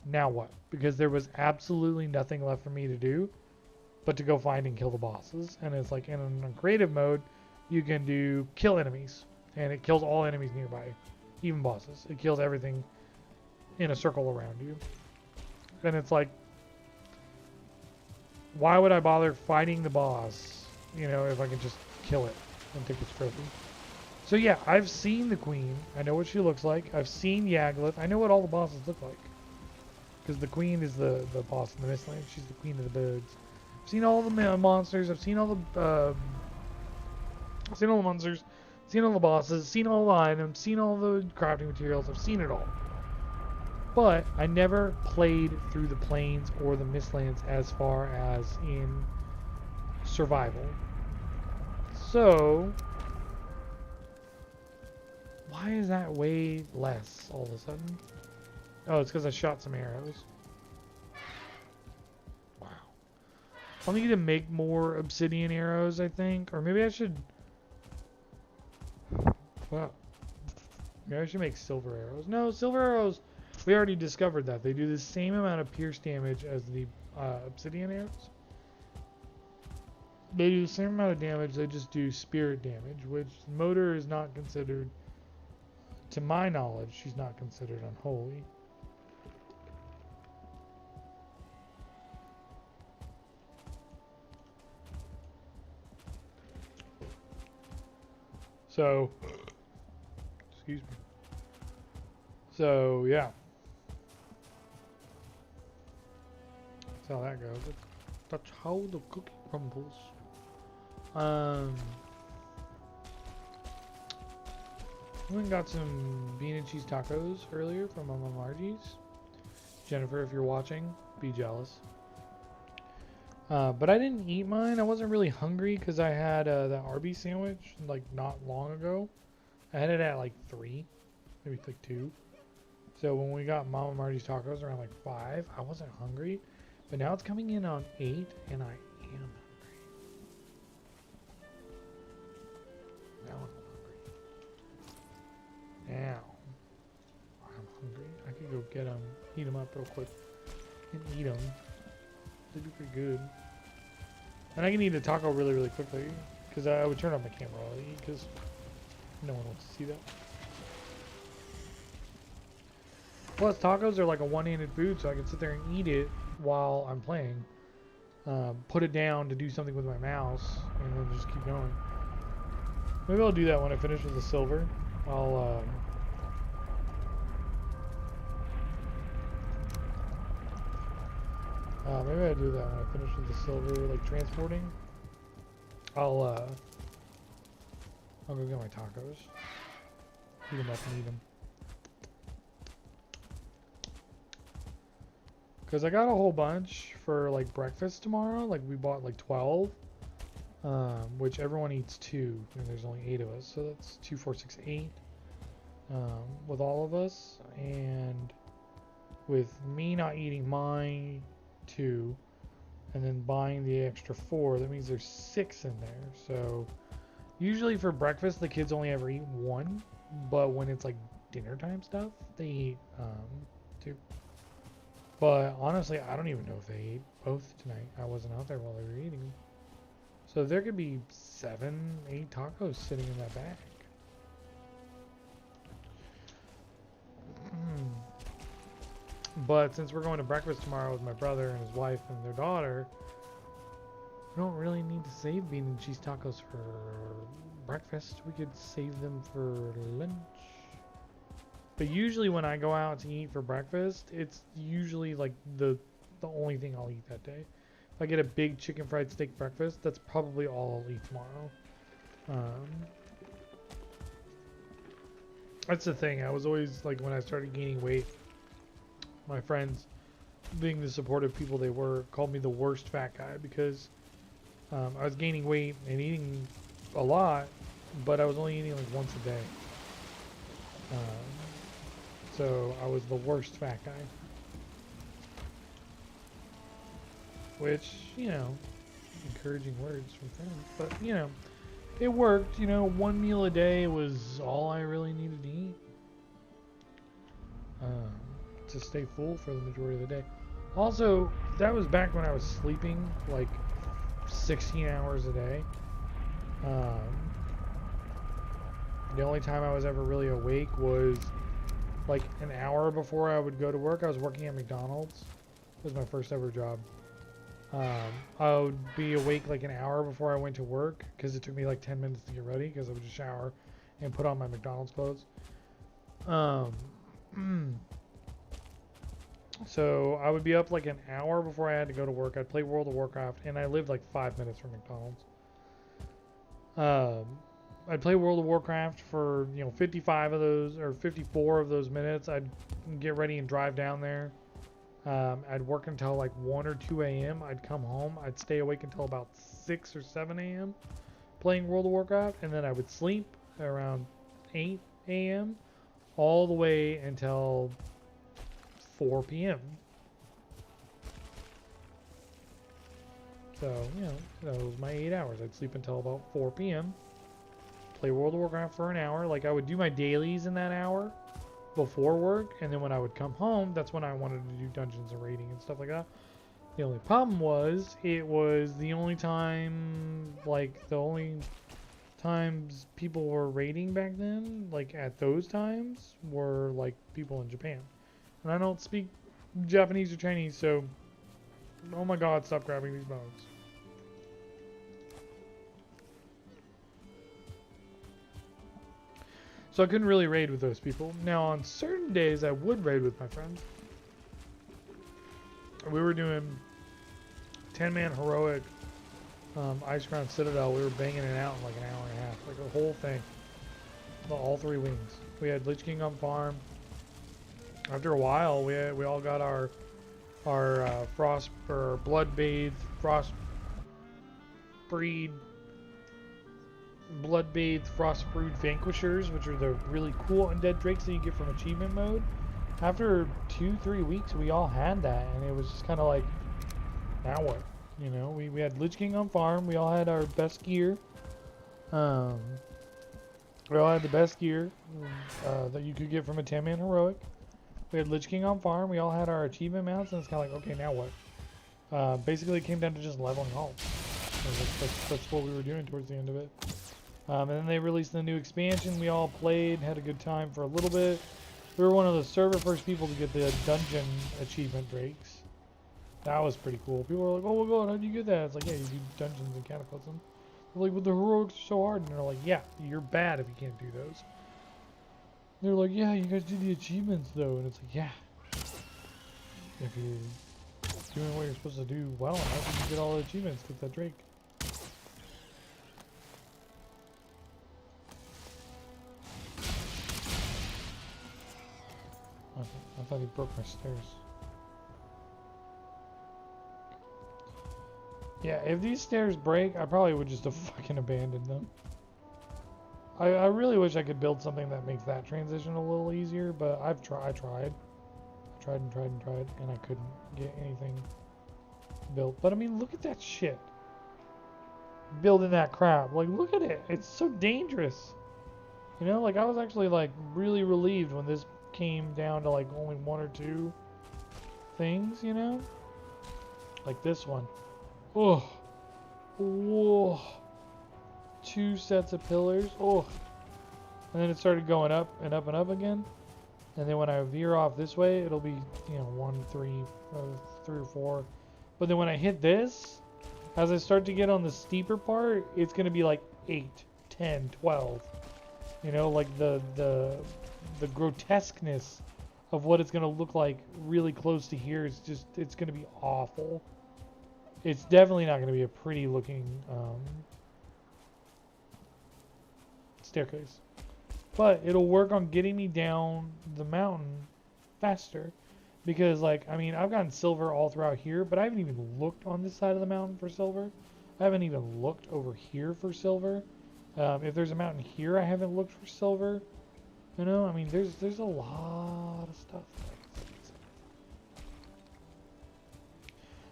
now what? Because there was absolutely nothing left for me to do but to go find and kill the bosses. And it's like, in creative mode, you can do kill enemies, and it kills all enemies nearby, even bosses. It kills everything in a circle around you. And it's like, why would I bother fighting the boss, you know, if I can just kill it and take its trophy? So yeah, I've seen the queen. I know what she looks like. I've seen Yagluth. I know what all the bosses look like, because the queen is the boss in the Mistlands. She's the queen of the birds. I've seen all the monsters. I've seen all the monsters. Seen all the bosses. Seen all the items. Seen all the crafting materials. I've seen it all. But I never played through the plains or the Mistlands as far as in survival. So why is that way less all of a sudden? Oh, it's because I shot some arrows. Wow. I need to make more obsidian arrows, I think. Or maybe I should... Wow. Maybe I should make silver arrows. No, silver arrows... We already discovered that. They do the same amount of pierce damage as the obsidian arrows. They do the same amount of damage, they just do spirit damage, which Motor is not considered, to my knowledge, she's not considered unholy. So, excuse me. So, yeah. That's how that goes. That's how the cookie crumbles. We went and got some bean and cheese tacos earlier from Mama Margie's. Jennifer, if you're watching, be jealous. But I didn't eat mine. I wasn't really hungry because I had that Arby's sandwich like not long ago. I had it at like 3, maybe like 2. So when we got Mama Marty's tacos around like 5, I wasn't hungry. But now it's coming in on 8, and I am hungry. Now I'm hungry. Now I'm hungry. I could go get them, heat them up real quick, and eat them. They'd be pretty good. And I can eat a taco really, really quickly because I would turn on my camera while I eat because no one wants to see that. Plus, tacos are like a one-handed food, so I can sit there and eat it while I'm playing. Put it down to do something with my mouse, and then just keep going. Maybe I'll do that when I finish with the silver. Maybe I'll do that when I finish with the silver, like transporting. I'll go get my tacos. Heat them up and eat them. Because I got a whole bunch for like breakfast tomorrow. Like we bought like 12. Which everyone eats 2. And there's only 8 of us. So that's 2, 4, 6, 8. With all of us. And with me not eating my 2. And then buying the extra 4. That means there's 6 in there. So usually for breakfast the kids only ever eat 1. But when it's like dinner time stuff, they eat 2. But honestly, I don't even know if they ate both tonight. I wasn't out there while they were eating them. So there could be 7, 8 tacos sitting in that bag. But since we're going to breakfast tomorrow with my brother and his wife and their daughter, we don't really need to save bean and cheese tacos for breakfast. We could save them for lunch. But usually when I go out to eat for breakfast, it's usually like the only thing I'll eat that day. If I get a big chicken fried steak breakfast, that's probably all I'll eat tomorrow. That's the thing. I was always like, when I started gaining weight, my friends, being the supportive people they were, called me the worst fat guy because I was gaining weight and eating a lot, but I was only eating like once a day. So I was the worst fat guy. Which, you know, encouraging words from friends. But, you know, it worked. You know, 1 meal a day was all I really needed to eat. To stay full for the majority of the day. Also, that was back when I was sleeping like 16 hours a day. The only time I was ever really awake was like an hour before I would go to work. I was working at McDonald's. It was my first ever job. I would be awake like an hour before I went to work because it took me like 10 minutes to get ready because I would just shower and put on my McDonald's clothes. So I would be up like an hour before I had to go to work. I'd play World of Warcraft, and I lived like 5 minutes from McDonald's. I'd play World of Warcraft for, you know, 55 of those, or 54 of those minutes. I'd get ready and drive down there. I'd work until like 1 or 2 a.m. I'd come home. I'd stay awake until about 6 or 7 a.m. playing World of Warcraft, and then I would sleep around 8 a.m. all the way until 4 p.m. So, you know, that was my 8 hours. I'd sleep until about 4 p.m. Play World of Warcraft for an hour. Like, I would do my dailies in that hour before work, and then when I would come home, that's when I wanted to do dungeons and raiding and stuff like that. The only problem was, it was the only time, like, the only times people were raiding back then, like, at those times, were, like, people in Japan. And I don't speak Japanese or Chinese, so, oh my god, stop grabbing these bones. So I couldn't really raid with those people. Now, on certain days, I would raid with my friends. We were doing 10-man heroic Ice Crown Citadel. We were banging it out in like an hour and a half, like a whole thing. all 3 wings. We had Lich King on farm. After a while, we all got our frost or blood bathed frost breed blood bathed frost brood vanquishers, which are the really cool undead drakes that you get from achievement mode. After 2-3 weeks, we all had that, and it was just kind of like, now what? You know, we had Lich King on farm. We all had our best gear. We all had the best gear that you could get from a 10-man heroic. We had Lich King on farm. We all had our achievement mounts, and it's kind of like, okay, now what? Basically, it came down to just leveling all. That's what we were doing towards the end of it. And then they released the new expansion. We all played, had a good time for a little bit. We were one of the server first people to get the dungeon achievement drakes. That was pretty cool. People were like, oh my god, how'd you get that? It's like, yeah, you do dungeons and cataclysm. They're like, but the heroics are so hard. And they're like, yeah, you're bad if you can't do those. They're like, yeah, you guys do the achievements though. And it's like, yeah. If you're doing what you're supposed to do well enough, you can get all the achievements, get that drake. I thought he broke my stairs. Yeah, if these stairs break, I probably would just have fucking abandoned them. I really wish I could build something that makes that transition a little easier, but I tried, and I couldn't get anything built. But I mean, look at that shit. Building that crap. Like, look at it. It's so dangerous. You know, like, I was actually, like, really relieved when this came down to, like, only 1 or 2 things, you know? Like this one. Oh. Whoa. 2 sets of pillars. Oh. And then it started going up and up and up again. And then when I veer off this way, it'll be, you know, 1, 3 or 4. But then when I hit this, as I start to get on the steeper part, it's going to be like 8, 10, 12. You know, like the grotesqueness of what it's going to look like really close to here is just, it's going to be awful. It's definitely not going to be a pretty looking staircase. But it'll work on getting me down the mountain faster. Because, like, I mean, I've gotten silver all throughout here, but I haven't even looked on this side of the mountain for silver. I haven't even looked over here for silver. If there's a mountain here, I haven't looked for silver. You know, I mean, there's a lot of stuff.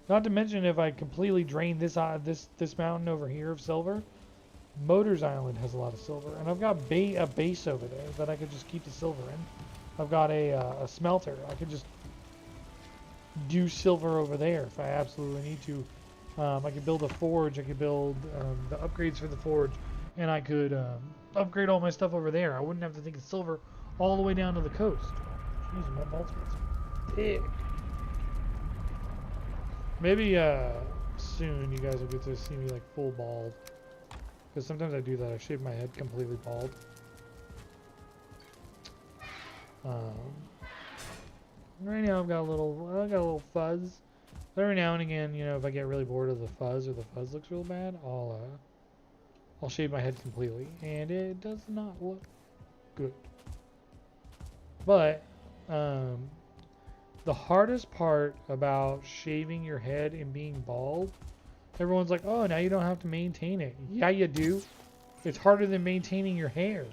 Not to mention, if I completely drain this mountain over here of silver, Motors Island has a lot of silver, and I've got a base over there that I could just keep the silver in. I've got a smelter. I could just do silver over there if I absolutely need to. I could build a forge. I could build the upgrades for the forge, and I could upgrade all my stuff over there. I wouldn't have to think of silver all the way down to the coast. Jeez, my bald spot's big. Maybe soon you guys will get to see me like full bald. Because sometimes I do that. I shave my head completely bald. Right now I've got a little fuzz. But every now and again, you know, if I get really bored of the fuzz or the fuzz looks real bad, I'll shave my head completely, and it does not look good. But the hardest part about shaving your head and being bald, everyone's like, oh, now you don't have to maintain it. Yeah, you do. It's harder than maintaining your hair.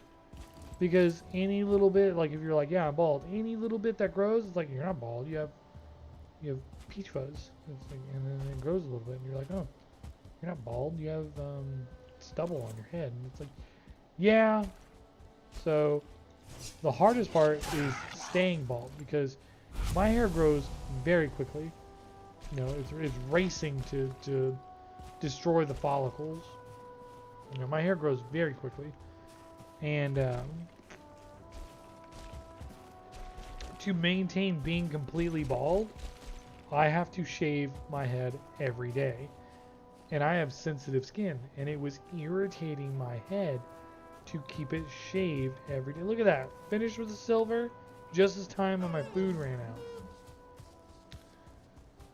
Because any little bit, like if you're like, yeah, I'm bald, any little bit that grows, it's like, you're not bald. You have peach fuzz. It's like, and then it grows a little bit, and you're like, oh, you're not bald. You have stubble on your head. And it's like, yeah. So the hardest part is staying bald, because my hair grows very quickly. You know, it's racing to destroy the follicles. You know, my hair grows very quickly, and to maintain being completely bald, I have to shave my head every day, and I have sensitive skin, and it was irritating my head to keep it shaved every day. Look at that, finished with the silver just as time when my food ran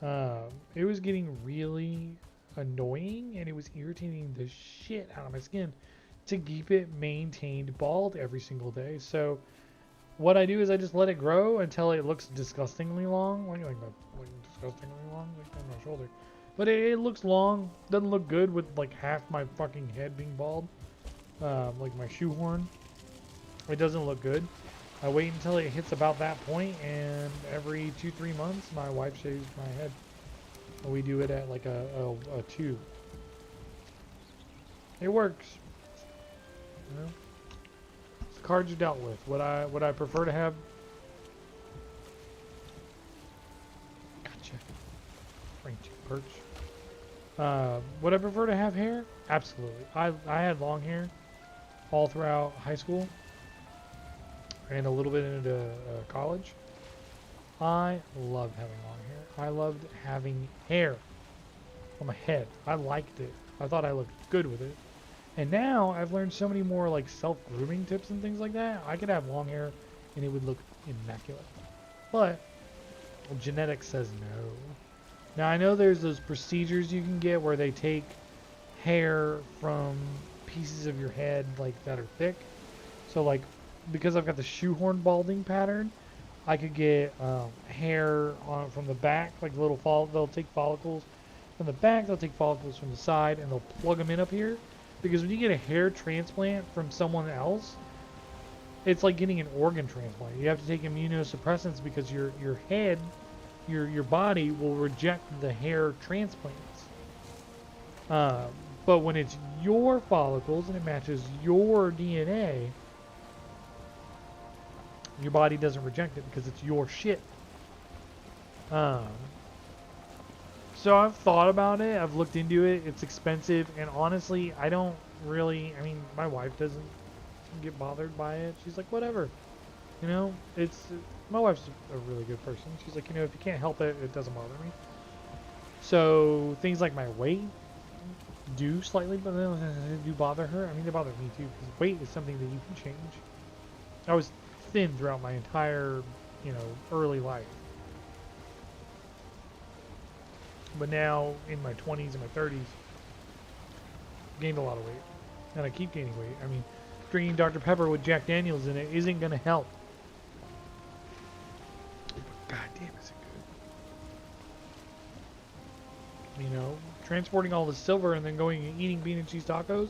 out. It was getting really annoying, and it was irritating the shit out of my skin to keep it maintained bald every single day. So what I do is I just let it grow until it looks disgustingly long, like disgustingly long, like on my shoulder. But it looks long, doesn't look good with like half my fucking head being bald, like my shoehorn. It doesn't look good. I wait until it hits about that point, and every 2-3 months, my wife shaves my head. We do it at like a tube. It works. You know? It's the cards you dealt with. Would I prefer to have? Gotcha. Bring to perch. Would I prefer to have hair? Absolutely. I had long hair all throughout high school and a little bit into college. I loved having long hair. I loved having hair on my head. I liked it. I thought I looked good with it. And now I've learned so many more like self-grooming tips and things like that. I could have long hair and it would look immaculate. But well, genetics says no. Now I know there's those procedures you can get where they take hair from pieces of your head like that are thick. So like because I've got the shoehorn balding pattern, I could get hair on from the back, like little they'll take follicles from the back, they'll take follicles from the side, and they'll plug them in up here. Because when you get a hair transplant from someone else, it's like getting an organ transplant. You have to take immunosuppressants because your head, your body will reject the hair transplants. But when it's your follicles and it matches your DNA, your body doesn't reject it because it's your shit. So I've thought about it. I've looked into it. It's expensive, and honestly, I don't really. I mean, my wife doesn't get bothered by it. She's like, whatever. You know, my wife's a really good person. She's like, you know, if you can't help it, it doesn't bother me. So things like my weight do slightly, but do bother her. I mean, they bother me too because weight is something that you can change. I was thin throughout my entire, early life. But now, in my 20s and my 30s, gained a lot of weight. And I keep gaining weight. I mean, drinking Dr. Pepper with Jack Daniels in it isn't going to help. But God damn, is it good. Transporting all the silver and then going and eating bean and cheese tacos,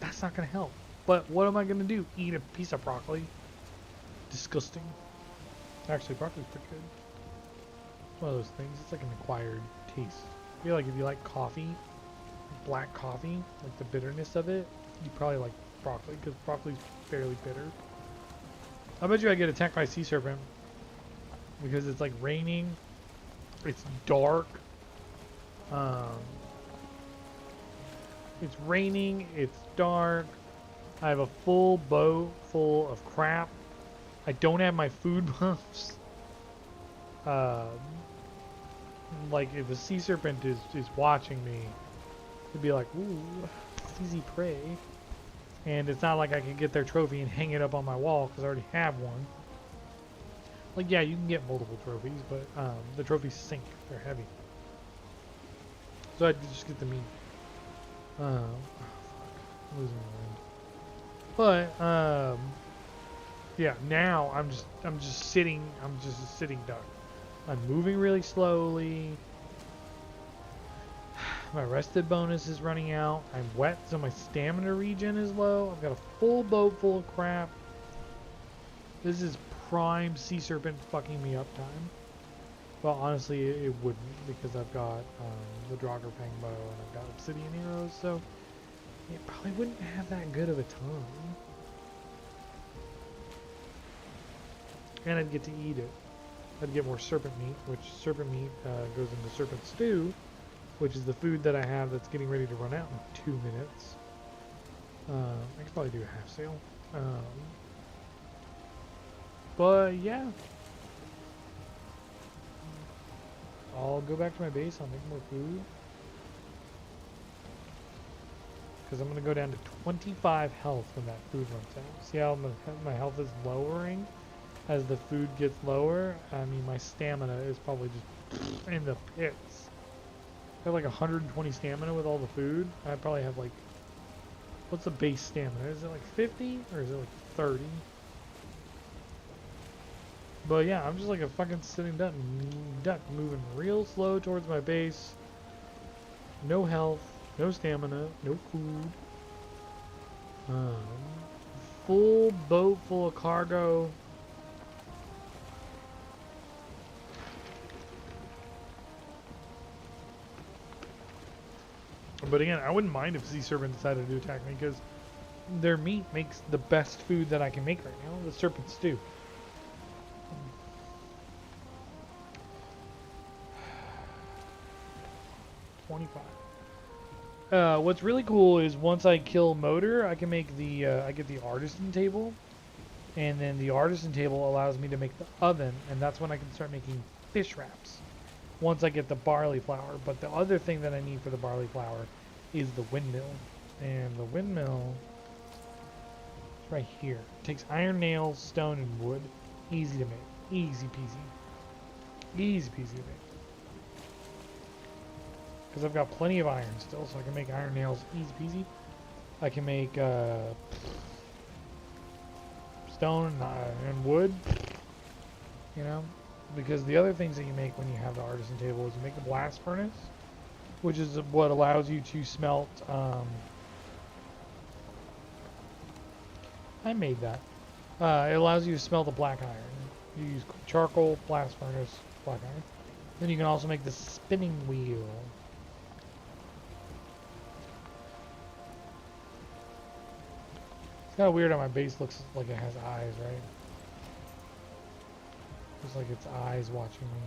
that's not going to help. But what am I going to do? Eat a piece of broccoli? Disgusting. Actually, broccoli's pretty good. It's one of those things. It's like an acquired taste. I feel like if you like coffee, black coffee, like the bitterness of it, you probably like broccoli because broccoli's fairly bitter. I bet you I get attacked by a sea serpent because it's like raining. It's dark. It's raining. It's dark. I have a full boat full of crap. I don't have my food buffs. Like if a sea serpent is watching me, it'd be like, ooh, easy prey. And it's not like I can get their trophy and hang it up on my wall because I already have one. Like, yeah, you can get multiple trophies, but the trophies sink. They're heavy. So I just get the meat. Oh, fuck. I'm losing my mind. But, yeah, now I'm just sitting. I'm just a sitting duck. I'm moving really slowly. My rested bonus is running out. I'm wet, so my stamina regen is low. I've got a full boat full of crap. This is prime sea serpent fucking me up time. Well, honestly, it wouldn't because I've got the Draugr Fang bow and I've got obsidian arrows, so it probably wouldn't have that good of a time. And I'd get to eat it. I'd get more serpent meat, which serpent meat goes into serpent stew, which is the food that I have that's getting ready to run out in 2 minutes. I could probably do a half sale. But yeah. I'll go back to my base, I'll make more food. Because I'm going to go down to 25 health when that food runs out. See how my health is lowering? As the food gets lower, I mean, my stamina is probably just in the pits. I have like 120 stamina with all the food. I probably have like What's the base stamina? Is it like 50 or is it like 30? But yeah, I'm just like a fucking sitting duck moving real slow towards my base. No health, no stamina, no food. Full boat full of cargo. But again, I wouldn't mind if Sea Serpent decided to attack me because their meat makes the best food that I can make right now, the serpent stew. What's really cool is once I kill Motor, I can make the I get the artisan table, and then the artisan table allows me to make the oven, and that's when I can start making fish wraps. Once I get the barley flour, but the other thing that I need for the barley flour is the windmill, and the windmill is right here. It takes iron, nails, stone, and wood. Easy to make. Easy peasy. Easy peasy to make. Because I've got plenty of iron still, so I can make iron nails easy peasy. I can make stone and wood, you know, because the other things that you make when you have the artisan table is you make a blast furnace, which is what allows you to smelt, I made that. It allows you to smelt the black iron. You use charcoal, blast furnace, black iron. Then you can also make the spinning wheel. It's kind of weird how my base looks like it has eyes, right? Looks like its eyes watching me.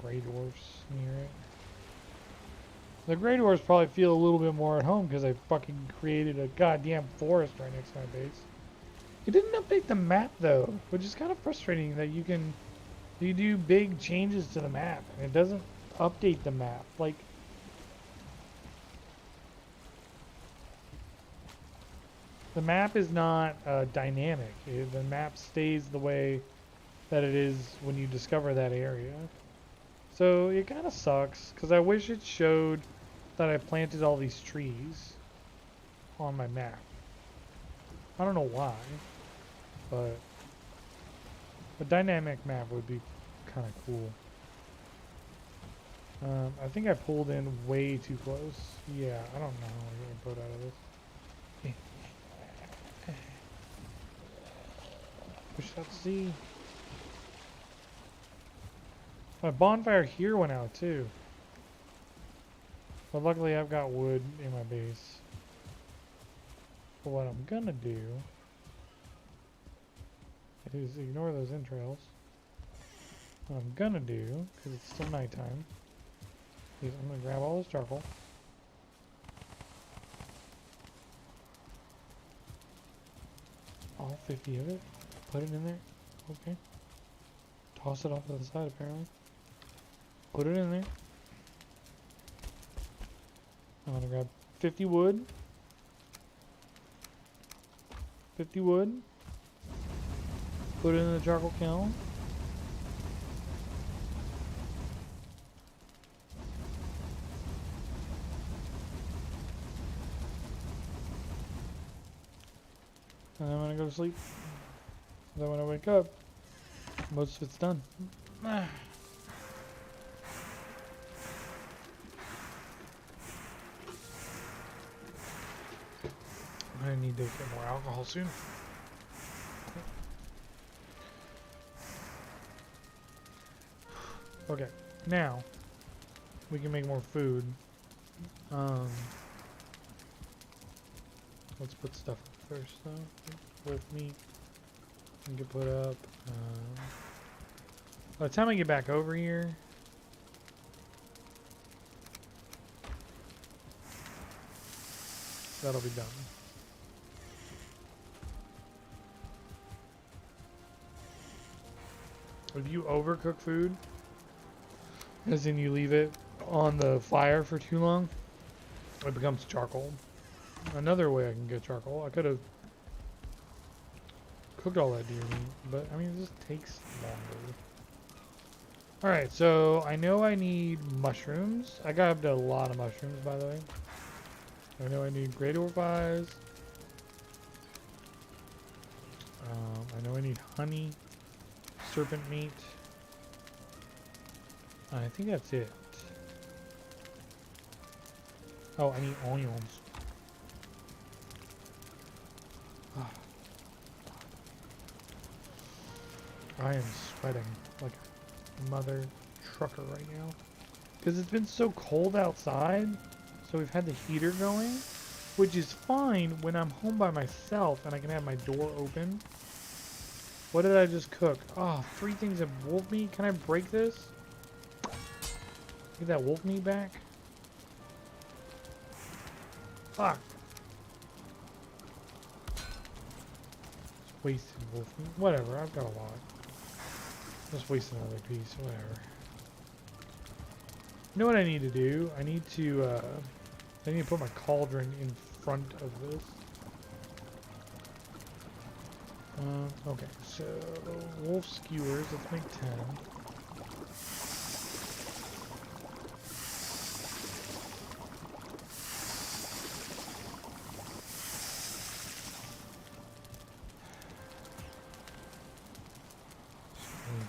Grey dwarfs near it. The Grey dwarfs probably feel a little bit more at home because I fucking created a goddamn forest right next to my base. It didn't update the map though, which is kind of frustrating that you do big changes to the map and it doesn't update the map. Like, the map is not dynamic. The map stays the way that it is when you discover that area. So it kind of sucks because I wish it showed that I planted all these trees on my map. I don't know why, but a dynamic map would be kind of cool. I think I pulled in way too close. Yeah, I don't know how I'm getting put out of this. Push that C. My bonfire here went out too. But luckily I've got wood in my base. But what I'm gonna do is ignore those entrails. What I'm gonna do, because it's still nighttime, is I'm gonna grab all this charcoal. All 50 of it. Put it in there. Okay. Toss it off to the side apparently. Put it in there. I'm gonna grab 50 wood. 50 wood. Put it in the charcoal kiln. And I'm gonna go to sleep. Then when I wake up, most of it's done. I need to get more alcohol soon. Okay, now we can make more food. Let's put stuff up first though. With meat can get put up. By the time I get back over here, that'll be done. If you overcook food, as in you leave it on the fire for too long, it becomes charcoal. Another way I can get charcoal, I could have cooked all that deer meat, but I mean, it just takes longer. Alright, so I know I need mushrooms. I grabbed a lot of mushrooms, by the way. I know I need great orb eyes. I know I need honey, serpent meat. I think that's it. Oh, I need onions. Oh, I am sweating like a mother trucker right now. Because it's been so cold outside, so we've had the heater going, which is fine when I'm home by myself and I can have my door open. What did I just cook? Oh, 3 things of wolf meat. Can I break this? Get that wolf meat back? Fuck. Just wasted wolf meat. Whatever, I've got a lot. Just waste another piece, whatever. You know what I need to do? I need to put my cauldron in front of this. Okay, so wolf skewers, let's make 10.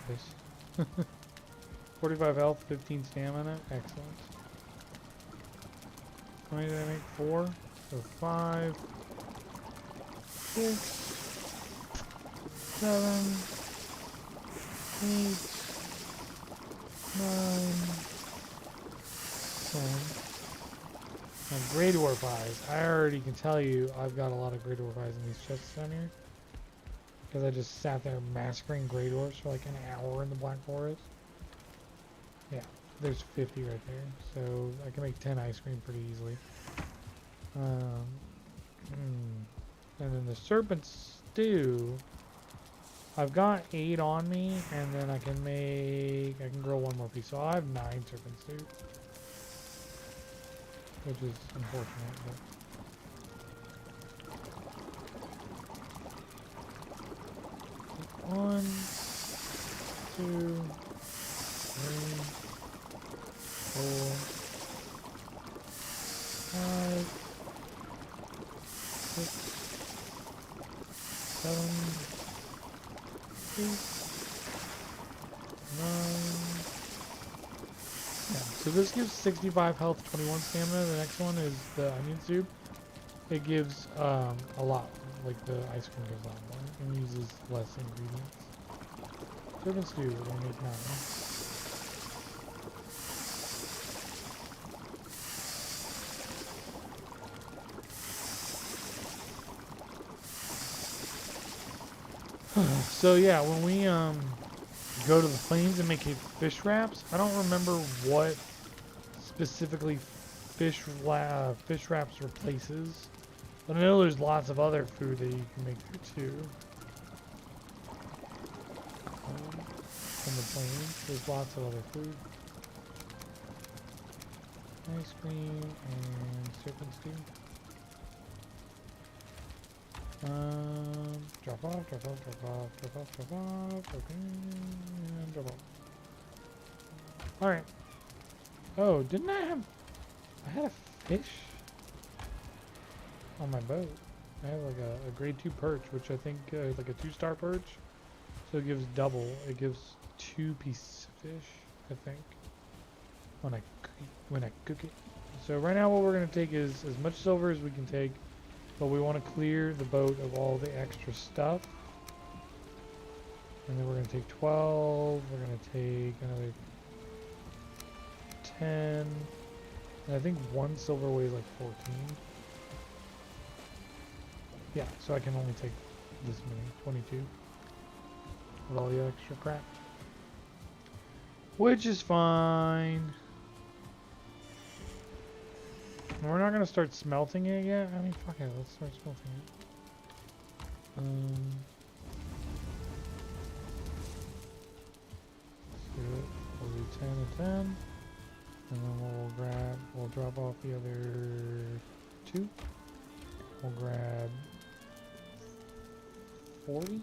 This. 45 health, 15 stamina, excellent. How many did I make? 4? So 5, 6, 7, 8, 9, 10. Now, great orb eyes. I already can tell you I've got a lot of great orb eyes in these chests down here. Because I just sat there massacring great orbs for like an hour in the Black Forest. Yeah, there's 50 right there. So I can make 10 ice cream pretty easily. And then the serpent stew. I've got 8 on me, and then I can grill 1 more piece. So I have 9 serpent stew. Which is unfortunate, but. 1, 2, 3, 4, 5, 6, 7, 8, 9. Yeah, so this gives 65 health, 21 stamina. The next one is the onion soup. It gives a lot. Like the ice cream gives a lot more and uses less ingredients. Serpent stew, we're gonna make 9. So yeah, when we go to the plains and make fish wraps, I don't remember what specifically fish wraps replaces. But I know there's lots of other food that you can make there too. On the plains, there's lots of other food. Ice cream and serpent stew. Drop off, drop off, drop off, drop off, drop off, okay, and drop off. Alright. Oh, didn't I had a fish on my boat. I have like a grade 2 perch, which I think is like a 2-star perch. So it gives double. It gives 2 pieces of fish, I think, when I cook it. So right now what we're going to take is as much silver as we can take, but we want to clear the boat of all the extra stuff. And then we're going to take 12. We're going to take another 10. And I think 1 silver weighs like 14. Yeah, so I can only take this many, 22, with all the extra crap. Which is fine. We're not going to start smelting it yet. I mean, fuck it, let's start smelting it. Let's do it. We'll do 10 and 10. And then we'll drop off the other 2. We'll grab 40.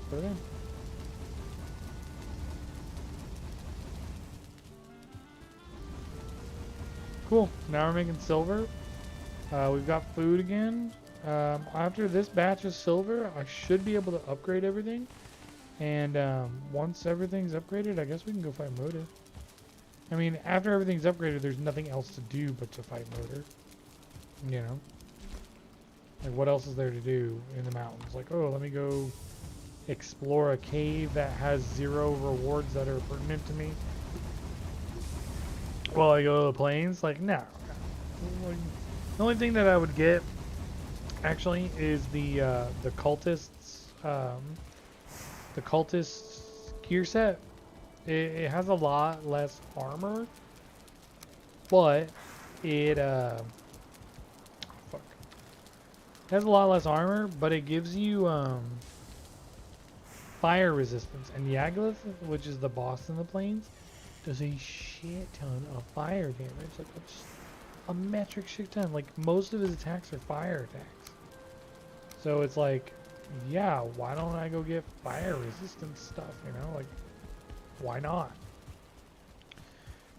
Put it in. Cool. Now we're making silver. We've got food again. After this batch of silver, I should be able to upgrade everything. And once everything's upgraded, I guess we can go fight Motor. I mean, after everything's upgraded, there's nothing else to do but to fight Motor. You know? Like, what else is there to do in the mountains? Like, oh, let me go explore a cave that has 0 rewards that are pertinent to me. Well, I go to the plains? Like, no. The only thing that I would get, actually, is the cultists' gear set. It has a lot less armor, but it fuck. It has a lot less armor, but it gives you fire resistance. And Yagluth, which is the boss in the plains, does a shit ton of fire damage, like a metric shit ton. Like, most of his attacks are fire attacks. So it's like, yeah, why don't I go get fire resistance stuff, you know? Like, why not?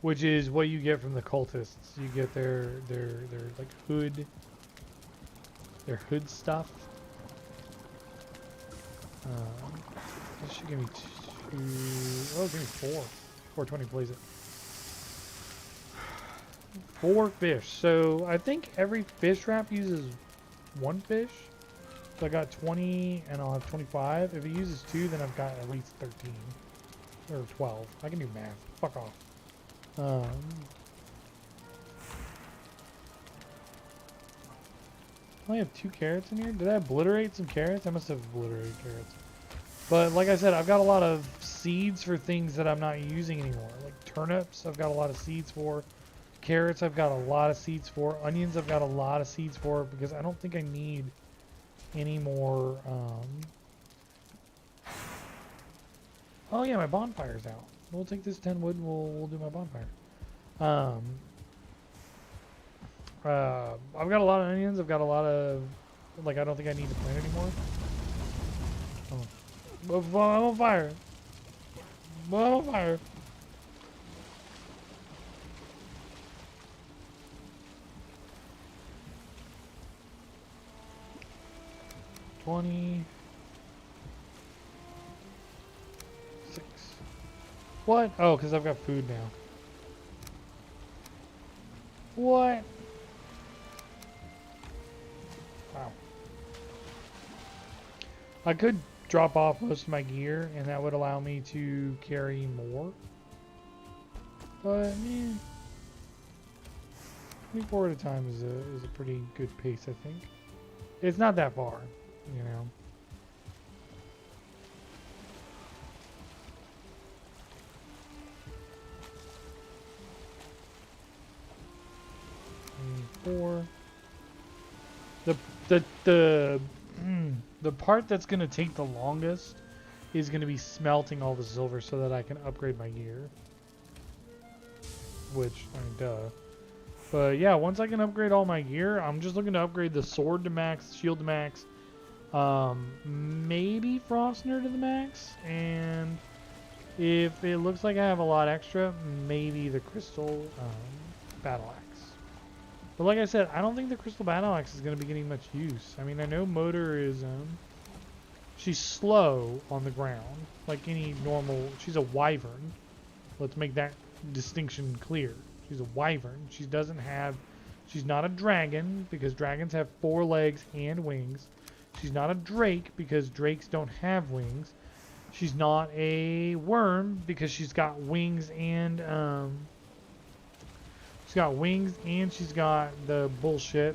Which is what you get from the cultists. You get their like hood, their hood stuff. This should give me 2. Oh, give me 4. 420 plays it. 4 fish. So I think every fish wrap uses 1 fish. So I got 20 and I'll have 25. If it uses 2, then I've got at least 13. Or 12. I can do math. Fuck off. I only have 2 carrots in here. Did I obliterate some carrots? I must have obliterated carrots. But like I said, I've got a lot of seeds for things that I'm not using anymore. Like turnips, I've got a lot of seeds for. Carrots, I've got a lot of seeds for. Onions, I've got a lot of seeds for, because I don't think I need any more. Oh yeah, my bonfire's out. We'll take this 10 wood and we'll do my bonfire. I've got a lot of onions. I've got a lot of, like, I don't think I need to plant anymore. Oh. I'm on fire. I'm on fire. What? Oh, because I've got food now. What? Wow. I could drop off most of my gear, and that would allow me to carry more. But, man, 24 at a time is a pretty good pace, I think. It's not that far, you know. The part that's going to take the longest is going to be smelting all the silver so that I can upgrade my gear. Which, I mean, duh. But yeah, once I can upgrade all my gear, I'm just looking to upgrade the sword to max, shield to max, maybe Frostner to the max, and if it looks like I have a lot extra, maybe the crystal battle axe. But like I said, I don't think the crystal battle axe is going to be getting much use. I mean, I know Motor is, she's slow on the ground, like any normal, she's a wyvern. Let's make that distinction clear. She's a wyvern. She's not a dragon, because dragons have 4 legs and wings. She's not a drake, because drakes don't have wings. She's not a worm, because she's got wings and, she's got wings and she's got the bullshit,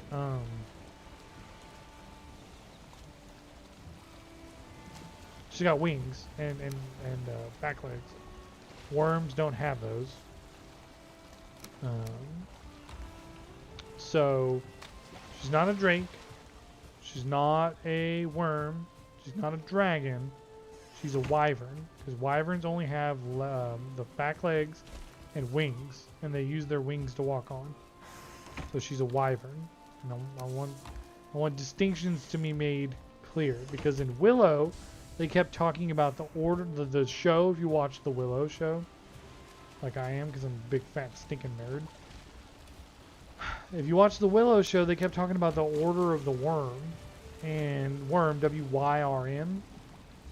she's got wings and back legs. Worms don't have those. So she's not a drake. She's not a worm. She's not a dragon. She's a wyvern, because wyverns only have the back legs and wings, and they use their wings to walk on. So she's a wyvern. And I want distinctions to be made clear, because in Willow, they kept talking about the order, the show. If you watch the Willow show, like I am, because I'm a big fat stinking nerd. If you watch the Willow show, they kept talking about the order of the worm, and worm, W-Y-R-M,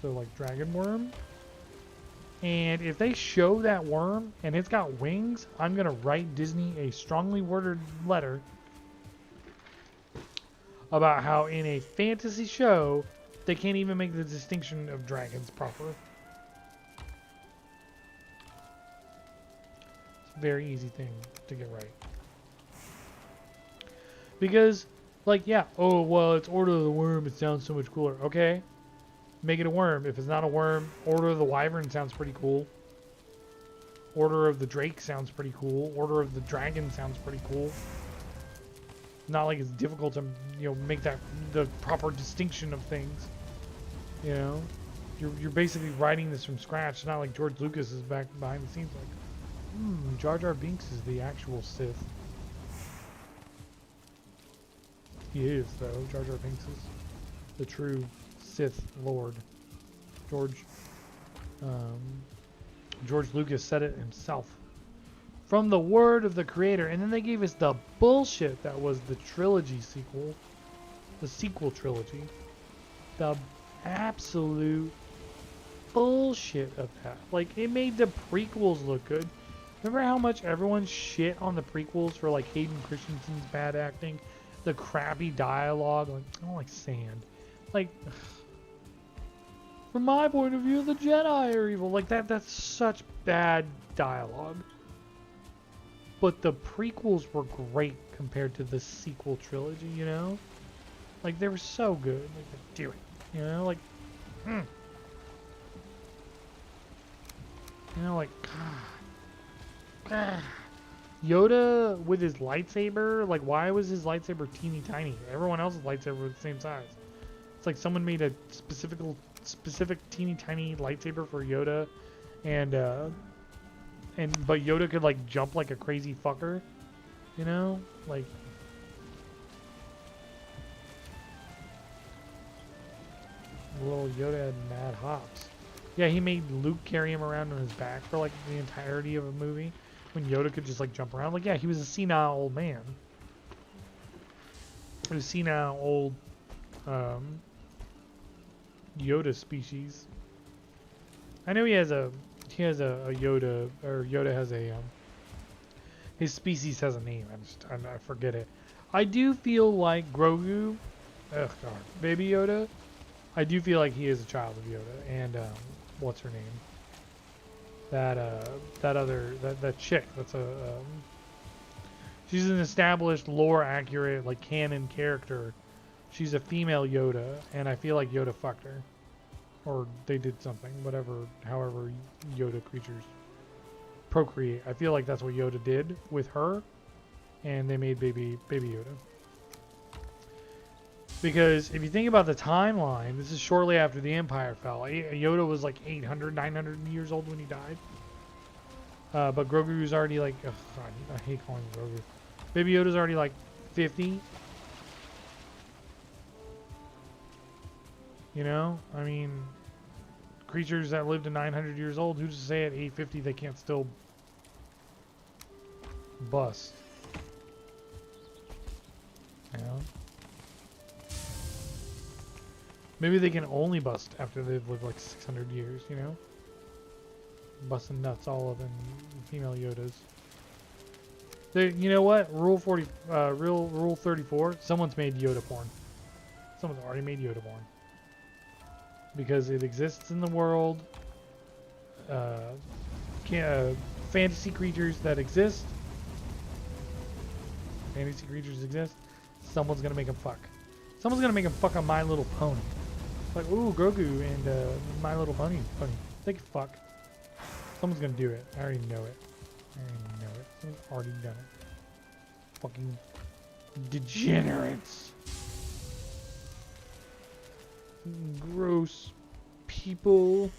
so like dragon worm. And if they show that worm and it's got wings, I'm gonna write Disney a strongly worded letter about how in a fantasy show they can't even make the distinction of dragons proper. It's a very easy thing to get right. Because, like, yeah, oh, well, it's Order of the Worm, it sounds so much cooler. Okay, make it a worm. If it's not a worm, Order of the Wyvern sounds pretty cool. Order of the Drake sounds pretty cool. Order of the Dragon sounds pretty cool. Not like it's difficult to, you know, make that the proper distinction of things. You know, you're basically writing this from scratch. It's not like George Lucas is back behind the scenes like, Jar Jar Binks is the actual Sith. He is, though. Jar Jar Binks is the true Sith Lord. George Lucas said it himself. From the word of the creator. And then they gave us the bullshit that was the trilogy sequel. The sequel trilogy. The absolute bullshit of that. Like, it made the prequels look good. Remember how much everyone shit on the prequels for, like, Hayden Christensen's bad acting? The crappy dialogue, like, I don't like sand. Like, from my point of view, the Jedi are evil. Like, that's such bad dialogue. But the prequels were great compared to the sequel trilogy, you know? Like, they were so good. Like, do it. You know, like, You know, like, God. Yoda with his lightsaber, like, why was his lightsaber teeny tiny? Everyone else's lightsaber was the same size. It's like someone made a specific teeny tiny lightsaber for Yoda, but Yoda could like jump like a crazy fucker, you know, like. Little Yoda had mad hops. Yeah, he made Luke carry him around on his back for like the entirety of a movie. When Yoda could just like jump around. Like, yeah, he was a senile old man. He was a senile old Yoda species. I know he has a Yoda, or Yoda has a his species has a name. I forget it. I do feel like Grogu, ugh God, Baby Yoda. I do feel like he is a child of Yoda, and what's her name? That chick. That's she's an established lore accurate like canon character. She's a female Yoda, and I feel like Yoda fucked her, or they did something. However Yoda creatures procreate. I feel like that's what Yoda did with her, and they made baby Yoda. Because if you think about the timeline, this is shortly after the Empire fell. Yoda was like 800, 900 years old when he died. But Grogu's already like, ugh, God, I hate calling him Grogu. Baby Yoda's already like 50. You know? I mean, creatures that live to 900 years old, who's to say at 850 they can't still bust? You know? Maybe they can only bust after they've lived like 600 years, you know? Busting nuts all of them female Yodas. You know what? Rule 34. Someone's made Yoda porn. Someone's already made Yoda porn. Because it exists in the world. Fantasy creatures that exist. Fantasy creatures exist. Someone's gonna make them fuck. Someone's gonna make them fuck on My Little Pony. Like, ooh, Grogu and My Little Pony. They can fuck. Someone's gonna do it. I already know it. Someone's already done it. Fucking degenerates. Gross people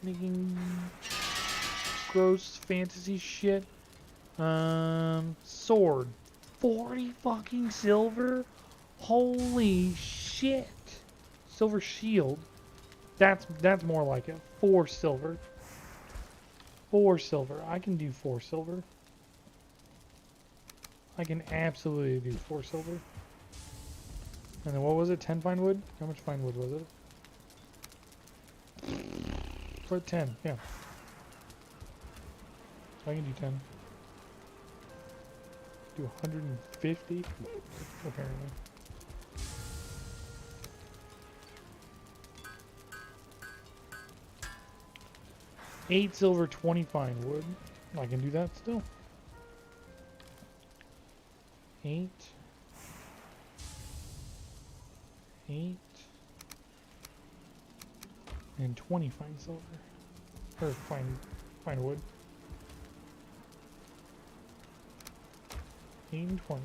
making gross fantasy shit. Sword. 40 fucking silver? Holy shit. Silver shield. That's more like it. 4 silver. 4 silver. I can do 4 silver. I can absolutely do 4 silver. And then what was it? 10 fine wood? How much fine wood was it? For 10, yeah. So I can do 10. Do 150, apparently. 8 silver, 20 fine wood. I can do that still. 8. 8. And 20 fine silver. Or fine wood. 8 and 20.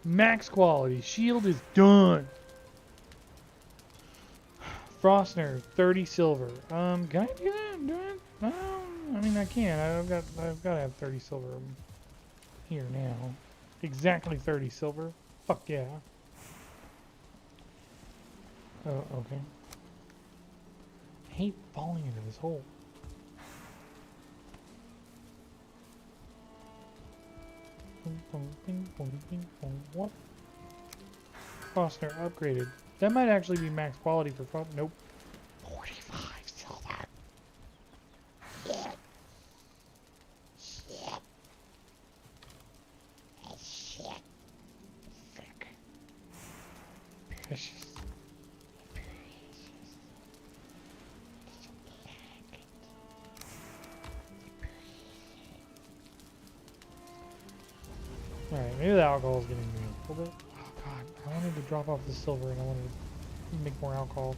Max quality. Shield is done. Frostner, 30 silver. Can I do that? Do it? No, I mean I can. I've got to have 30 silver here now. Exactly 30 silver. Fuck yeah. Oh, okay. I hate falling into this hole. What? Frostner upgraded. That might actually be max quality for Frost. Nope. 45 silver. Shit. Shit. Shit. Fuck. Precious. Alright, maybe the alcohol is getting me a little bit. Oh god, I wanted to drop off the silver and I wanted to make more alcohol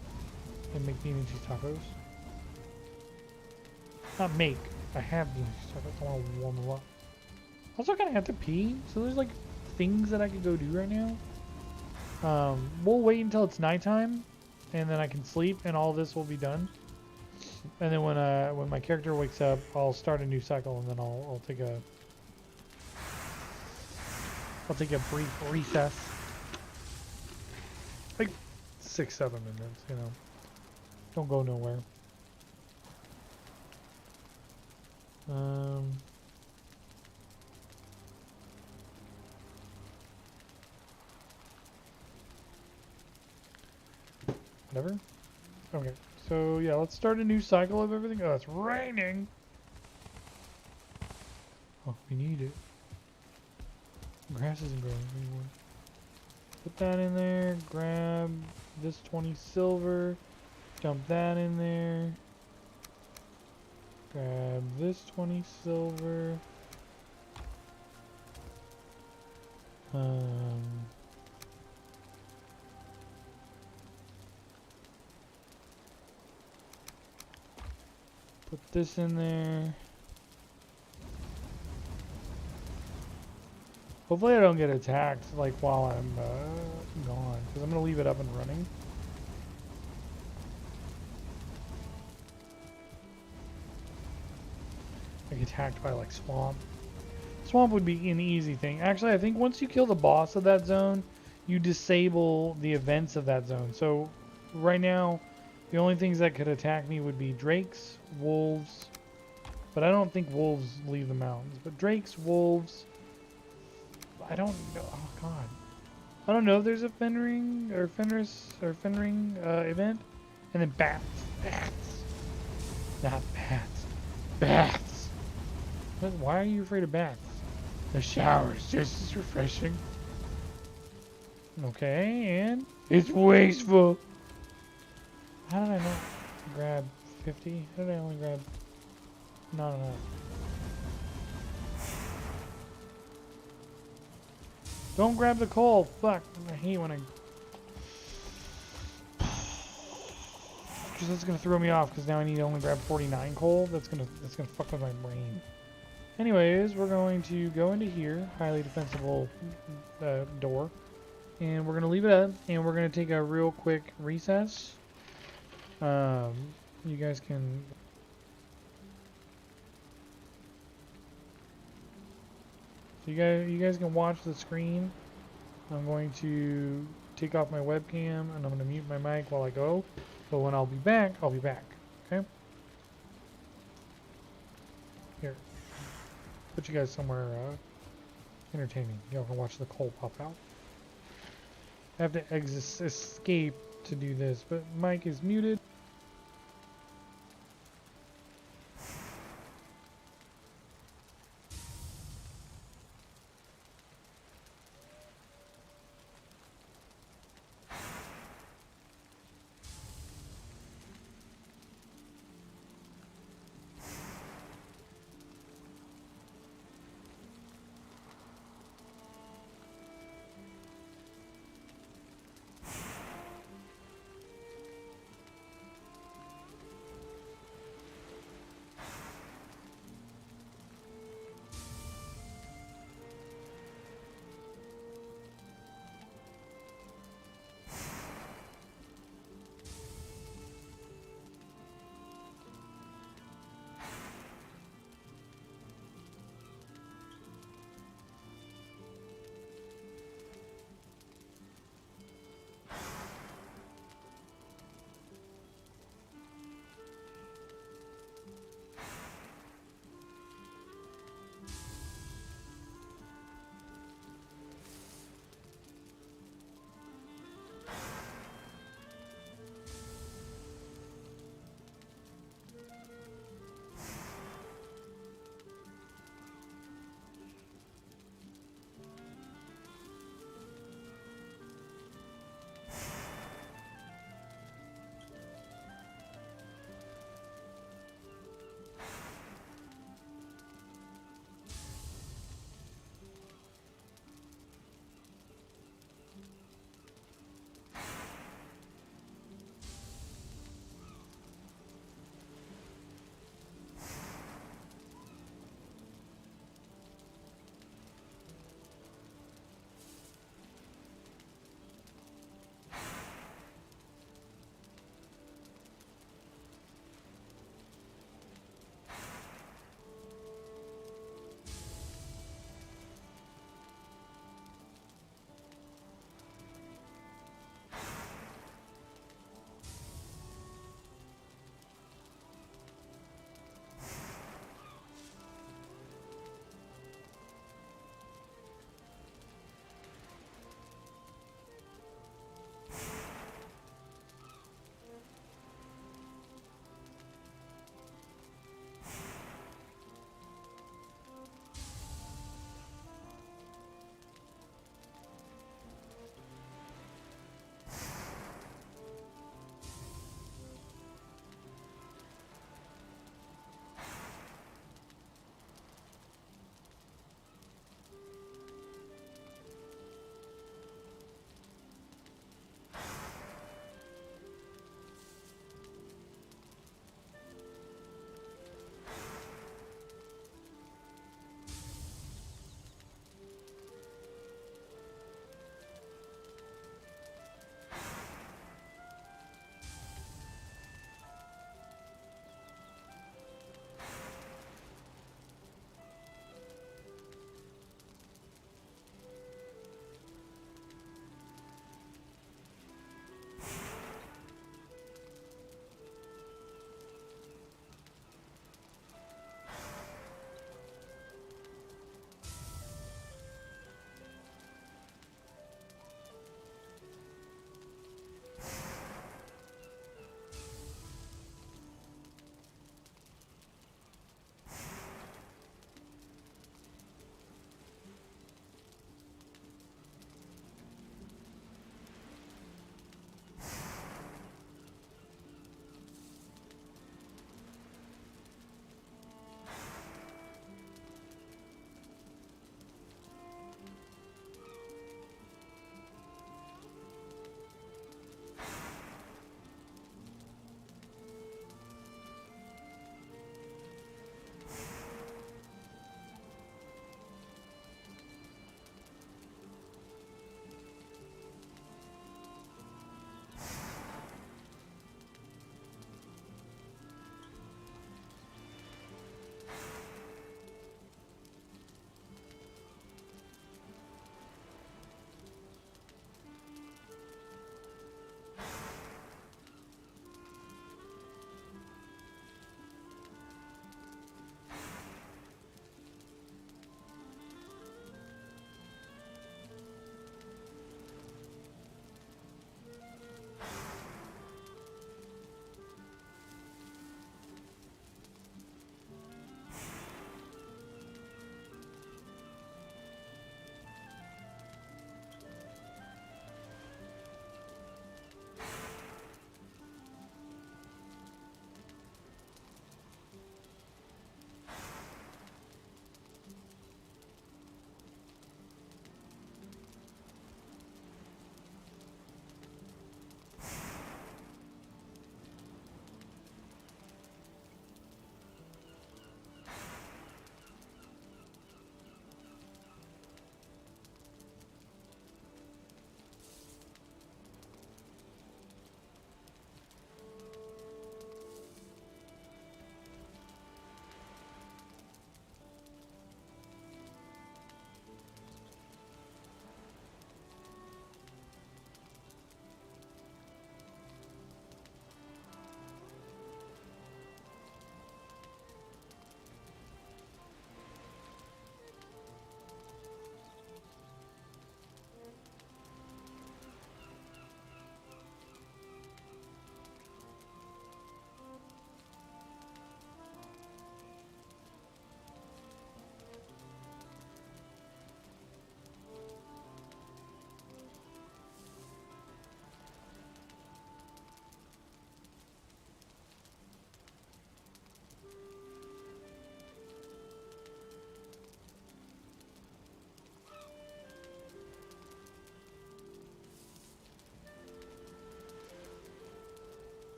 and make bean and cheese tacos. Not make, I have bean and cheese tacos, I want to warm them up. Also kind of have to pee, so there's like things that I could go do right now. We'll wait until it's nighttime and then I can sleep and all this will be done. And then when my character wakes up, I'll start a new cycle and then I'll take a brief recess. Like 6-7 minutes, you know. Don't go nowhere. Whatever. Okay. So yeah, let's start a new cycle of everything. Oh, it's raining. Oh, we need it. Grass isn't growing anymore. Put that in there. Grab this 20 silver. Dump that in there. Grab this 20 silver. Put this in there. Hopefully I don't get attacked like while I'm gone, because I'm gonna leave it up and running. Like attacked by like swamp. Swamp would be an easy thing. Actually, I think once you kill the boss of that zone, you disable the events of that zone. So right now, the only things that could attack me would be drakes, wolves, but I don't think wolves leave the mountains. But drakes, wolves. I don't know. Oh god, I don't know if there's a Fenring or Fenris or Fenring event, and then bats, not bats, bats. Why are you afraid of bats? The shower's just as refreshing. Okay, and it's wasteful. How did I not grab 50? How did I only grab not enough? Don't grab the coal. Fuck. I hate when I... Because that's going to throw me off because now I need to only grab 49 coal. That's gonna fuck with my brain. Anyways, we're going to go into here. Highly defensible door. And we're going to leave it up. And we're going to take a real quick recess. You guys can... So you guys can watch the screen. I'm going to take off my webcam and I'm going to mute my mic while I go. But when I'll be back, I'll be back. Okay? Here. Put you guys somewhere entertaining. Y'all can watch the coal pop out. I have to escape to do this, but mic is muted.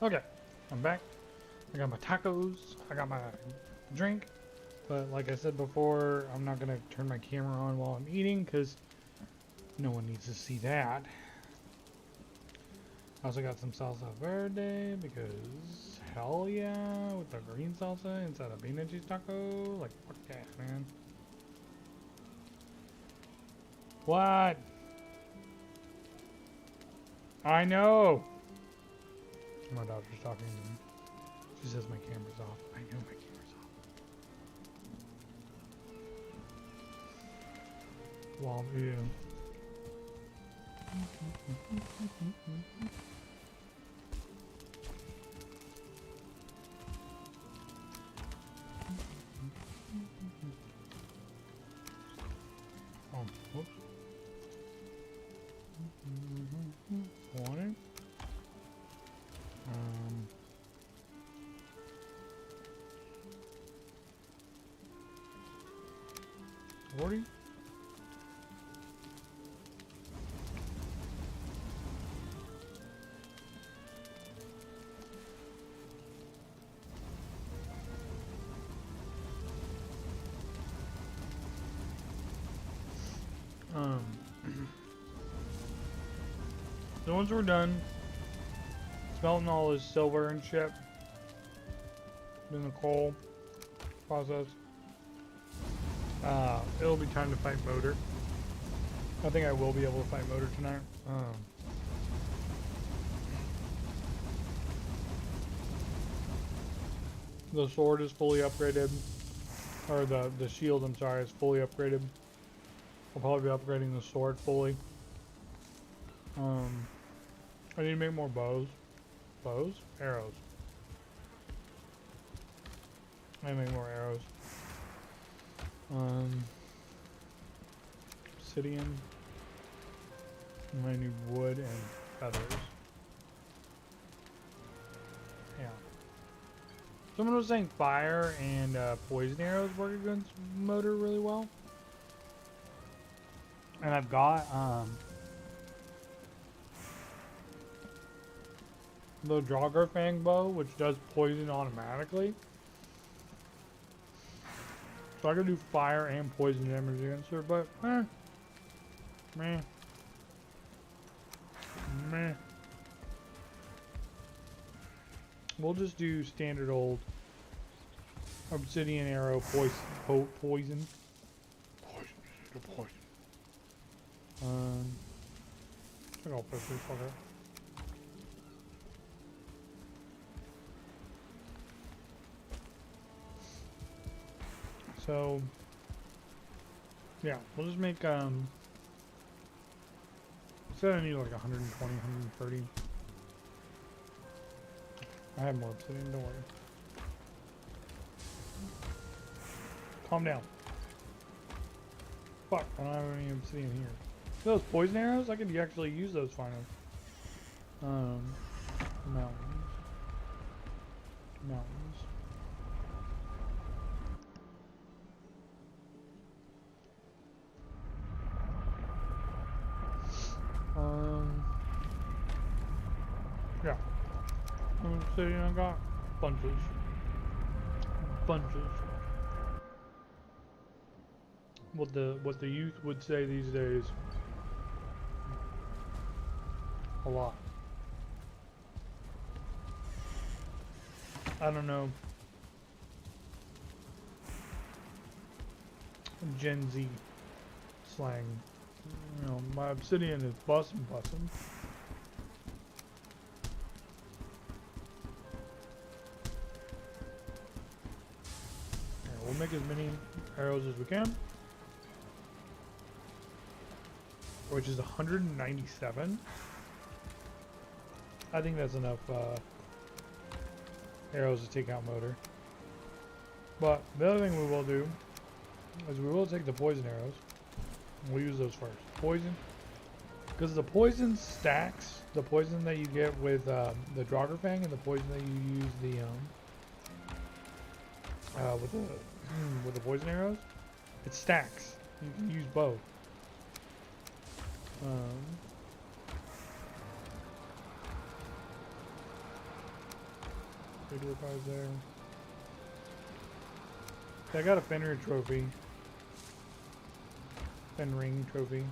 Okay, I'm back. I got my tacos. I got my drink. But like I said before, I'm not going to turn my camera on while I'm eating because no one needs to see that. I also got some salsa verde because hell yeah, with the green salsa inside a bean and cheese taco. Like, fuck that, man. What? I know. My daughter's talking to me. She says my camera's off. I know my camera's off. While I'm eating. Oh, whoops. One. 40. So once we're done smelting all this silver and shit in the coal process, it'll be time to fight Motor. I think I will be able to fight Motor tonight. The sword is fully upgraded, or the shield, I'm sorry, is fully upgraded. I'll probably be upgrading the sword fully. I need to make more bows. Bows? Arrows. I need to make more arrows. Obsidian. I need wood and feathers. Yeah. Someone was saying fire and poison arrows work against Motor really well. And I've got the Draugr Fang bow, which does poison automatically. So I can do fire and poison damage against her, but meh. We'll just do standard old obsidian arrow poison. Poison. I got this fucker. So yeah, we'll just make said I need like 120, 130. I have more obsidian, don't worry. Calm down. Fuck, I don't have any obsidian here. Those poison arrows, I could actually use those finally. Mountains. Yeah. Obsidian I got bunches. What the youth would say these days. A lot. I don't know. Gen Z slang. You know, my obsidian is bussin'. We'll make as many arrows as we can. Which is 197. I think that's enough arrows to take out Motor. But the other thing we will do is we will take the poison arrows. And we'll use those first. Poison. Because the poison stacks, the poison that you get with the Draugr Fang and the poison that you use with the poison arrows, it stacks. You can use both. Radio cards there. I got a Fenrir trophy. Ring trophy.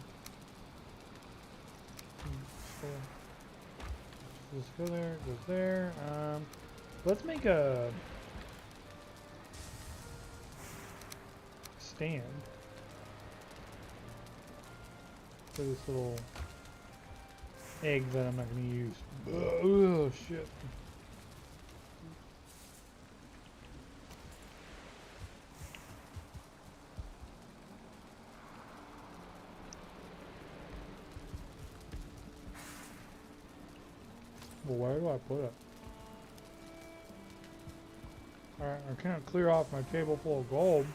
So let's go there, it goes there. Let's make a stand for this little egg that I'm not going to use. Oh shit. Well, where do I put it? Alright, I can't clear off my table full of gold.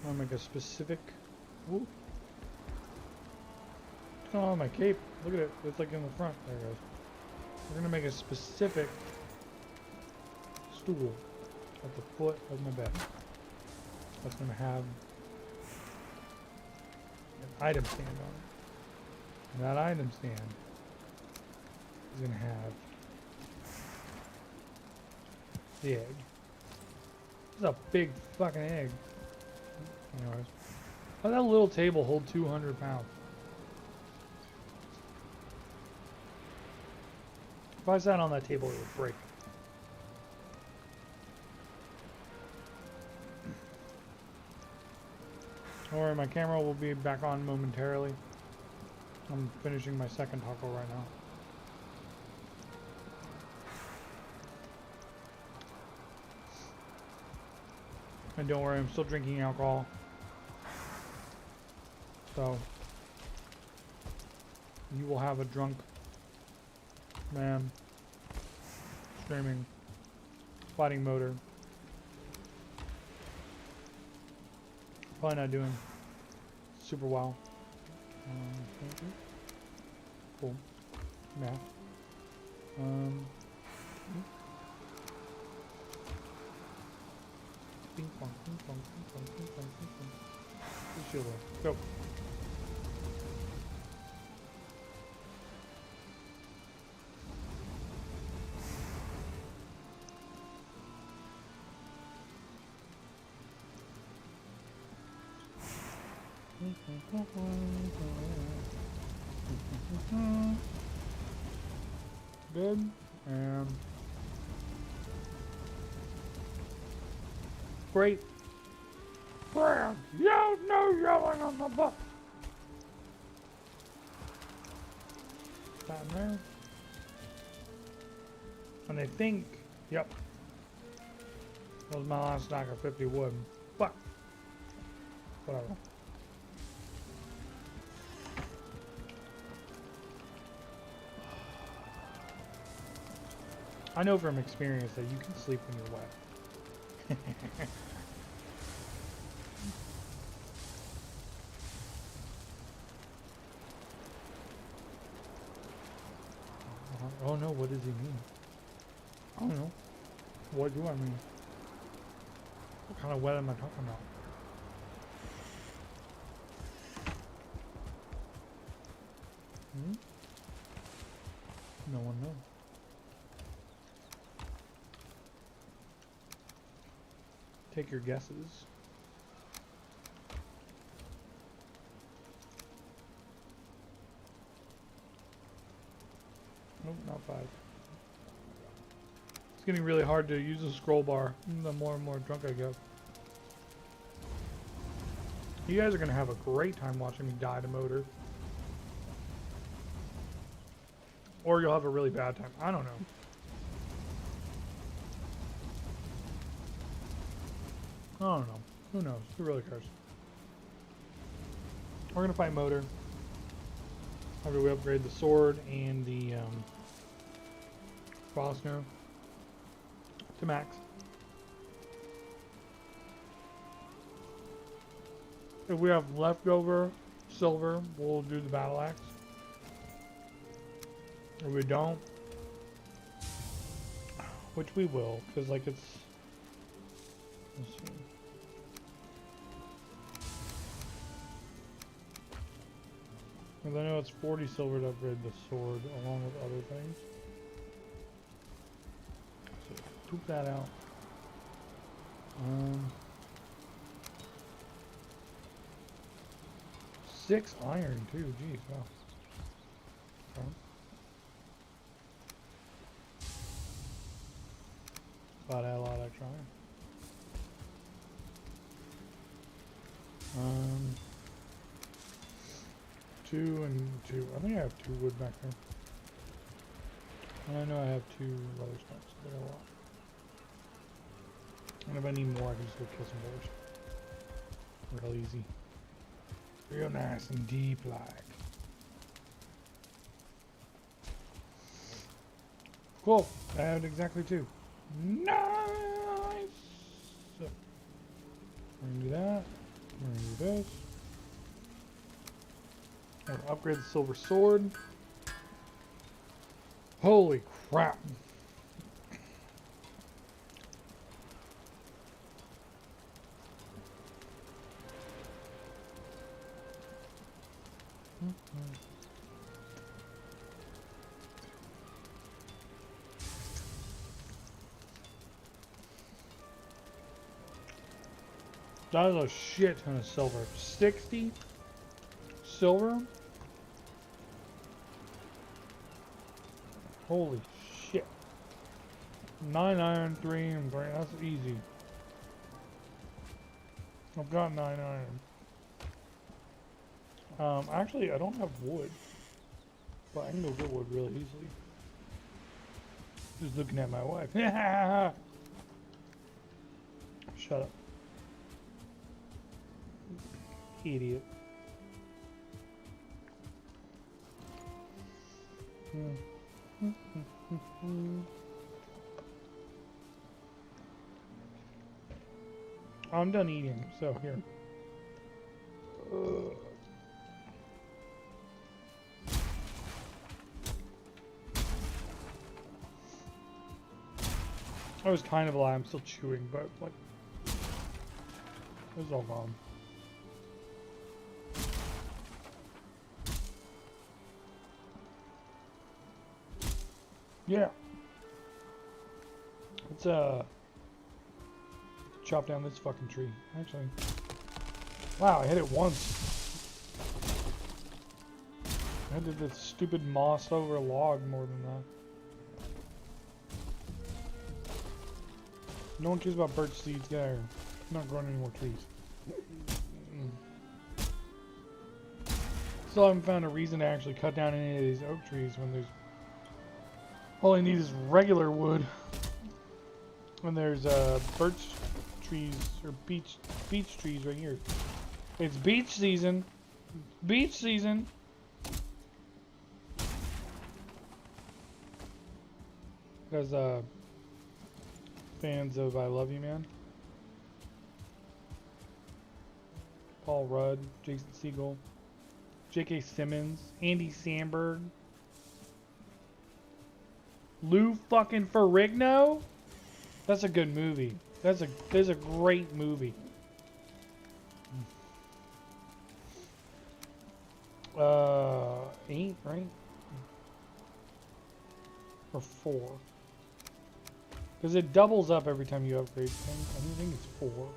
I'll make a specific. Ooh. What's going on with my cape? Look at it. It's like in the front. There it goes. We're gonna make a specific stool at the foot of my bed. That's gonna have an item stand on it. And that item stand is gonna have the egg. This is a big fucking egg. Anyways, how does that little table hold 200 pounds? If I sat on that table, it would break. Don't worry, my camera will be back on momentarily. I'm finishing my second taco right now. And don't worry, I'm still drinking alcohol. So, you will have a drunk man screaming, fighting motor. Probably not doing super well. Cool. Yeah. Ping pong, ping pong, ping pong, ping pong, ping pong. Shield there. Go. Good. And great. Brad, no yelling on the bus. That in there. And I think, yep. That was my last stack of 50 wood. But, whatever. I know from experience that you can sleep when you're wet. Oh no, what does he mean? I don't know. What do I mean? What kind of wet am I talking about? No one knows. Take your guesses. Nope, not 5. It's getting really hard to use the scroll bar the more and more drunk I get. You guys are going to have a great time watching me die to motor. Or you'll have a really bad time. I don't know. I don't know. Who knows? Who really cares? We're going to fight motor. After we upgrade the sword and the Fosner to max. If we have leftover silver, we'll do the battle axe. If we don't, which we will, because like it's, let's see. Because I know it's 40 silver to upgrade the sword along with other things. So poop that out. 6 iron too, jeez, wow. Okay. Glad I had a lot of extra iron. 2 and 2. I think I have 2 wood back there. And I know I have 2 leather stumps, so they're a lot. And if I need more, I can just go kill some bears. Real easy. Real nice and deep like. Cool. I had exactly 2. Nice! So, we're gonna do that. We're gonna do this. I'm gonna upgrade the silver sword. Holy crap. That is a shit ton of silver. 60 silver? Holy shit. 9 iron, 3 and 3. That's easy. I've got 9 iron. Actually, I don't have wood. But I can go get wood really easily. Just looking at my wife. Shut up. Idiot. I'm done eating, so here. I was kind of alive, I'm still chewing, but like, it was all gone. Yeah. Let's chop down this fucking tree. Actually. Wow, I hit it once. I did this stupid moss over a log more than that. No one cares about birch seeds, get out of here. I'm not growing any more trees. Still haven't found a reason to actually cut down any of these oak trees when there's all I need is regular wood. When there's birch trees or beech trees right here. It's beach season. Beach season. Because fans of I Love You Man. Paul Rudd, Jason Segel, J.K. Simmons, Andy Samberg. Lou fucking Ferrigno? That's a good movie. That's a great movie. 8, right? Or 4. Because it doubles up every time you upgrade things. I think it's 4.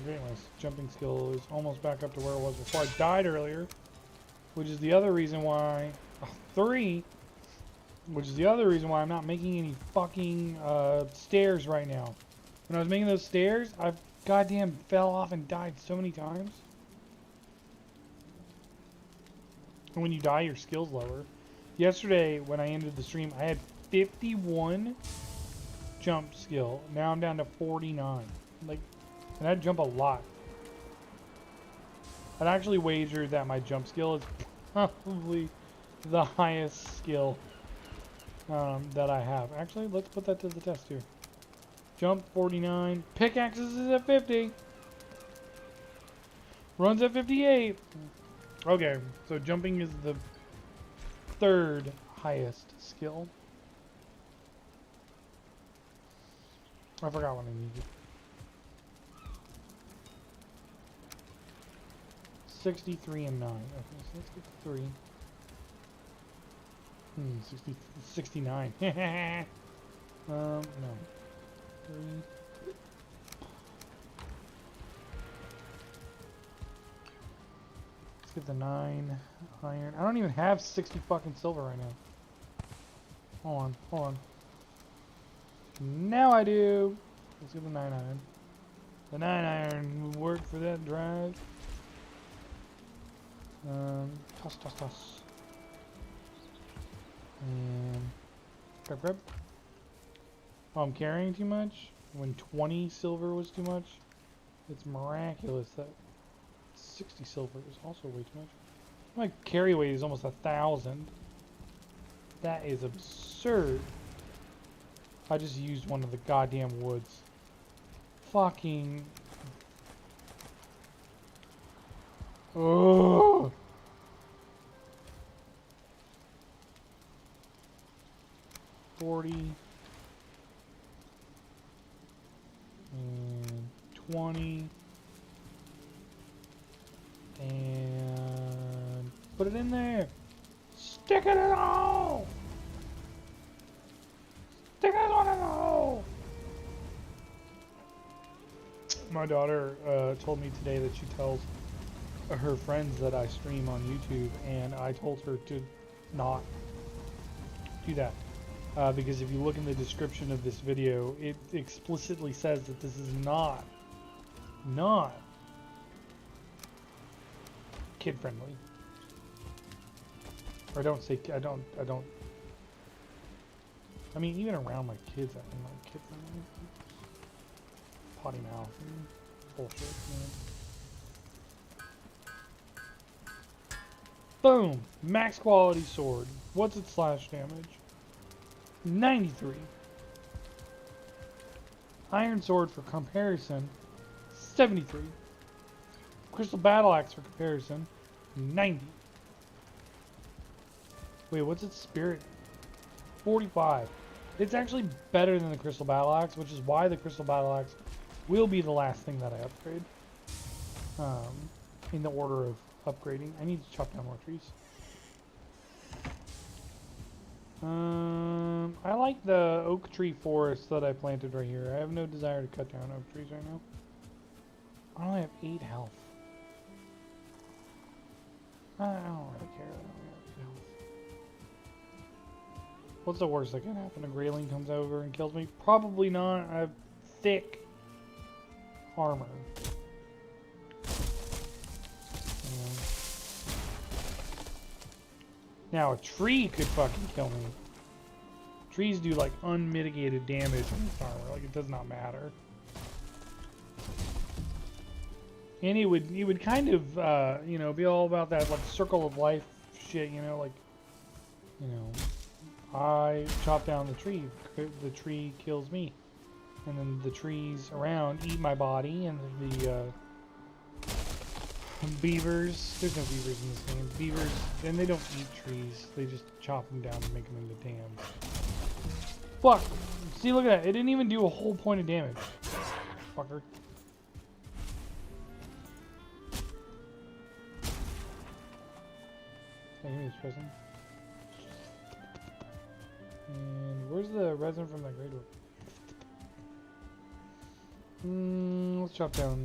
Great, my jumping skill is almost back up to where it was before I died earlier. Which is the other reason why... 3! Which is the other reason why I'm not making any fucking stairs right now. When I was making those stairs, I goddamn fell off and died so many times. And when you die, your skill's lower. Yesterday, when I ended the stream, I had 51 jump skill. Now I'm down to 49. Like, and I jump a lot. I'd actually wager that my jump skill is probably the highest skill that I have. Actually, let's put that to the test here. Jump 49. Pickaxes is at 50. Runs at 58. Okay, so jumping is the third highest skill. I forgot what I needed. 63 and 9. Okay, so let's get 3. 69. No. 3. Let's get the 9 iron. I don't even have 60 fucking silver right now. Hold on. Now I do. Let's get the 9 iron. The 9 iron will work for that drive. Toss. And grab. Oh, I'm carrying too much? When 20 silver was too much? It's miraculous that 60 silver is also way too much. My carry weight is almost 1,000. That is absurd. I just used one of the goddamn woods. Fucking... Oh. 40 and 20 and put it in there. Stick it in the hole. Stick it in the hole. My daughter told me today that she tells her friends that I stream on YouTube, and I told her to not do that. Because if you look in the description of this video, it explicitly says that this is not kid friendly. Or I mean, even around my kids, I'm not kid friendly. Potty mouth and bullshit, man. Boom! Max quality sword. What's its slash damage? 93. Iron sword for comparison, 73. Crystal battle axe for comparison, 90. Wait, what's its spirit? 45. It's actually better than the crystal battle axe, which is why the crystal battle axe will be the last thing that I upgrade. In the order of upgrading. I need to chop down more trees. I like the oak tree forest that I planted right here. I have no desire to cut down oak trees right now. I only have 8 health. I don't really care. I only have 8 health. What's the worst that can happen? A grayling comes over and kills me? Probably not. I have thick armor. Now a tree could fucking kill me. Trees do like unmitigated damage on this armor. Like it does not matter. And it would kind of you know, be all about that like circle of life shit, you know, like, you know, I chop down the tree kills me, and then the trees around eat my body, and the beavers, there's no beavers in this game. Beavers, and they don't eat trees. They just chop them down and make them into dams. Fuck! See, look at that. It didn't even do a whole point of damage. Fucker. Okay, give me this resin. And where's the resin from that great work? Let's chop down.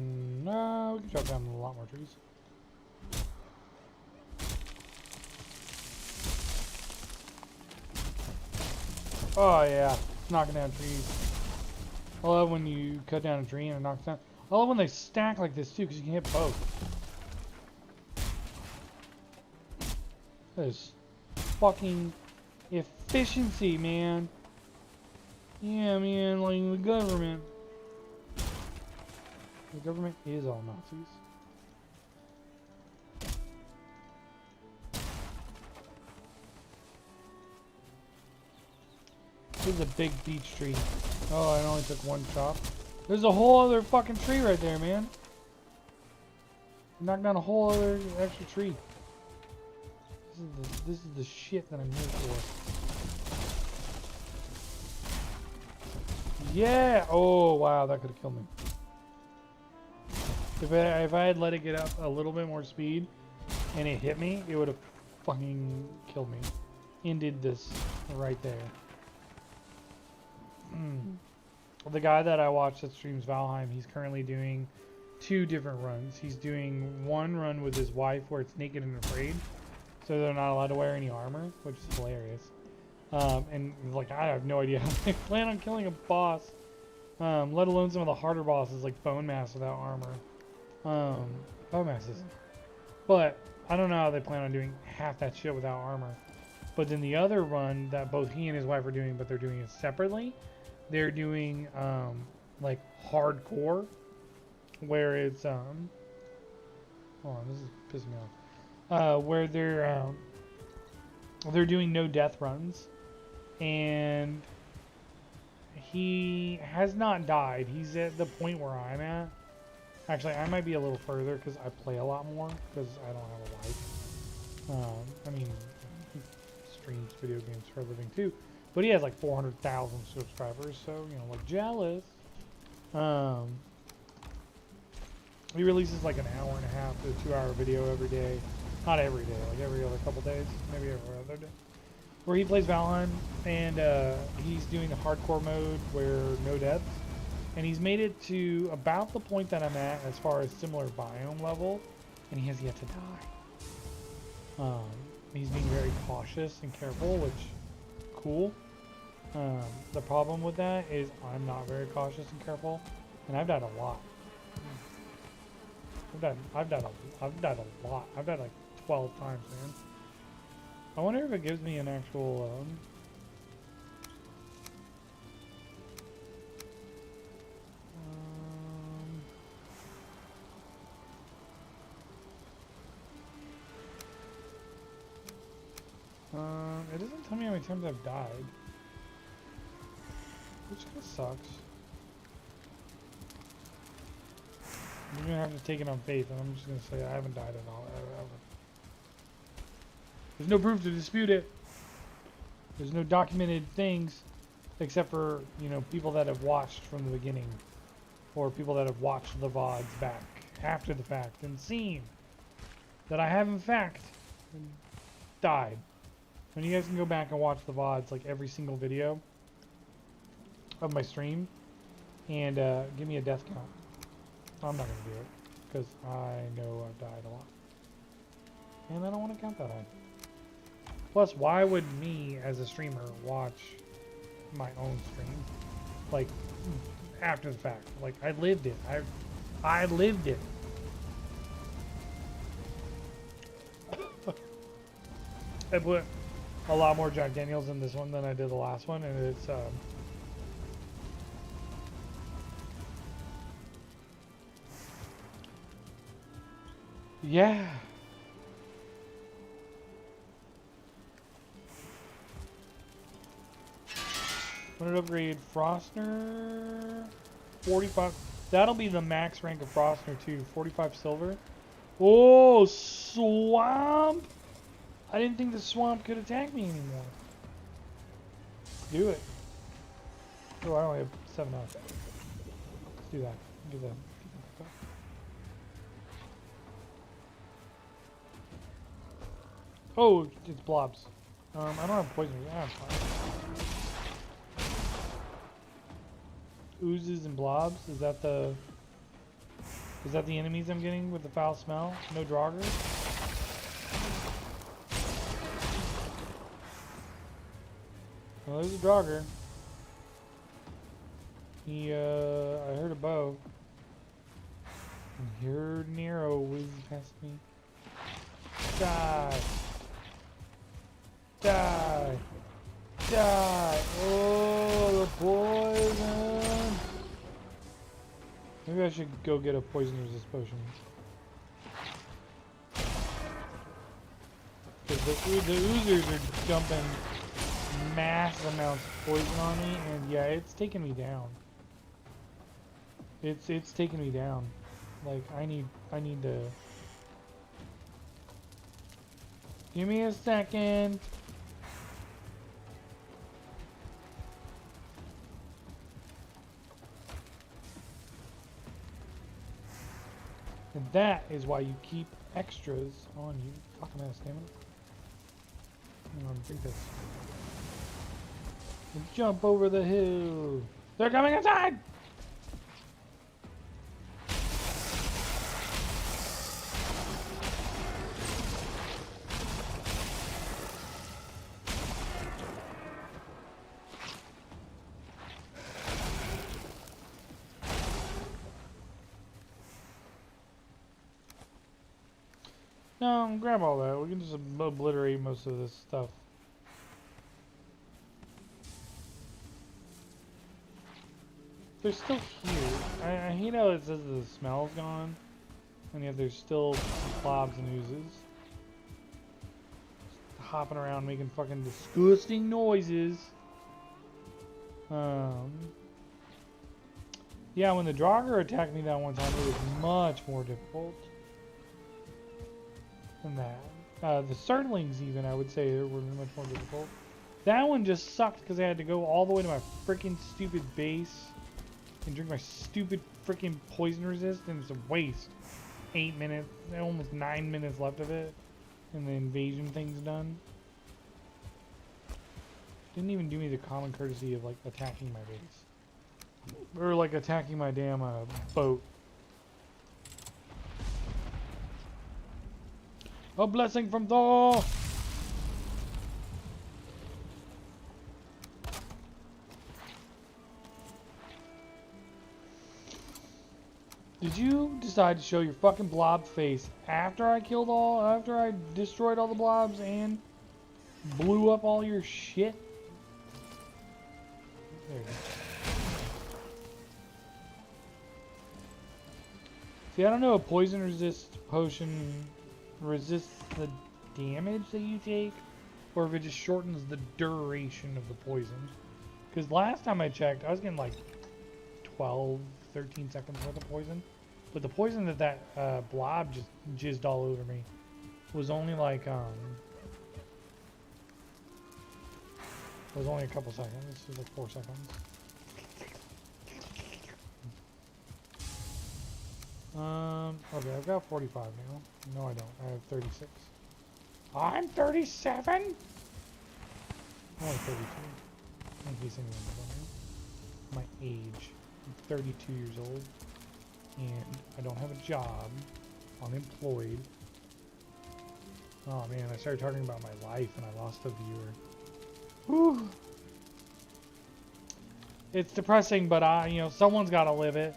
We can chop down a lot more trees. Oh yeah, knocking down trees. I love when you cut down a tree and it knocks down. I love when they stack like this too, because you can hit both. That is fucking efficiency, man. Yeah, man, like the government. The government is all Nazis. This is a big beech tree. Oh, I only took one chop. There's a whole other fucking tree right there, man. Knock down a whole other extra tree. This is the shit that I'm here for. Yeah! Oh wow, that could have killed me. If I had let it get up a little bit more speed and it hit me, it would have fucking killed me. Ended this right there. The guy that I watch that streams Valheim, he's currently doing 2 different runs. He's doing one run with his wife where it's naked and afraid, so they're not allowed to wear any armor, which is hilarious. And like, I have no idea how they plan on killing a boss, let alone some of the harder bosses like Bone Mass without armor. Bone Masses. But I don't know how they plan on doing half that shit without armor. But then the other run that both he and his wife are doing, but they're doing it separately, they're doing like hardcore, where it's hold on, this is pissing me off. Where they're doing no death runs, and he has not died. He's at the point where I'm at. Actually, I might be a little further because I play a lot more because I don't have a life. I mean, he streams video games for a living too, but he has like 400,000 subscribers, so you know, like jealous. He releases like an hour and a half to 2-hour video every day. Not every day, like every other couple days, maybe every other day. Where he plays Valheim, and he's doing the hardcore mode where no deaths. And he's made it to about the point that I'm at as far as similar biome level, and he has yet to die. He's being very cautious and careful, which, cool. The problem with that is I'm not very cautious and careful, and I've died a lot. I've died a lot. I've died like 12 times, man. I wonder if it gives me an actual, it doesn't tell me how many times I've died, which kind of sucks. I'm gonna have to take it on faith, and I'm just gonna say I haven't died at all ever. There's no proof to dispute it. There's no documented things, except for, you know, people that have watched from the beginning, or people that have watched the VODs back after the fact and seen that I have in fact died. And you guys can go back and watch the VODs, like every single video of my stream, and give me a death count. I'm not gonna do it because I know I've died a lot, and I don't want to count that high. Plus, why would me as a streamer watch my own stream, like after the fact? Like, I lived it. I lived it. I put a lot more Jack Daniels in this one than I did the last one, and it's yeah. When it upgrade Frostner 45, that'll be the max rank of Frostner too. 45 silver. Oh, swamp! I didn't think the swamp could attack me anymore. Do it. Oh, I only have 7 out. Let's do that. Get that. Oh, it's blobs. I don't have poison. Yeah, I'm fine. Oozes and blobs. Is that the enemies I'm getting with the foul smell? No draugr? Well, there's a draugr. He, I heard a bow. And heard an arrow whiz past me. Die! Die! Die! Oh, the poison! Maybe I should go get a poison resist potion. Because the oozers are dumping massive amounts of poison on me, and yeah, it's taking me down. It's taking me down. Like, I need to Give me a second. And that is why you keep extras on you. Fucking ass, damn it. Hang on, drink this. And jump over the hill. They're coming inside! No, grab all that. We can just obliterate most of this stuff. They're still here. I hate how it says the smell's gone, and yet there's still blobs and oozes. Just hopping around making fucking disgusting noises. Yeah, when the Draugr attacked me that one time, it was much more difficult than that. The Surtlings even, I would say, were much more difficult. That one just sucked because I had to go all the way to my freaking stupid base and drink my stupid freaking poison resist, and it's a waste. 8 minutes, almost 9 minutes left of it, and the invasion thing's done. Didn't even do me the common courtesy of like attacking my base. Or like attacking my damn boat. A blessing from Thor! Did you decide to show your fucking blob face after I destroyed all the blobs and blew up all your shit? There you go. See, I don't know if poison resist potion resists the damage that you take, or if it just shortens the duration of the poison. Because last time I checked, I was getting like 12, 13 seconds worth of poison. But the poison that blob just jizzed all over me was only like, was only a couple seconds. It was like 4 seconds. Okay, I've got 45 now. No, I don't. I have 36. I'm 37? I'm only 32. In case anyone was wondering. My age. I'm 32 years old. And I don't have a job. Unemployed. Oh man, I started talking about my life and I lost a viewer. Whew. It's depressing, but someone's got to live it.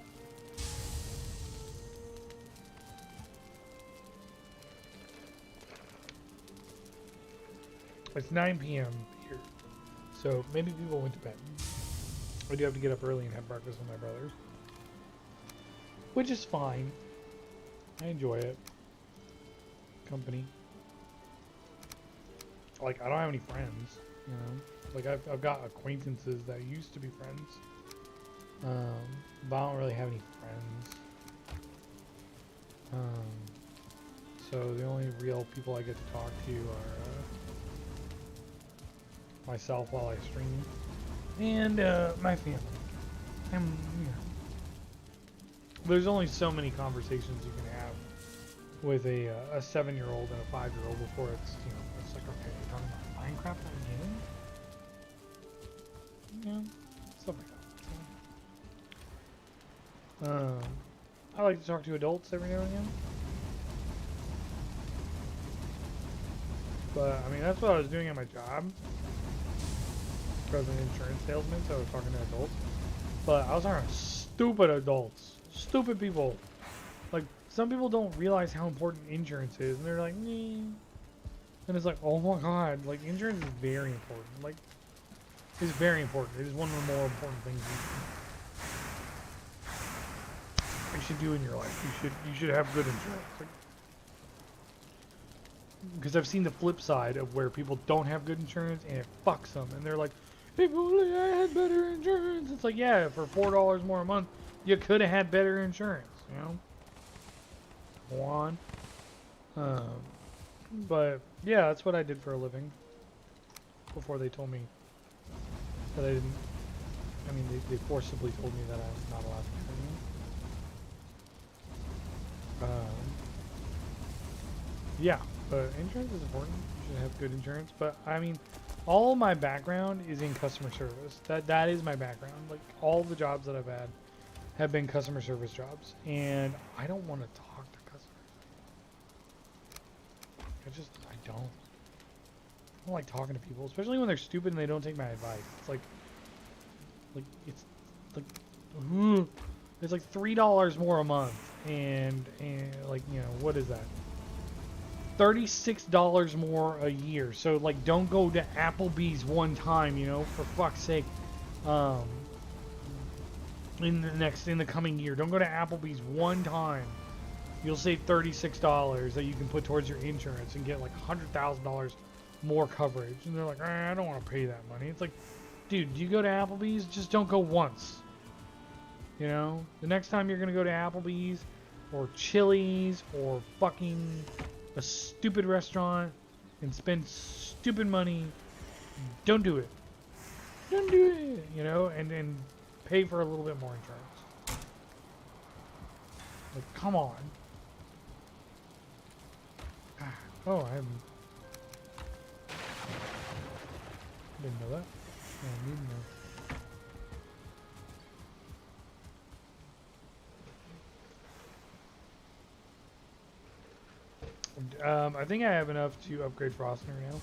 It's 9 p.m. here, so maybe people went to bed. I do have to get up early and have breakfast with my brothers, which is fine. I enjoy it. Company. Like, I don't have any friends, you know. Like, I've got acquaintances that used to be friends, but I don't really have any friends. So the only real people I get to talk to are myself while I stream, and my family. And there's only so many conversations you can have with a 7-year-old and a 5-year-old before it's it's like, okay, you're talking about Minecraft again? Stuff like that. I like to talk to adults every now and again. But I mean, that's what I was doing at my job. I was an insurance salesman, so I was talking to adults. But I was talking to stupid adults. Stupid people. Like, some people don't realize how important insurance is, and they're like, nee. And it's like, oh my god, like, insurance is very important. Like, it's very important. It is one of the more important things you should do in your life. You should have good insurance. Like, because I've seen the flip side of where people don't have good insurance and it fucks them, and they're like, if only I had better insurance. It's like, yeah, for $4 more a month, you could have had better insurance, you know? Go on. But yeah, that's what I did for a living before they told me that I didn't. I mean, they forcibly told me that I'm not allowed to continue. Yeah, but insurance is important. You should have good insurance. But I mean, all my background is in customer service. That is my background. Like all the jobs that I've had have been customer service jobs, and I don't want to talk to customers. I don't like talking to people, especially when they're stupid and they don't take my advice. It's like ugh, it's like $3 more a month, and like, you know, what is that? $36 more a year. So like, don't go to Applebee's one time, you know, for fuck's sake. In the coming year, don't go to Applebee's one time. You'll save $36 that you can put towards your insurance and get like $100,000 more coverage. And they're like, I don't want to pay that money. It's like, dude, do you go to Applebee's? Just don't go once. You know, the next time you're gonna go to Applebee's or Chili's or fucking a stupid restaurant and spend stupid money, don't do it. Don't do it. You know, and pay for a little bit more insurance. Like, come on. Oh, I didn't know that. I need to know. I think I have enough to upgrade Frostner now.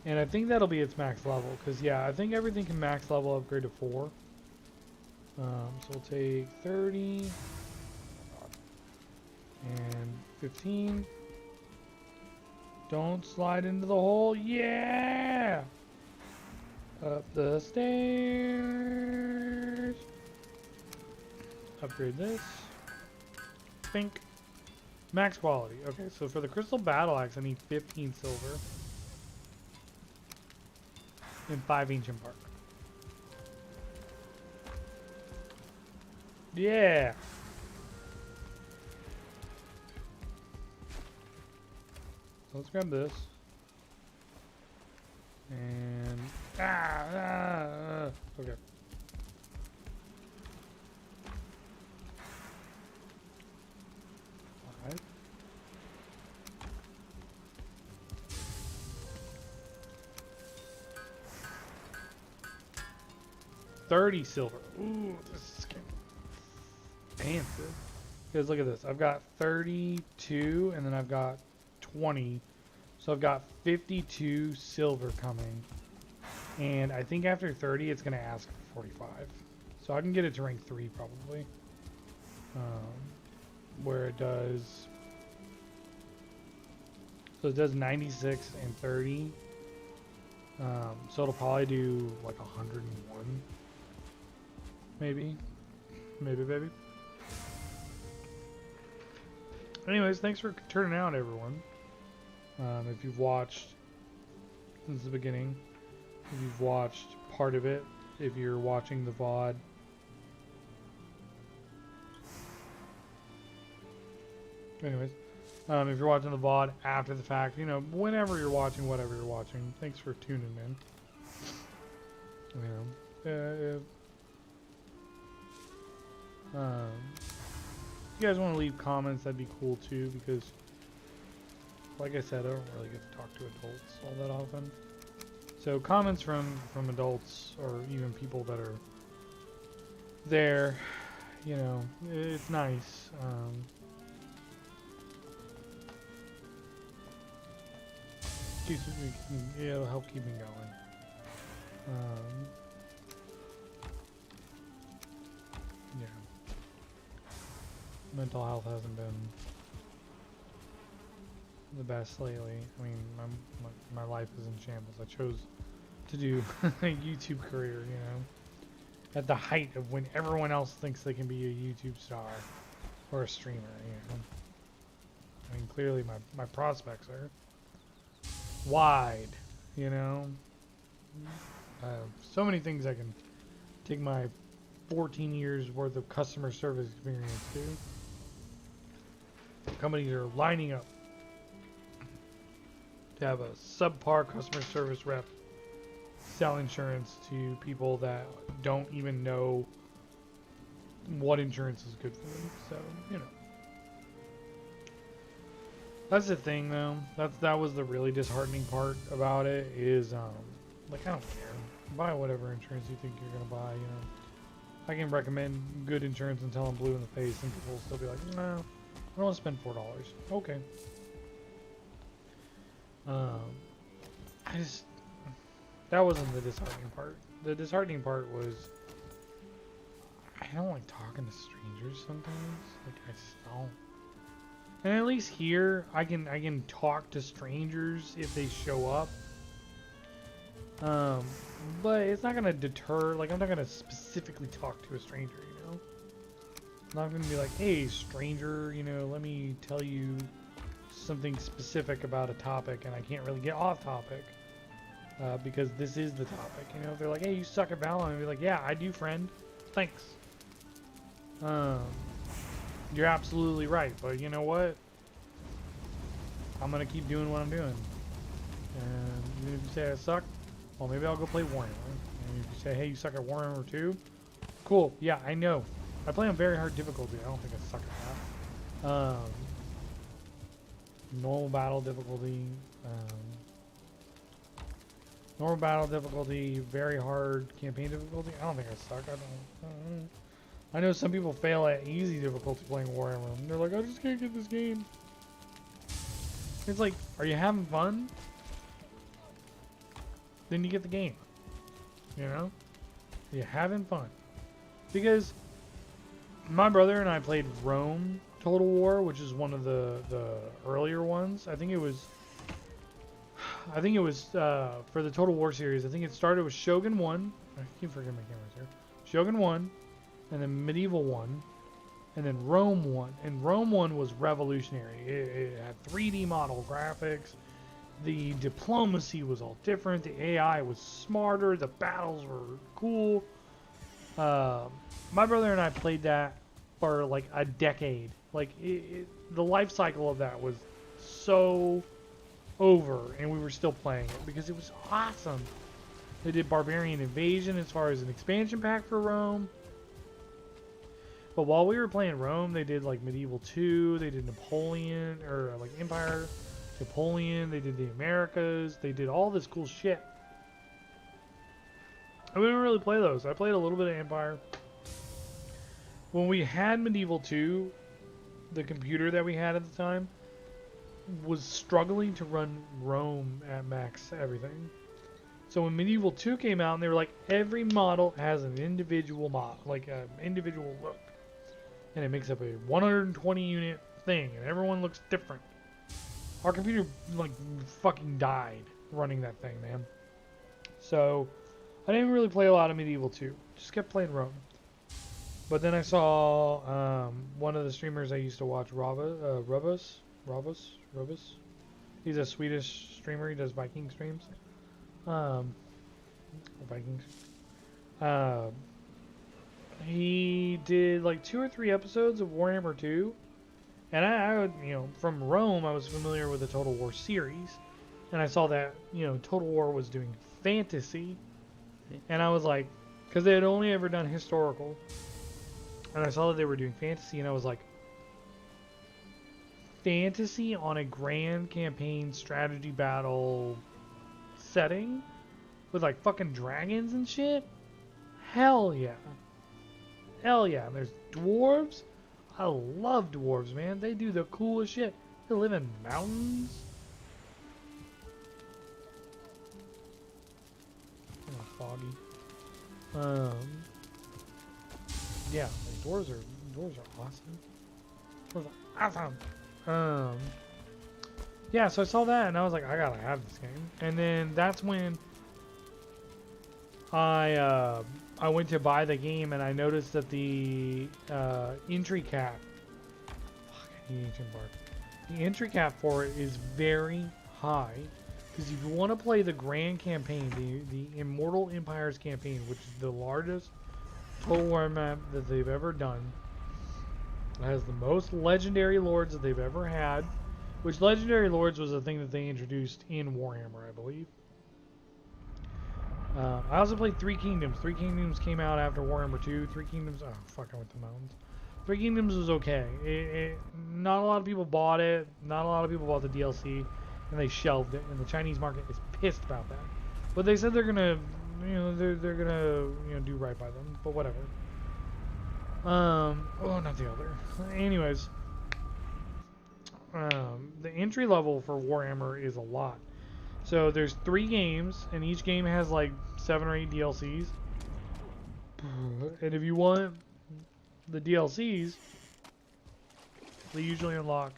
And I think that'll be its max level. Because, yeah, I think everything can max level upgrade to 4. So we'll take 30. And 15. Don't slide into the hole. Yeah! Up the stairs. Upgrade this. Pink. Max quality. Okay, so for the crystal battle axe, I need 15 silver and 5 ancient bark. Yeah. So let's grab this. And okay. $30 silver. Ooh, this is expensive. Because look at this. I've got 32 and then I've got 20. So I've got 52 silver coming. And I think after 30 it's going to ask for 45. So I can get it to rank 3 probably. Where it does... So it does 96 and 30. So it'll probably do like 101. Maybe. Maybe, baby. Anyways, thanks for turning out, everyone. If you've watched since the beginning, if you've watched part of it, if you're watching the VOD. Anyways, if you're watching the VOD after the fact, you know, whenever you're watching, whatever you're watching, thanks for tuning in. You know, if you guys want to leave comments, that'd be cool too, because like I said, I don't really get to talk to adults all that often. So comments from adults or even people that are there, you know, it's nice. It'll help keep me going. Yeah. Mental health hasn't been the best lately. I mean, my life is in shambles. I chose to do a YouTube career, you know, at the height of when everyone else thinks they can be a YouTube star or a streamer, you know. I mean, clearly my prospects are wide, you know. So many things I can take my 14 years worth of customer service experience to. Companies are lining up to have a subpar customer service rep sell insurance to people that don't even know what insurance is good for them. So, you know. That's the thing, though. That was the really disheartening part about it is, like, I don't care. Buy whatever insurance you think you're gonna buy, you know. I can recommend good insurance until I'm blue in the face, and people will still be like, no, I don't want to spend $4. Okay. That wasn't the disheartening part. The disheartening part was, I don't like talking to strangers sometimes. Like, I just don't. And at least here, I can talk to strangers if they show up. But it's not gonna deter. Like, I'm not gonna specifically talk to a stranger, you know. I'm not gonna be like, hey, stranger, you know, let me tell you something specific about a topic, and I can't really get off topic because this is the topic. You know, if they're like, hey, you suck at Valheim, I'd be like, yeah, I do, friend. Thanks. You're absolutely right, but you know what? I'm gonna keep doing what I'm doing. And even if you say I suck, well, maybe I'll go play Warhammer. And if you say, hey, you suck at Warhammer 2, cool. Yeah, I know. I play on very hard difficulty. I don't think I suck at that. Normal battle difficulty. Normal battle difficulty, very hard campaign difficulty. I don't think I suck. I don't. I know some people fail at easy difficulty playing Warhammer. And they're like, I just can't get this game. It's like, are you having fun? Then you get the game. You know? You're having fun. Because my brother and I played Rome Total War, which is one of the earlier ones. I think it was for the Total War series. I think it started with Shogun 1. I keep forgetting my cameras here. Shogun 1, and then Medieval 1, and then Rome 1. And Rome 1 was revolutionary. It had 3D model graphics. The diplomacy was all different. The AI was smarter. The battles were cool. My brother and I played that for like a decade. Like the life cycle of that was so over, and we were still playing it because it was awesome. They did Barbarian Invasion as far as an expansion pack for Rome. But while we were playing Rome, they did like Medieval 2. They did Napoleon, or like Empire. Napoleon, they did the Americas, they did all this cool shit. I didn't really play those. I played a little bit of Empire. When we had Medieval 2, the computer that we had at the time was struggling to run Rome at max everything. So when Medieval 2 came out, and they were like, every model has an individual model, like an individual look. And it makes up a 120 unit thing, and everyone looks different. Our computer, like, fucking died running that thing, man. So, I didn't really play a lot of Medieval 2. Just kept playing Rome. But then I saw one of the streamers I used to watch, Robus. He's a Swedish streamer. He does Viking streams. Vikings. He did, like, 2 or 3 episodes of Warhammer 2. And I would, you know, from Rome, I was familiar with the Total War series. And I saw that, you know, Total War was doing fantasy. And I was like, because they had only ever done historical. And I saw that they were doing fantasy, and I was like, fantasy on a grand campaign strategy battle setting? With like fucking dragons and shit? Hell yeah. Hell yeah. And there's dwarves. I love dwarves, man. They do the coolest shit. They live in mountains. Oh, foggy. Yeah, like dwarves are awesome. Dwarves are awesome. Yeah, so I saw that and I was like, I gotta have this game. And then that's when I went to buy the game, and I noticed that the entry cap, the entry cap for it is very high, because if you want to play the grand campaign, the Immortal Empires campaign, which is the largest Total War map that they've ever done, it has the most legendary lords that they've ever had, which Legendary Lords was a thing that they introduced in Warhammer, I believe. I also played Three Kingdoms. Three Kingdoms came out after Warhammer 2. Three Kingdoms, oh fuck, I went to the mountains. Three Kingdoms was okay. Not a lot of people bought it. Not a lot of people bought the DLC, and they shelved it. And the Chinese market is pissed about that. But they said they're gonna, they're gonna, do right by them. But whatever. Oh, not the other. Anyways, the entry level for Warhammer is a lot. So there's 3 games, and each game has like 7 or 8 DLCs. And if you want the DLCs, they usually unlock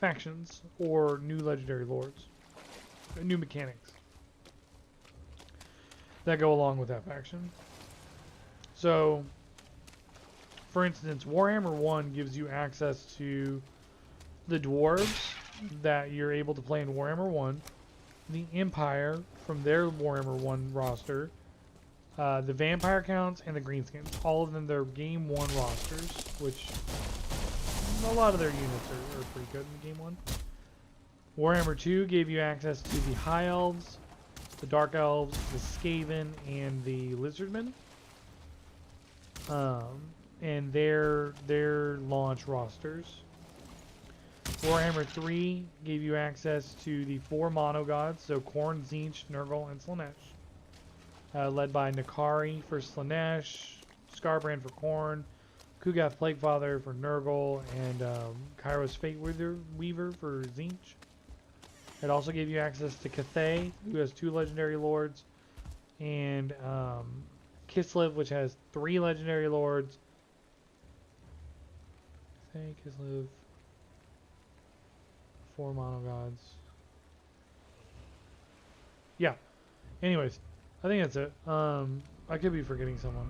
factions or new legendary lords, new mechanics that go along with that faction. So, for instance, Warhammer 1 gives you access to the dwarves that you're able to play in Warhammer 1, the Empire from their Warhammer 1 roster, the Vampire Counts, and the Greenskins. All of them, they're Game 1 rosters, which a lot of their units are pretty good in Game 1. Warhammer 2 gave you access to the High Elves, the Dark Elves, the Skaven, and the Lizardmen. And their launch rosters. Warhammer 3 gave you access to the 4 mono gods, so Khorne, Tzeentch, Nurgle, and Slaanesh. Led by Nakari for Slaanesh, Skarbrand for Khorne, Kugath Plaguefather for Nurgle, and Kairos Fate Weaver for Tzeentch. It also gave you access to Cathay, who has 2 legendary lords, and Kislev, which has 3 legendary lords. Cathay, Kislev, 4 mono gods. Yeah. Anyways, I think that's it. I could be forgetting someone.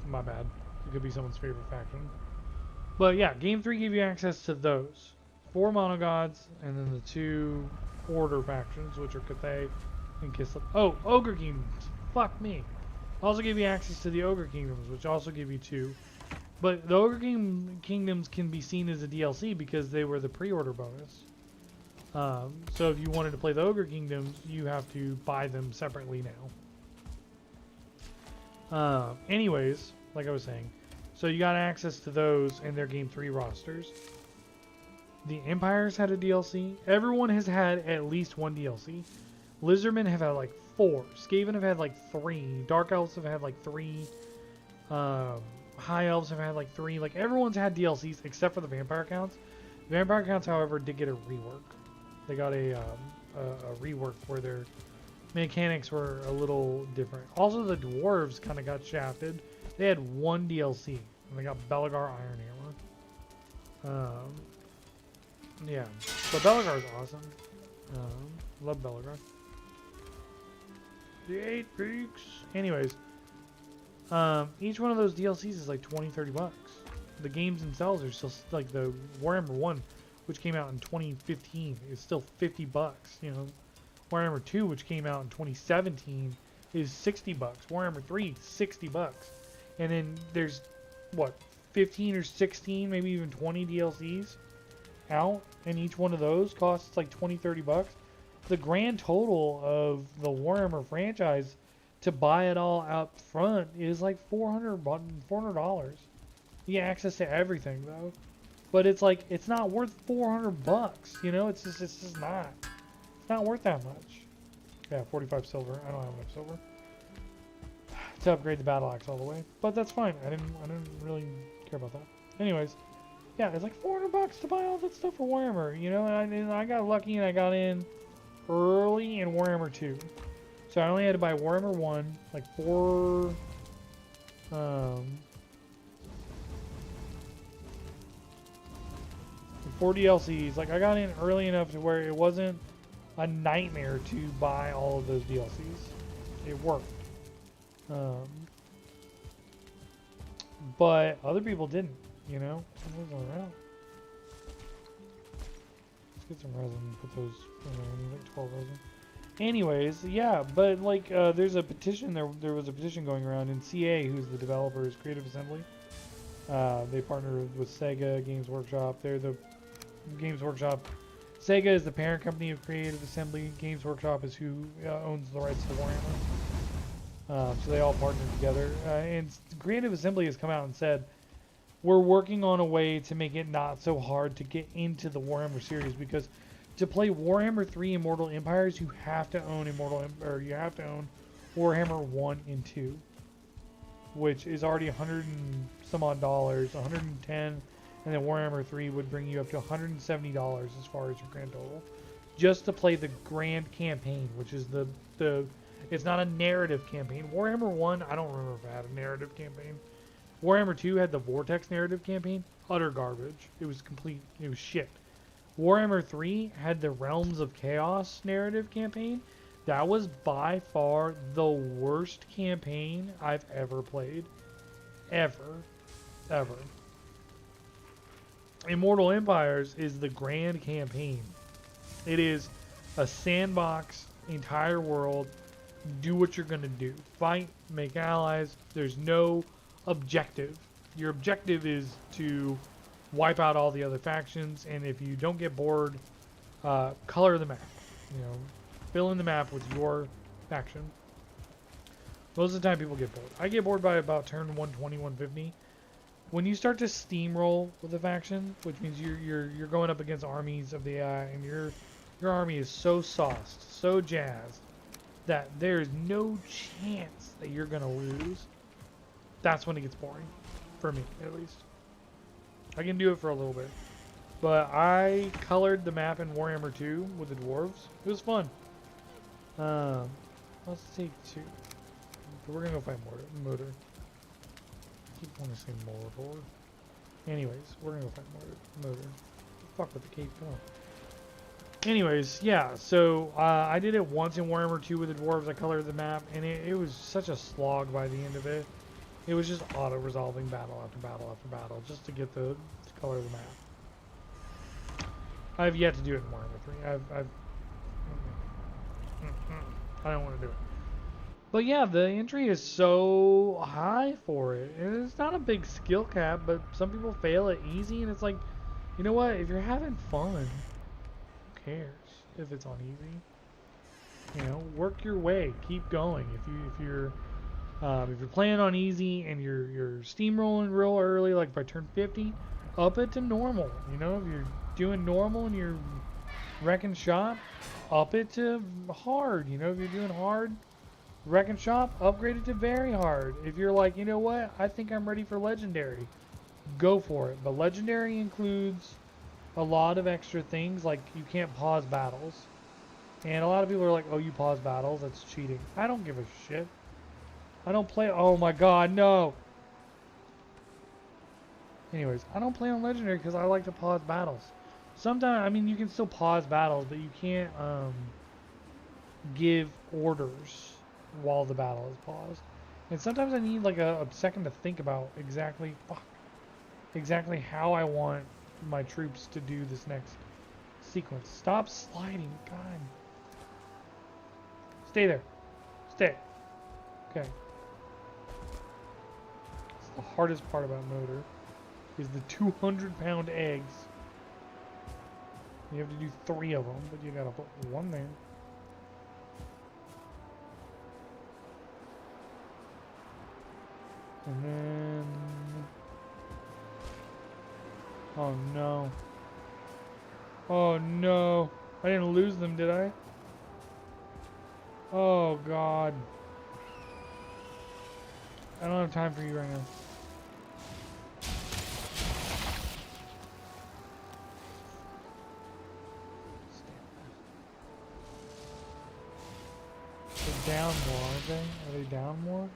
My bad. It could be someone's favorite faction. But yeah, Game 3 gave you access to those 4 mono gods, and then the 2 Order factions, which are Cathay and Kislev. Oh, Ogre Kingdoms. Fuck me. Also gave you access to the Ogre Kingdoms, which also give you 2. But the Ogre Kingdoms can be seen as a DLC because they were the pre-order bonus. So if you wanted to play the Ogre Kingdoms, you have to buy them separately now. Anyways, like I was saying, so you got access to those in their Game 3 rosters. The Empires had a DLC. Everyone has had at least 1 DLC. Lizardmen have had like 4. Skaven have had like 3. Dark Elves have had like 3. High Elves have had like 3. Like everyone's had DLCs except for the Vampire Counts. The Vampire Counts, however, did get a rework. They got a rework where their mechanics were a little different. Also, the Dwarves kind of got shafted. They had 1 DLC, and they got Belegar Ironhammer. Yeah, but Belegar's awesome. Love Belegar. The 8 Peaks. Anyways, each one of those DLCs is like 20-30 bucks. The games themselves are still like the Warhammer 1, which came out in 2015, is still 50 bucks. You know, Warhammer 2, which came out in 2017, is 60 bucks. Warhammer 3, 60 bucks. And then there's what, 15 or 16, maybe even 20 DLCs out, and each one of those costs like 20-30 bucks. The grand total of the Warhammer franchise to buy it all up front is like $400. You get access to everything though, but it's like it's not worth 400 bucks. You know, it's just not. It's not worth that much. Yeah, 45 silver. I don't have enough silver to upgrade the battle axe all the way, but that's fine. I didn't really care about that. Anyways, yeah, it's like 400 bucks to buy all that stuff for Warhammer. You know, and I got lucky and I got in early in Warhammer 2. So I only had to buy Warhammer 1, like 4 DLCs. Like I got in early enough to where it wasn't a nightmare to buy all of those DLCs. It worked. But other people didn't, you know? Let's get some resin and put those in there. I need like 12 resin. Anyways, yeah, but like there's a petition, there was a petition going around, and CA, who's the developers, Creative Assembly, they partnered with Sega, Games Workshop. They're the Games Workshop Sega is the parent company of Creative Assembly. Games Workshop is who owns the rights to Warhammer. So they all partner together. And Creative Assembly has come out and said, we're working on a way to make it not so hard to get into the Warhammer series, because to play Warhammer 3 Immortal Empires, you have to own you have to own Warhammer 1 and 2, which is already 100 and some odd dollars, 110, and then Warhammer 3 would bring you up to $170 as far as your grand total, just to play the grand campaign, which is the it's not a narrative campaign. Warhammer 1, I don't remember if it had a narrative campaign. Warhammer 2 had the Vortex narrative campaign. Utter garbage. It was shit. Warhammer 3 had the Realms of Chaos narrative campaign. That was by far the worst campaign I've ever played. Ever. Immortal Empires is the grand campaign. It is a sandbox, entire world. Do what you're going to do. Fight, make allies. There's no objective. Your objective is to wipe out all the other factions, and if you don't get bored, color the map. Fill in the map with your faction. Most of the time people get bored. I get bored by about turn 120, 150. When you start to steamroll with a faction, which means you're going up against armies of the AI, and your army is so sauced, so jazzed, that there's no chance that you're gonna lose. That's when it gets boring. For me, at least. I can do it for a little bit. But I colored the map in Warhammer 2 with the dwarves. It was fun. Let's take 2. We're gonna go find Motor. I keep wanting to say Mordor. Anyways, we're gonna go find Motor. Fuck with the cape, come on. Anyways, yeah, so I did it once in Warhammer 2 with the dwarves. I colored the map, and it was such a slog by the end of it. It was just auto-resolving battle after battle after battle just to get to color the map. I've yet to do it in Warhammer 3. I don't want to do it. But yeah, the entry is so high for it. And it's not a big skill cap, but some people fail it easy, and it's like, you know what? If you're having fun, who cares if it's on easy? Work your way. Keep going. If you're playing on easy and you're steamrolling real early, like by turn 50, up it to normal. If you're doing normal and you're wrecking shop, up it to hard. If you're doing hard, wrecking shop, upgrade it to very hard. If you're like, you know what, I think I'm ready for legendary, go for it. But legendary includes a lot of extra things, like you can't pause battles. And a lot of people are like, oh, you pause battles, that's cheating. I don't give a shit. I don't play. Oh my god, no. Anyways, I don't play on legendary because I like to pause battles. Sometimes, I mean, you can still pause battles, but you can't give orders while the battle is paused. And sometimes I need like a second to think about exactly how I want my troops to do this next sequence. Stop sliding, God. Stay there. Stay. Okay. The hardest part about Motor is the 200-pound eggs. You have to do 3 of them, but you gotta put 1 there. And then... oh no. Oh no. I didn't lose them, did I? Oh god. I don't have time for you right now. They're down more, aren't they? Are they down more?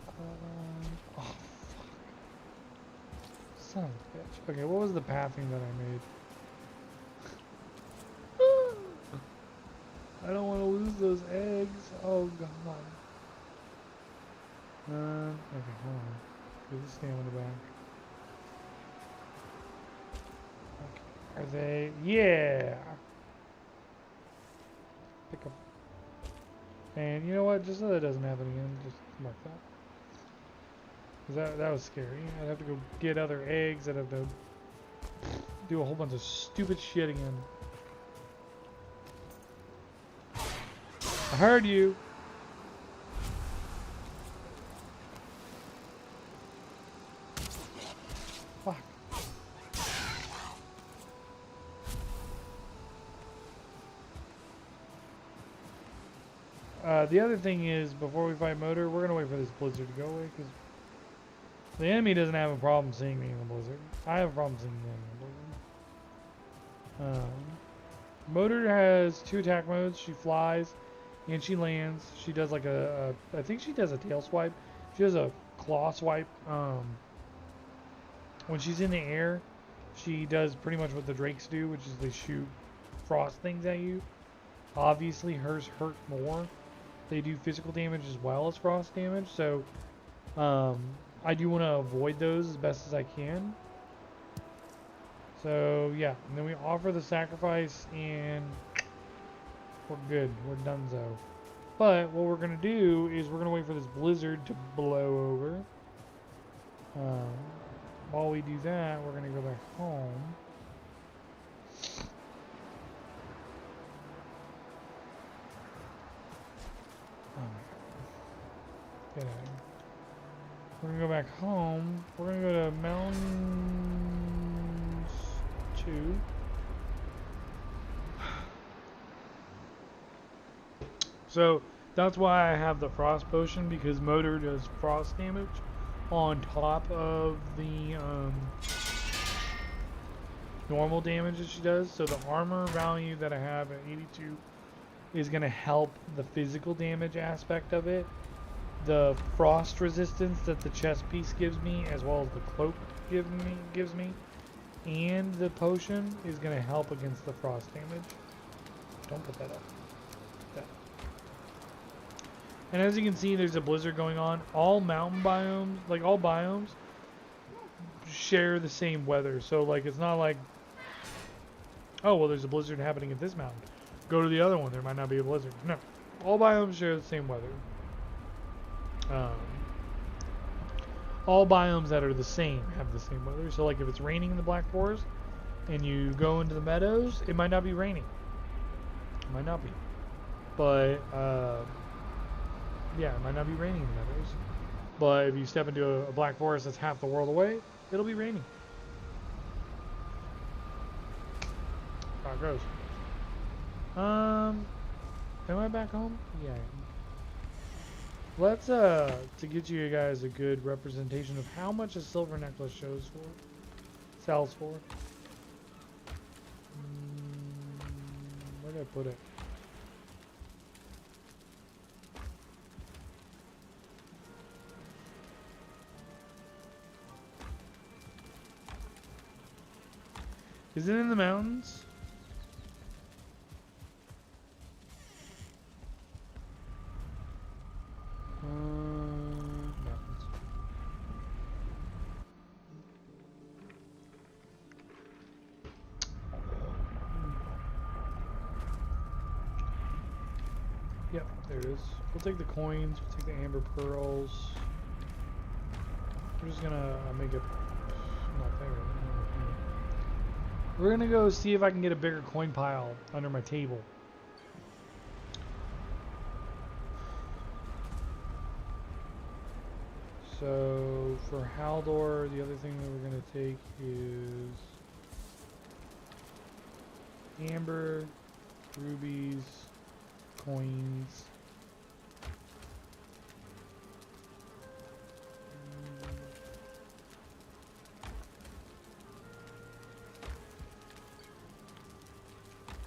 Oh, fuck. Son of a bitch. Okay, what was the pathing that I made? I don't want to lose those eggs. Oh god. Okay, hold on. There's a stamina back. Okay. Are they? Yeah. Pick up. And you know what? Just so that doesn't happen again, just mark that. Because that was scary. I'd have to go get other eggs. I'd have to do a whole bunch of stupid shit again. I heard you. Fuck. The other thing is, before we fight Motor, we're gonna wait for this blizzard to go away, because the enemy doesn't have a problem seeing me in the blizzard. I have a problem seeing them in the blizzard. Motor has 2 attack modes. She flies and she lands. She does like I think she does a tail swipe. She does a claw swipe. When she's in the air, she does pretty much what the Drakes do, which is they shoot frost things at you. Obviously, hers hurt more. They do physical damage as well as frost damage, so I do want to avoid those as best as I can. So yeah, and then we offer the sacrifice, and we're good. We're donezo. But what we're gonna do is we're gonna wait for this blizzard to blow over. While we do that, we're gonna go back home. Oh my god. Get out of here. We're gonna go back home. We're gonna go to Mountains 2. So that's why I have the frost potion, because Motor does frost damage on top of the normal damage that she does. So the armor value that I have at 82 is going to help the physical damage aspect of it. The frost resistance that the chest piece gives me, as well as the cloak gives me, and the potion is going to help against the frost damage. Don't put that up. That. And as you can see, there's a blizzard going on. All mountain biomes, like all biomes, share the same weather. So like, it's not like, oh well, there's a blizzard happening at this mountain, go to the other one, there might not be a blizzard. No, all biomes share the same weather. All biomes that are the same have the same weather. So like if it's raining in the Black Forest and you go into the meadows, it might not be raining. It might not be. But yeah, it might not be raining in the meadows. But if you step into a Black Forest that's half the world away, it'll be raining. How it goes. Am I back home? Yeah, I am. Let's to get you guys a good representation of how much a silver necklace sells for. Where did I put it? Is it in the mountains? Mountains. Yep, there it is. We'll take the coins, we'll take the amber pearls. We're just gonna make it not there. We're gonna go see if I can get a bigger coin pile under my table. So for Haldor, the other thing that we're gonna take is amber, rubies, coins.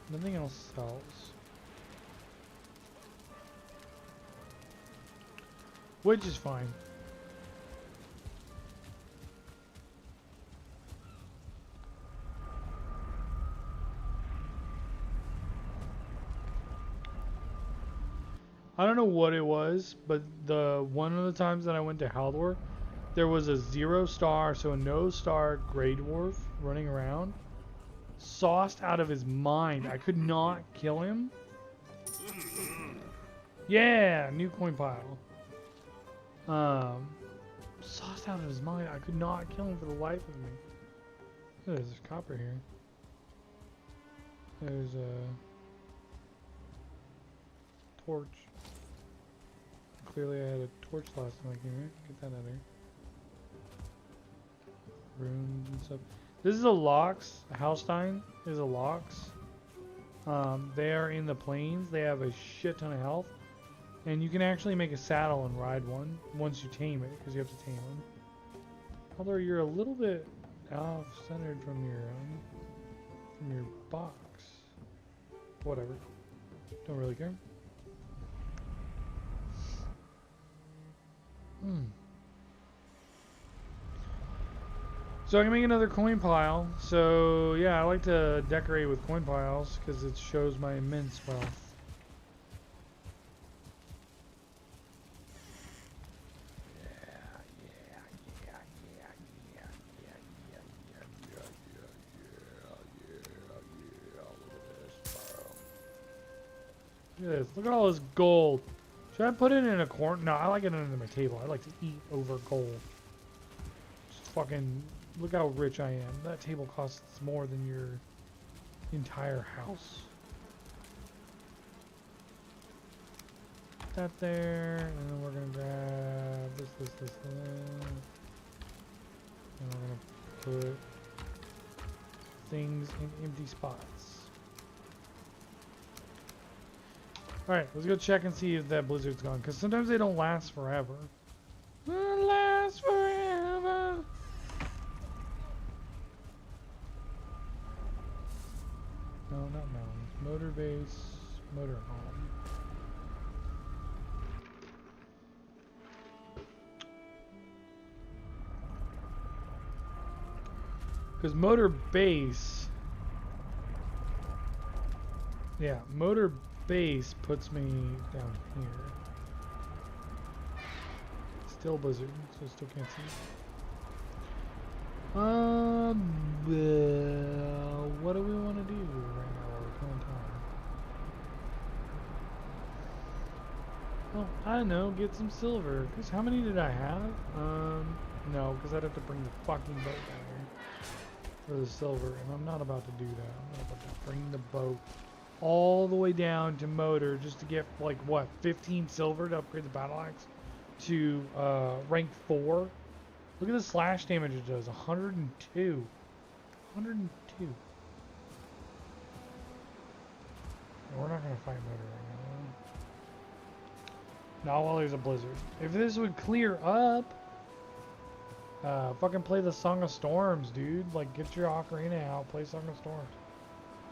Nothing else sells. Which is fine. I don't know what it was, but one of the times that I went to Haldor, there was a 0 star, so a no star Grey Dwarf running around. Sauced out of his mind. I could not kill him. Yeah, new coin pile. Sauced out of his mind. I could not kill him for the life of me. Look, there's copper here. There's a torch. Clearly I had a torch last time I came here. Get that out of here. Runes and stuff. This is a Lox. Halstein is a Lox. They are in the plains. They have a shit ton of health. And you can actually make a saddle and ride one once you tame it, because you have to tame them. Although you're a little bit off-centered from your box. Whatever. Don't really care. So I can make another coin pile. So yeah, I like to decorate with coin piles because it shows my immense wealth. Look at this. Look at all this gold. Should I put it in a corner? No, I like it under my table. I like to eat over gold. Just fucking look how rich I am. That table costs more than your entire house. Put that there, and then we're gonna grab this. And we're gonna put things in empty spots. Alright, let's go check and see if that blizzard's gone, because sometimes they don't last forever. Won't last forever. No, not mountains. Motor base, motor home. Because motor base... Yeah, motor base puts me down here. Still blizzard, so still can't see. What do we want to do right now while we're killing time? Well, I don't know, get some silver. Cause how many did I have? No, because I'd have to bring the fucking boat down here for the silver, and I'm not about to do that. I'm not about to bring the boat all the way down to motor just to get like what 15 silver to upgrade the battle axe to rank 4. Look at the slash damage it does. 102. 102. No, we're not gonna fight motor right now. Not while there's a blizzard. If this would clear up, fucking play the Song of Storms, dude. Like, get your ocarina out, play Song of Storms.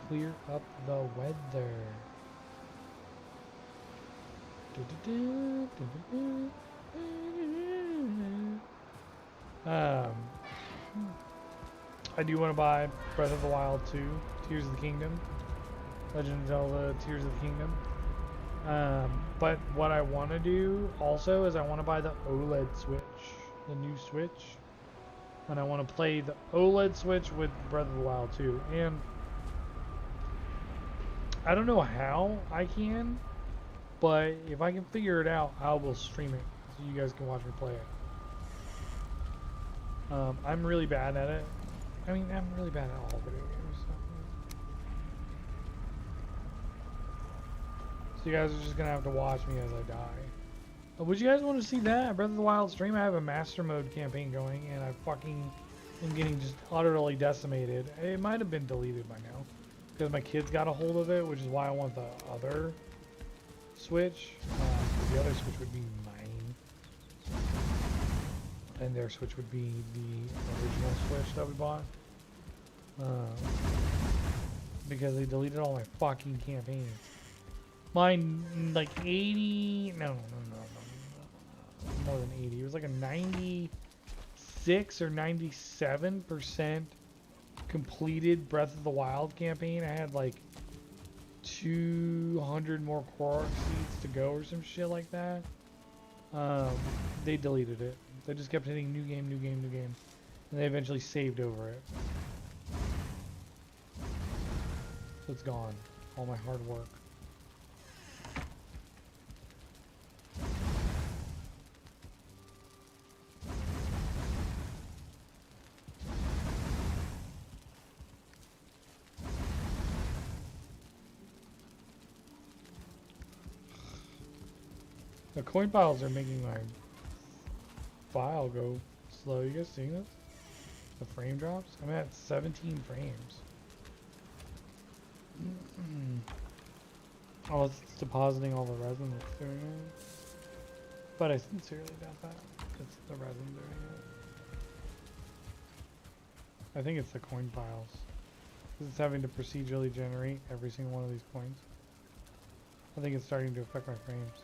Clear up the weather. I do want to buy Breath of the Wild 2, Tears of the Kingdom, Legend of Zelda, Tears of the Kingdom. But what I want to do also is I want to buy the OLED Switch, the new Switch, and I want to play the OLED Switch with Breath of the Wild 2. And I don't know how I can, but if I can figure it out, I will stream it so you guys can watch me play it. I'm really bad at it. I mean, I'm really bad at all video games. So you guys are just gonna have to watch me as I die. Would you guys want to see that? Breath of the Wild stream? I have a master mode campaign going, and I fucking am getting just utterly decimated. It might have been deleted by now, because my kids got a hold of it, which is why I want the other Switch. The other Switch would be mine, and their Switch would be the original Switch that we bought. Because they deleted all my fucking campaigns. Mine, like 80, no, more than 80. It was like a 96 or 97% completed Breath of the Wild campaign. I had like 200 more Korok seeds to go or some shit like that. They deleted it. They just kept hitting new game, new game, new game. And they eventually saved over it. So it's gone. All my hard work. The coin piles are making my file go slow. You guys seeing this? The frame drops? I'm at 17 frames. Oh, it's depositing all the resin that's doing it. But I sincerely doubt that. It's the resin doing it. I think it's the coin piles. It's having to procedurally generate every single one of these coins. I think it's starting to affect my frames.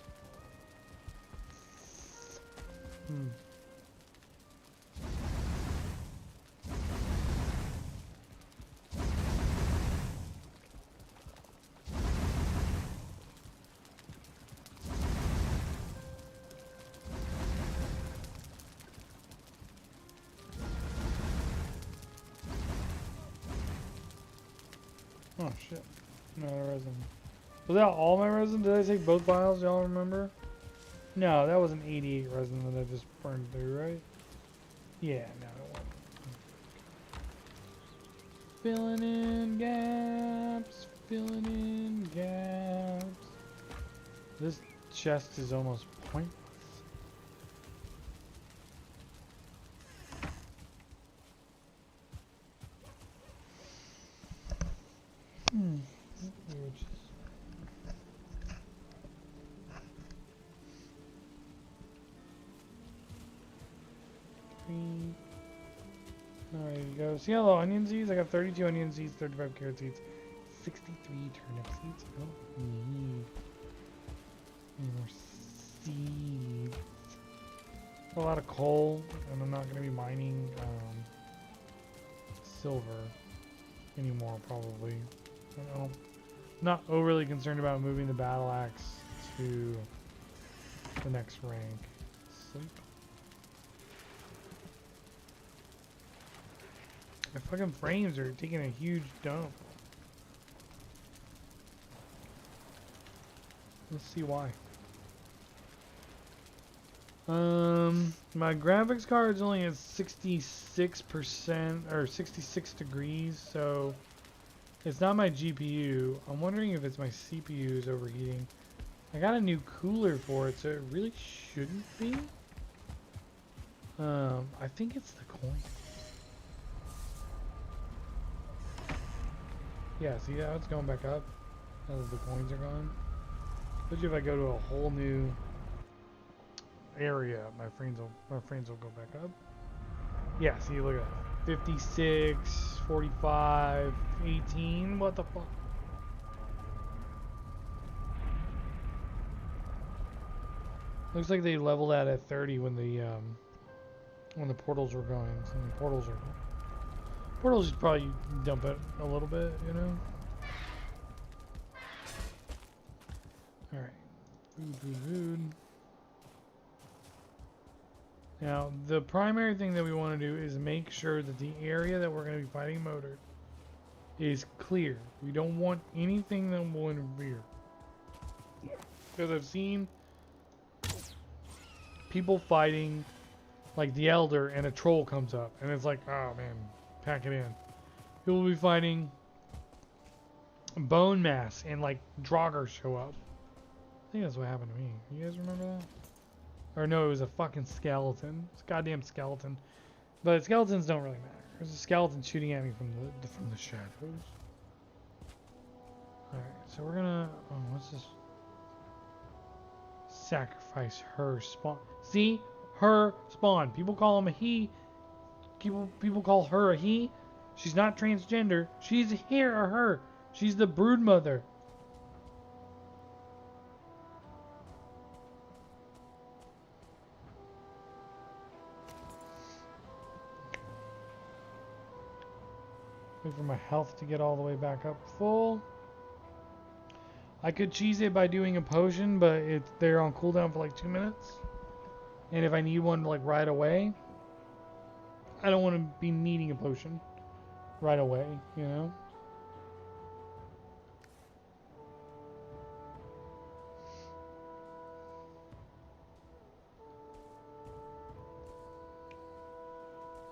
Oh shit. No resin. Was that all my resin? Did I take both vials? Y'all remember? No, that was an 88 resin that I just burned through, right? Yeah, no, it wasn't. Filling in gaps. Filling in gaps. This chest is almost pointless. Alright, go. See how the onion seeds? I got 32 onion seeds, 35 carrot seeds, 63 turnip seeds. I don't need any more seeds. A lot of coal, and I'm not going to be mining silver anymore, probably. Not overly concerned about moving the battle axe to the next rank. Sleep. My fucking frames are taking a huge dump. Let's see why. My graphics card is only at 66% or 66 degrees, so it's not my GPU. I'm wondering if it's my CPU is overheating. I got a new cooler for it, so it really shouldn't be. I think it's the coin. Yeah, see how it's going back up as the coins are gone. Especially if I go to a whole new area, my frames will go back up. Yeah, see, look at that. 56, 45, 18. What the fuck? Looks like they leveled that at 30 when the portals were going. So the portals should probably dump it a little bit, you know. All right, food. Now, the primary thing that we want to do is make sure that the area that we're going to be fighting Motor is clear. We don't want anything that will interfere. Because I've seen people fighting like the Elder and a troll comes up. And it's like, oh man, pack it in. People will be fighting Bone Mass and like Draugr show up. I think that's what happened to me. You guys remember that? Or no, it was a fucking skeleton. It's a goddamn skeleton. But skeletons don't really matter. There's a skeleton shooting at me from the shadows. Alright, so we're gonna... Oh, what's this? Sacrifice her spawn. See? Her spawn. People call him a he. People call her a he. She's not transgender. She's here or her. She's the brood mother. Wait for my health to get all the way back up full. I could cheese it by doing a potion, but they're on cooldown for like 2 minutes. And if I need one like right away, I don't want to be needing a potion right away, you know?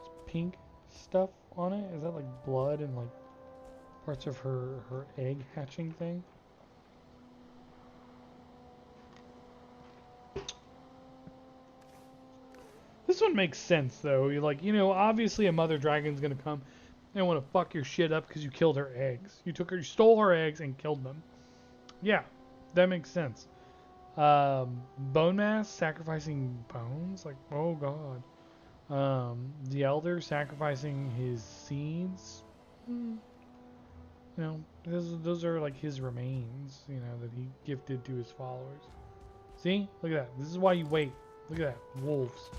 It's pink stuff on it. Is that like blood and like parts of her egg hatching thing? This one makes sense though. You're like, you know, obviously a mother dragon's gonna come and want to fuck your shit up because you killed her eggs. You stole her eggs and killed them. Yeah, that makes sense. Bone mass, sacrificing bones, like, oh god. The elder sacrificing his seeds. You know, those are like his remains, you know, that he gifted to his followers. See? Look at that. This is why you wait. Look at that. Wolves.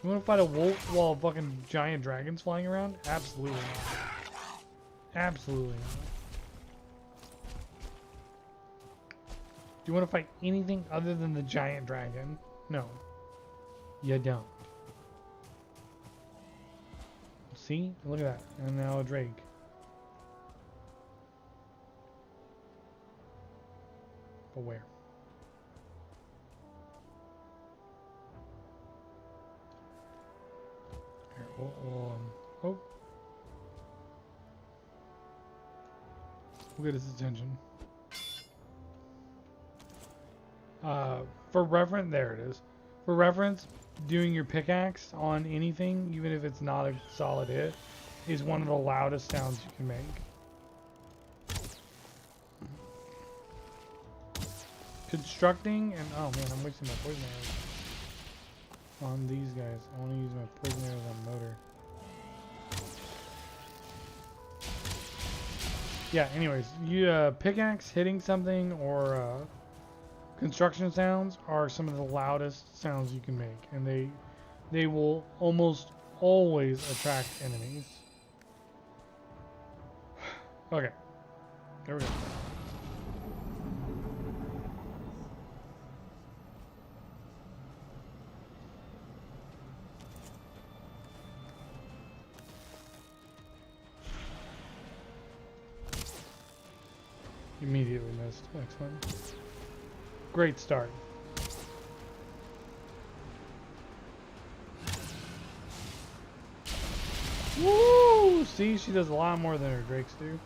You want to fight a wolf while fucking giant dragons flying around? Absolutely not. Absolutely not. Do you want to fight anything other than the giant dragon? No. You don't. See? Look at that. And now a drake. But where? Here, oh. We'll get his attention. For reference, there it is. For reference, doing your pickaxe on anything, even if it's not a solid hit, is one of the loudest sounds you can make. Constructing and oh man, I'm wasting my poison arrows on these guys. I want to use my poison arrows on motor. Yeah. Anyways, you pickaxe hitting something or construction sounds are some of the loudest sounds you can make, and they will almost always attract enemies. Okay, there we go. Immediately missed. Excellent. Great start. Woo! See, she does a lot more than her drakes do.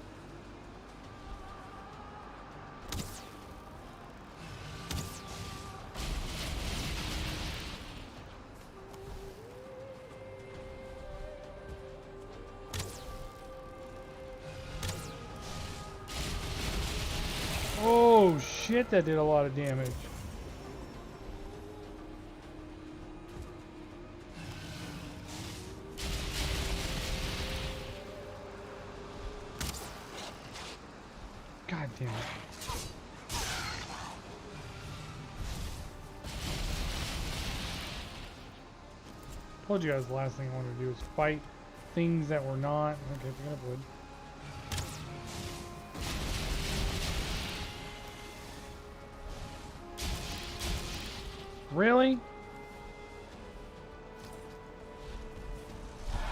Oh shit, that did a lot of damage. God damn it. Told you guys the last thing I wanted to do was fight things that were not. Okay, picking up wood. Really?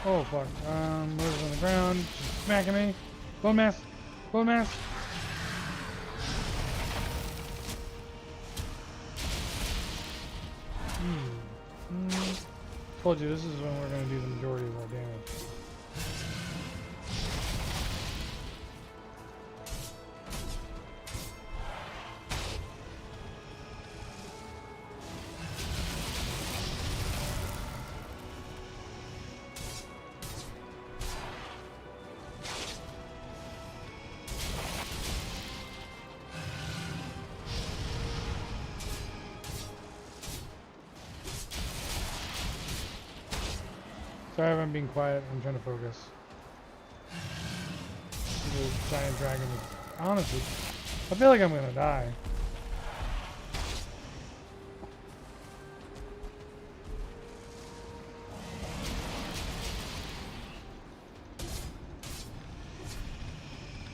Oh fuck. Mother's on the ground. She's smacking me. Bone mass. Bone mass. Told you this is when we're going to do the majority of our damage. Sorry if I'm being quiet, I'm trying to focus. The giant dragon is... Honestly, I feel like I'm gonna die.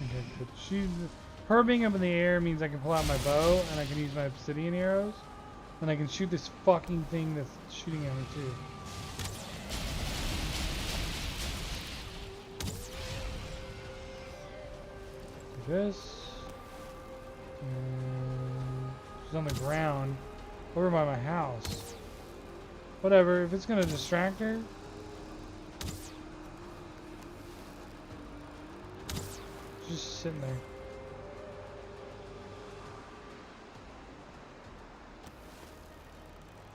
Okay, good. Her being up in the air means I can pull out my bow, and I can use my obsidian arrows, and I can shoot this fucking thing that's shooting at me too. This. She's on the ground over by my house. Whatever, if it's gonna distract her. Just sitting there.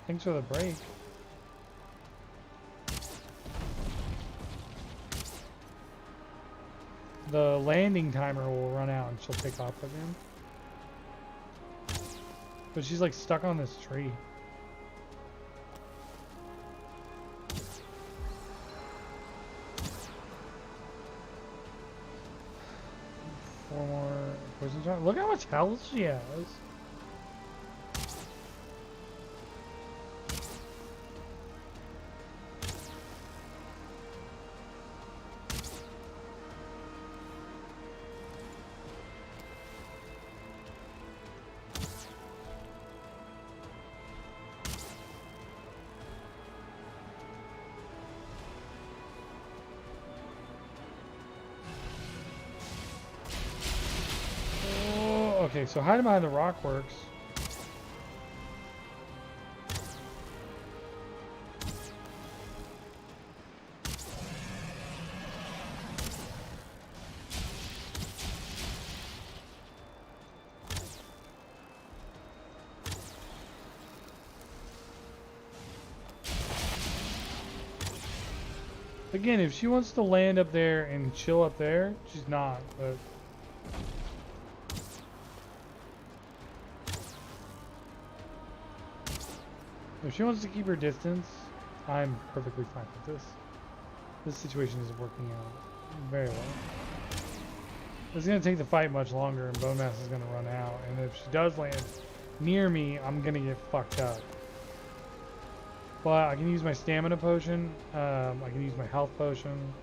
Thanks for the break. the landing timer will run out and she'll take off again. But she's like stuck on this tree. Four more poison shot. Look how much health she has. Okay, so hiding behind the rock works. Again, if she wants to land up there and chill up there, she's not, but... if she wants to keep her distance, I'm perfectly fine with this. This situation is working out very well. It's going to take the fight much longer and bone mass is going to run out. And if she does land near me, I'm going to get fucked up. But I can use my stamina potion. I can use my health potion.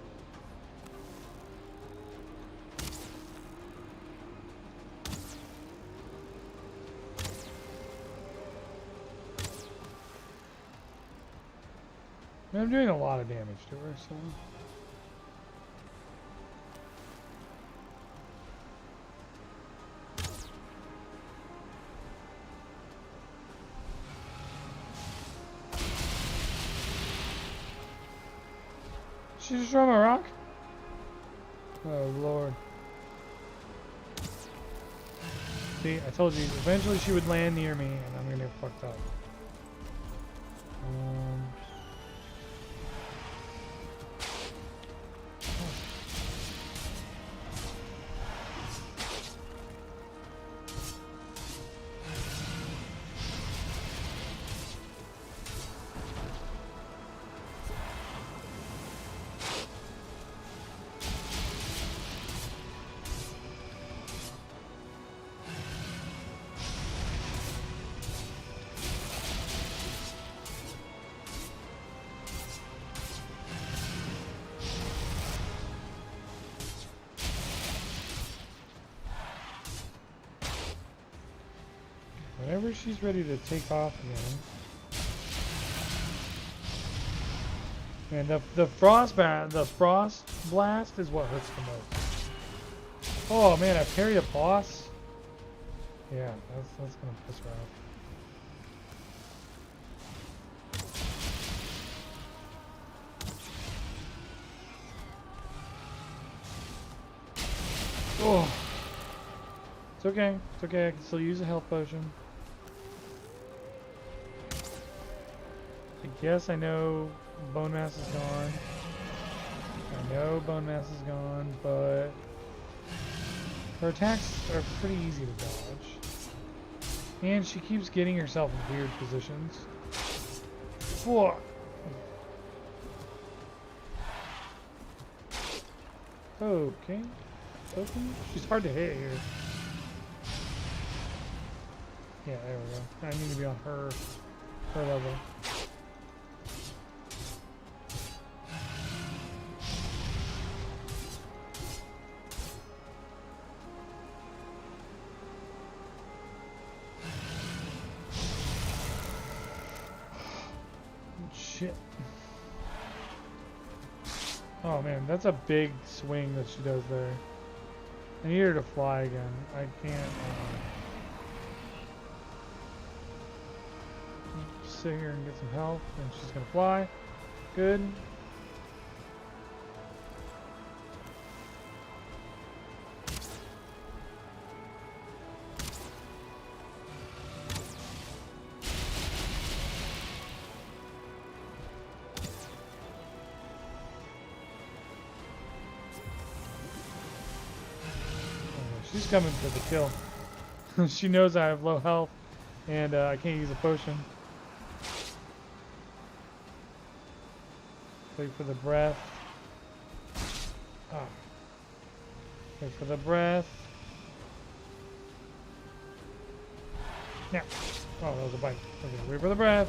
I'm doing a lot of damage to her, so... She just throw my rock? Oh, Lord. See, I told you, eventually she would land near me, and I'm gonna get fucked up. Whenever she's ready to take off again. And the frost blast is what hurts the most. Oh man, I parried a boss. Yeah, that's gonna piss her off. Oh, it's okay. It's okay. I can still use a health potion. I guess I know bone mass is gone. I know bone mass is gone, but her attacks are pretty easy to dodge. And she keeps getting herself in weird positions. Fuck. Okay. Open. She's hard to hit here. Yeah, there we go. I need to be on her level. Shit. Oh man, that's a big swing that she does there. I need her to fly again. I can't sit here and get some health, and she's gonna fly. Good. She's coming for the kill. She knows I have low health and I can't use a potion. Wait for the breath. Oh. Wait for the breath. Now. Oh, that was a bite. Okay, wait for the breath.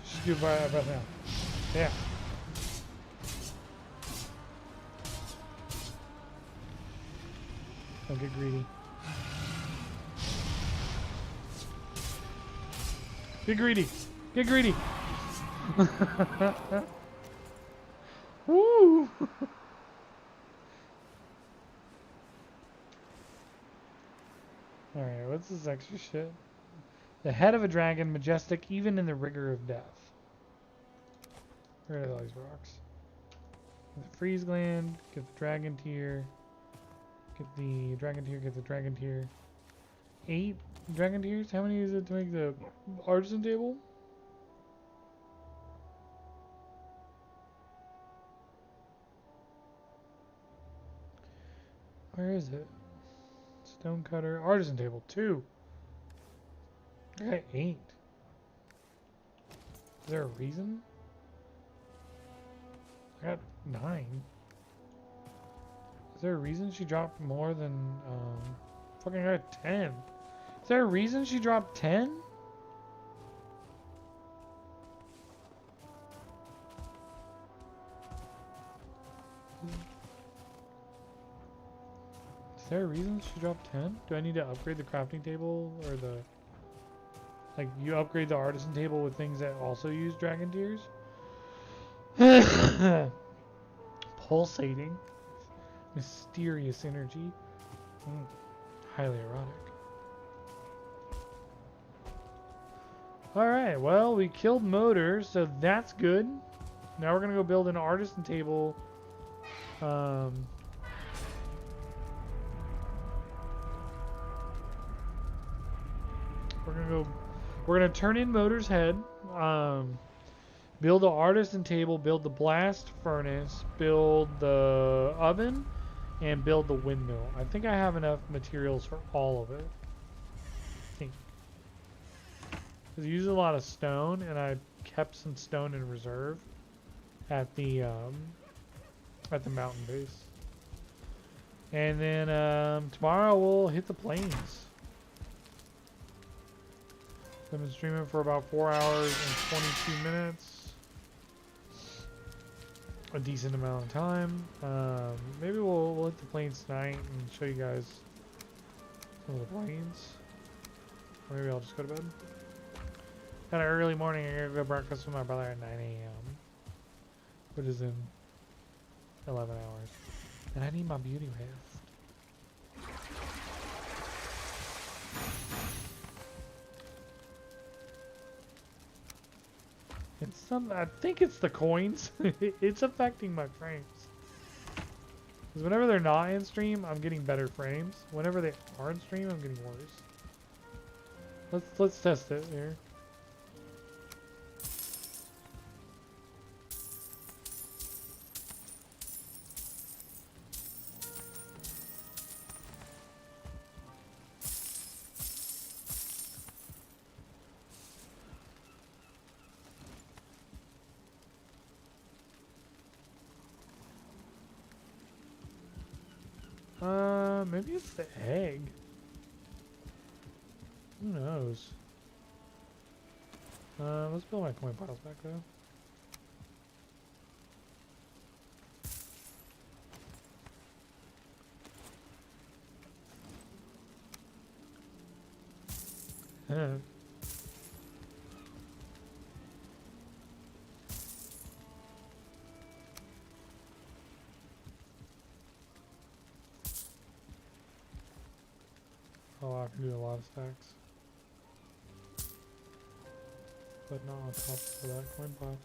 Just do breath now. Yeah. Don't get greedy. Get greedy. Get greedy. Woo! Alright, what's this extra shit? The head of a dragon, majestic even in the rigor of death. Where are all these rocks? Get the freeze gland, get the dragon tier, get the dragon tier, get the dragon tier. 8 dragon tiers? How many is it to make the artisan table? Where is it? Stone cutter, artisan table, 2. I got 8. Is there a reason? I got 9. Is there a reason she dropped more than, fucking I got 10. Is there a reason she dropped 10? Is there a reason she dropped 10? Do I need to upgrade the crafting table or the... Like, you upgrade the artisan table with things that also use dragon tiers? Pulsating. Mysterious energy. Highly erotic. Alright, well, we killed Motor, so that's good. Now we're going to go build an artisan table. We're gonna turn in Motor's head, build the artisan table, build the blast furnace, build the oven, and build the windmill. I think I have enough materials for all of it. I think. Because I use a lot of stone, and I kept some stone in reserve at the mountain base. And then tomorrow we'll hit the plains. I've been streaming for about 4 hours and 22 minutes. A decent amount of time. Maybe we'll hit the plains tonight and show you guys some of the plains. Or maybe I'll just go to bed. Got an early morning. I gotta go breakfast with my brother at 9 a.m. Which is in 11 hours. And I need my beauty rest. It's some. I think it's the coins. It's affecting my frames. Because whenever they're not in stream, I'm getting better frames. Whenever they are in stream, I'm getting worse. Let's test it here. Maybe it's the egg. Who knows? Let's build my coin piles back though. Oh, I can do a lot of stacks. But not on top of that coin pile.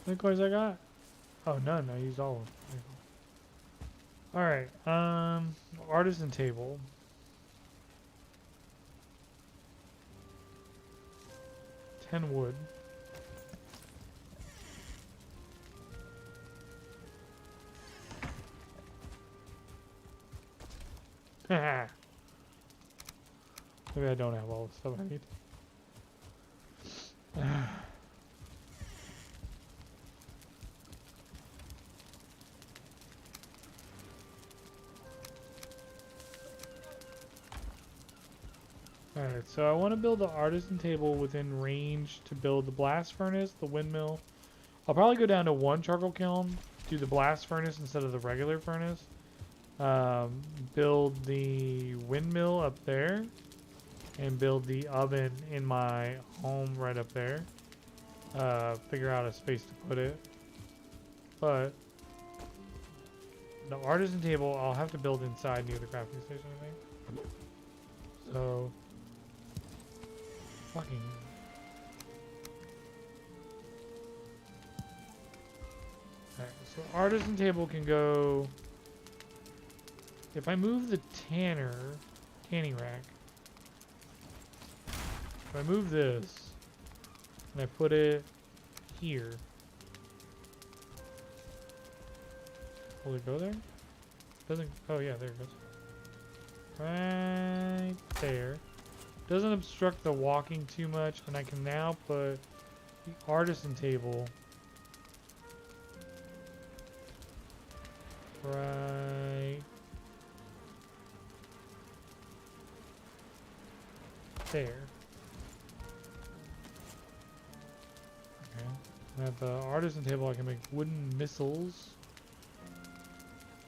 How many coins I got? Oh, none. I used all of them. Alright, artisan table. Ten wood. Maybe I don't have all the stuff I need. Alright, so I want to build the artisan table within range to build the blast furnace, the windmill. I'll probably go down to one charcoal kiln, do the blast furnace instead of the regular furnace. Build the windmill up there, and build the oven in my home right up there. Figure out a space to put it. But the artisan table I'll have to build inside near the crafting station, I think. So fucking alright, so artisan table can go. If I move the tanning rack, if I move this and I put it here, will it go there? Doesn't. Oh yeah, there it goes. Right there. Doesn't obstruct the walking too much, and I can now put the artisan table right there. Okay. And at the artisan table I can make wooden missiles.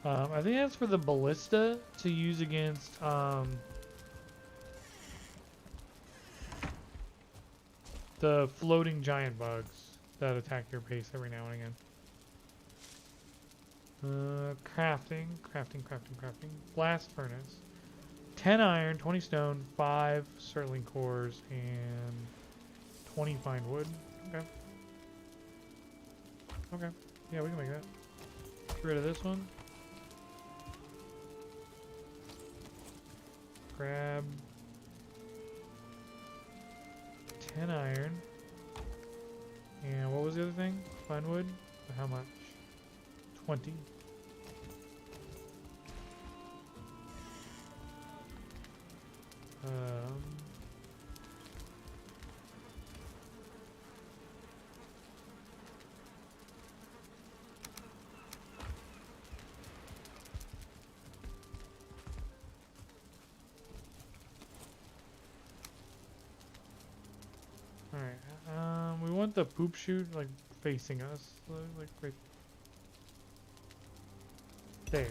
I think that's for the ballista to use against the floating giant bugs that attack your base every now and again. Crafting. Blast furnace. 10 iron, 20 stone, 5 sterling cores, and 20 fine wood. Okay. Okay. Yeah, we can make that. Get rid of this one. Grab 10 iron. And what was the other thing? Fine wood? For how much? 20. Alright, we want the poop chute like facing us, like right there.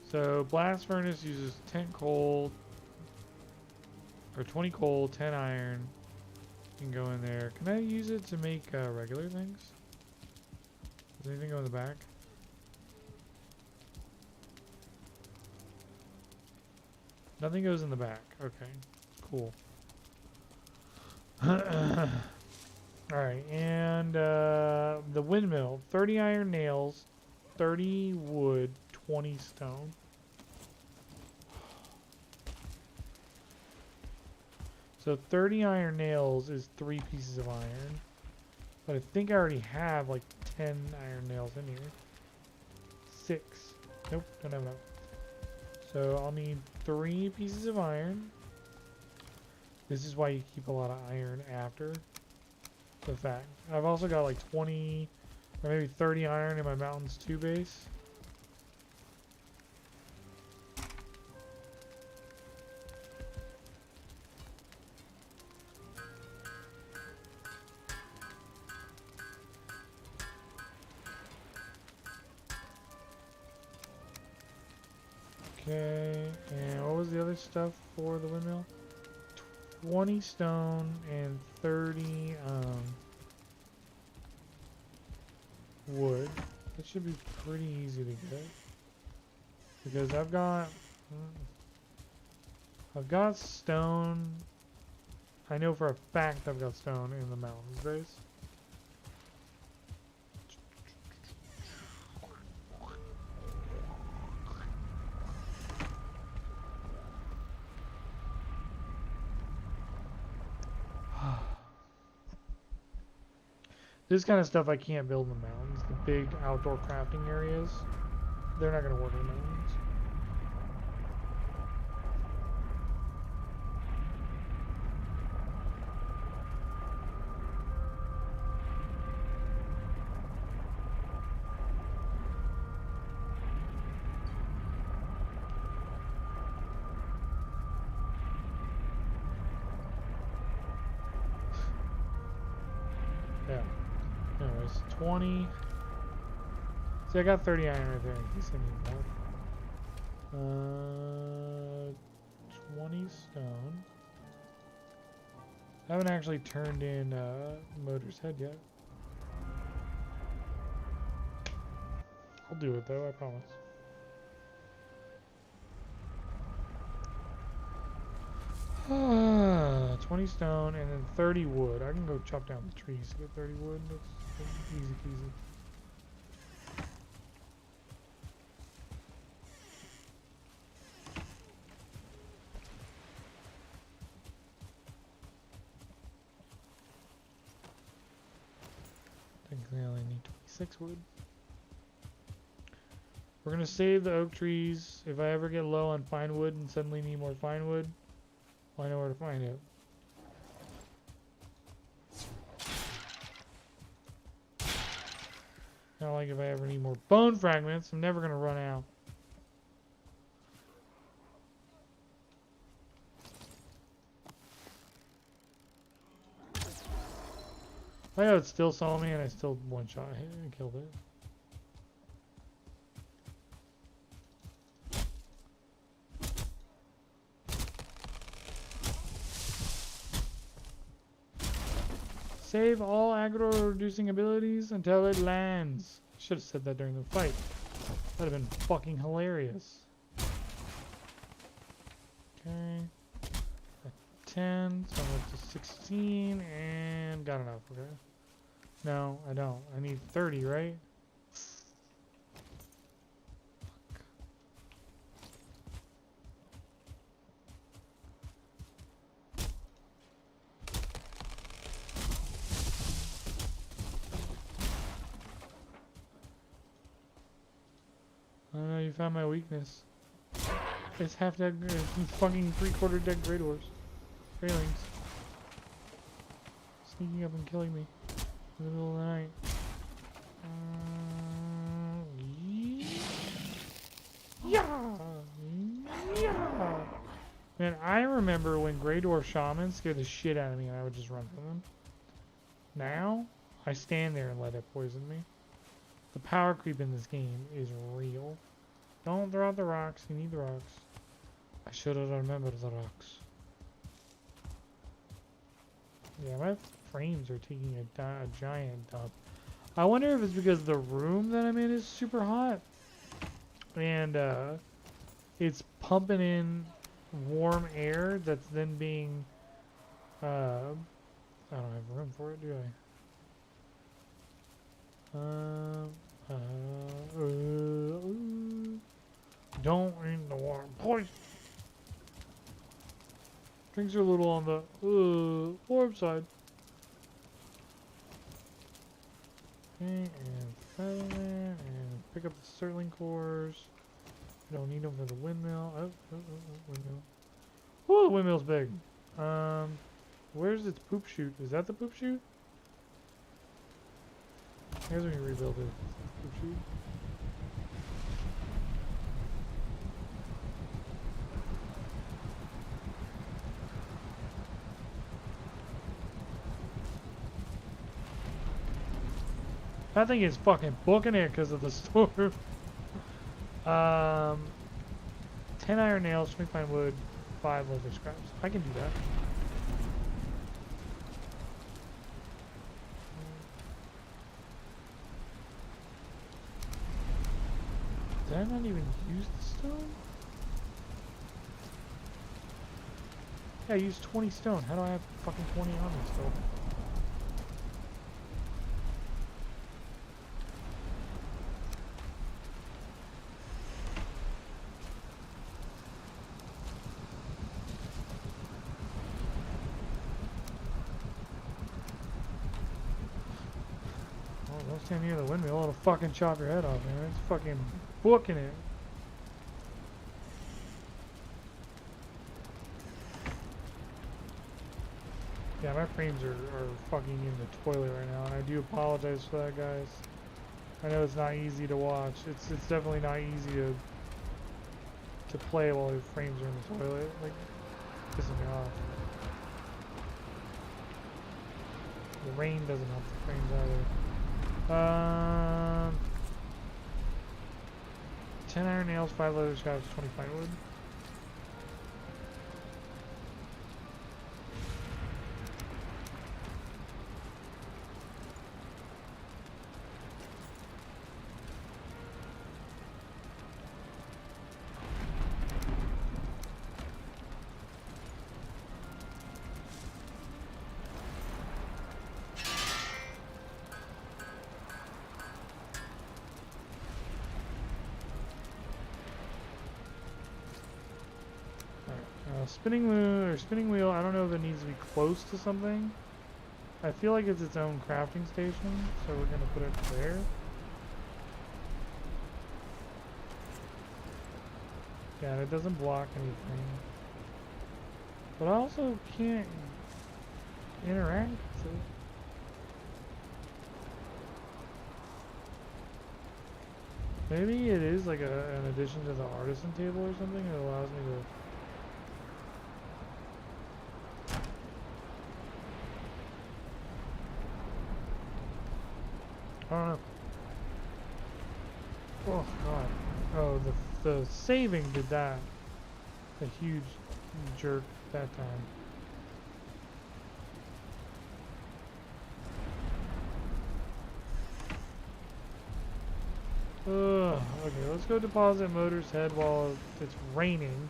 So blast furnace uses 10 coal, or 20 coal, 10 iron. You can go in there. Can I use it to make regular things? Does anything go in the back? Nothing goes in the back. Okay, cool. Alright, and the windmill. 30 iron nails, 30 wood, 20 stone. So 30 iron nails is 3 pieces of iron. But I think I already have like 10 iron nails in here. 6. Nope, don't have enough. So I'll need 3 pieces of iron. This is why you keep a lot of iron after the fact. I've also got like 20 or maybe 30 iron in my Mountains 2 base. Okay, and what was the other stuff for the windmill? 20 stone and 30 wood. That should be pretty easy to get. Because I've got stone I know for a fact I've got stone in the mountains base. This kind of stuff I can't build in the mountains. The big outdoor crafting areas, they're not going to work in the mountains. Yeah. Anyways, 20. See, I got 30 iron right there in case I need more. 20 stone. I haven't actually turned in Motor's head yet. I'll do it though, I promise. Ah, 20 stone and then 30 wood. I can go chop down the trees to get 30 wood. That's easy peasy. I think I only need 26 wood. We're gonna save the oak trees. If I ever get low on pine wood and suddenly need more pine wood, well, I know where to find it. Not like if I ever need more bone fragments, I'm never gonna run out. I know it still saw me and I still one-shot hit and killed it. Save all aggro reducing abilities until it lands. Should have said that during the fight. That'd have been fucking hilarious. Okay. At 10, so I'm up to 16 and got enough, okay? No, I don't. I need 30, right? Oh no, you found my weakness. It's half dead, fucking 3/4 dead Grey Dwarfs. Railings. Sneaking up and killing me in the middle of the night. Yeah! Yeah! Man, I remember when Grey Dwarf Shamans scared the shit out of me and I would just run from them. Now, I stand there and let it poison me. The power creep in this game is real. Don't throw out the rocks. You need the rocks. I should have remembered the rocks. Yeah, my frames are taking a giant dump. I wonder if it's because the room that I'm in is super hot. And it's pumping in warm air that's then being... I don't have room for it, do I? Don't eat the water. Poison. Things are a little on the warm side. Okay, and feather and pick up the sterling cores. I don't need them for the windmill. Windmill. Oh, the windmill's big. Where's its poop chute? Is that the poop chute? Here's when you rebuild it. Poop chute. That thing is fucking booking it because of the storm. 10 iron nails, 25 wood, 5 leather scraps. I can do that. Did I not even use the stone? Yeah, I used 20 stone. How do I have fucking 20 on me still? Oh, don't stand near the windmill. It'll fucking chop your head off, man. It's fucking booking it. Yeah, my frames are fucking in the toilet right now, and I do apologize for that, guys. I know it's not easy to watch. It's definitely not easy to play while your frames are in the toilet. Like, pissing me off. The rain doesn't help the frames either. 10 iron nails, 5 leather scraps, 20 pine wood. Spinning wheel, I don't know if it needs to be close to something. I feel like it's its own crafting station, so we're going to put it there. Yeah, and it doesn't block anything. But I also can't interact with it. Maybe it is like an addition to the artisan table or something. It allows me to... I don't know. Oh god. Oh, the saving did that. A huge jerk that time. Ugh. Okay, let's go deposit motor's head while it's raining.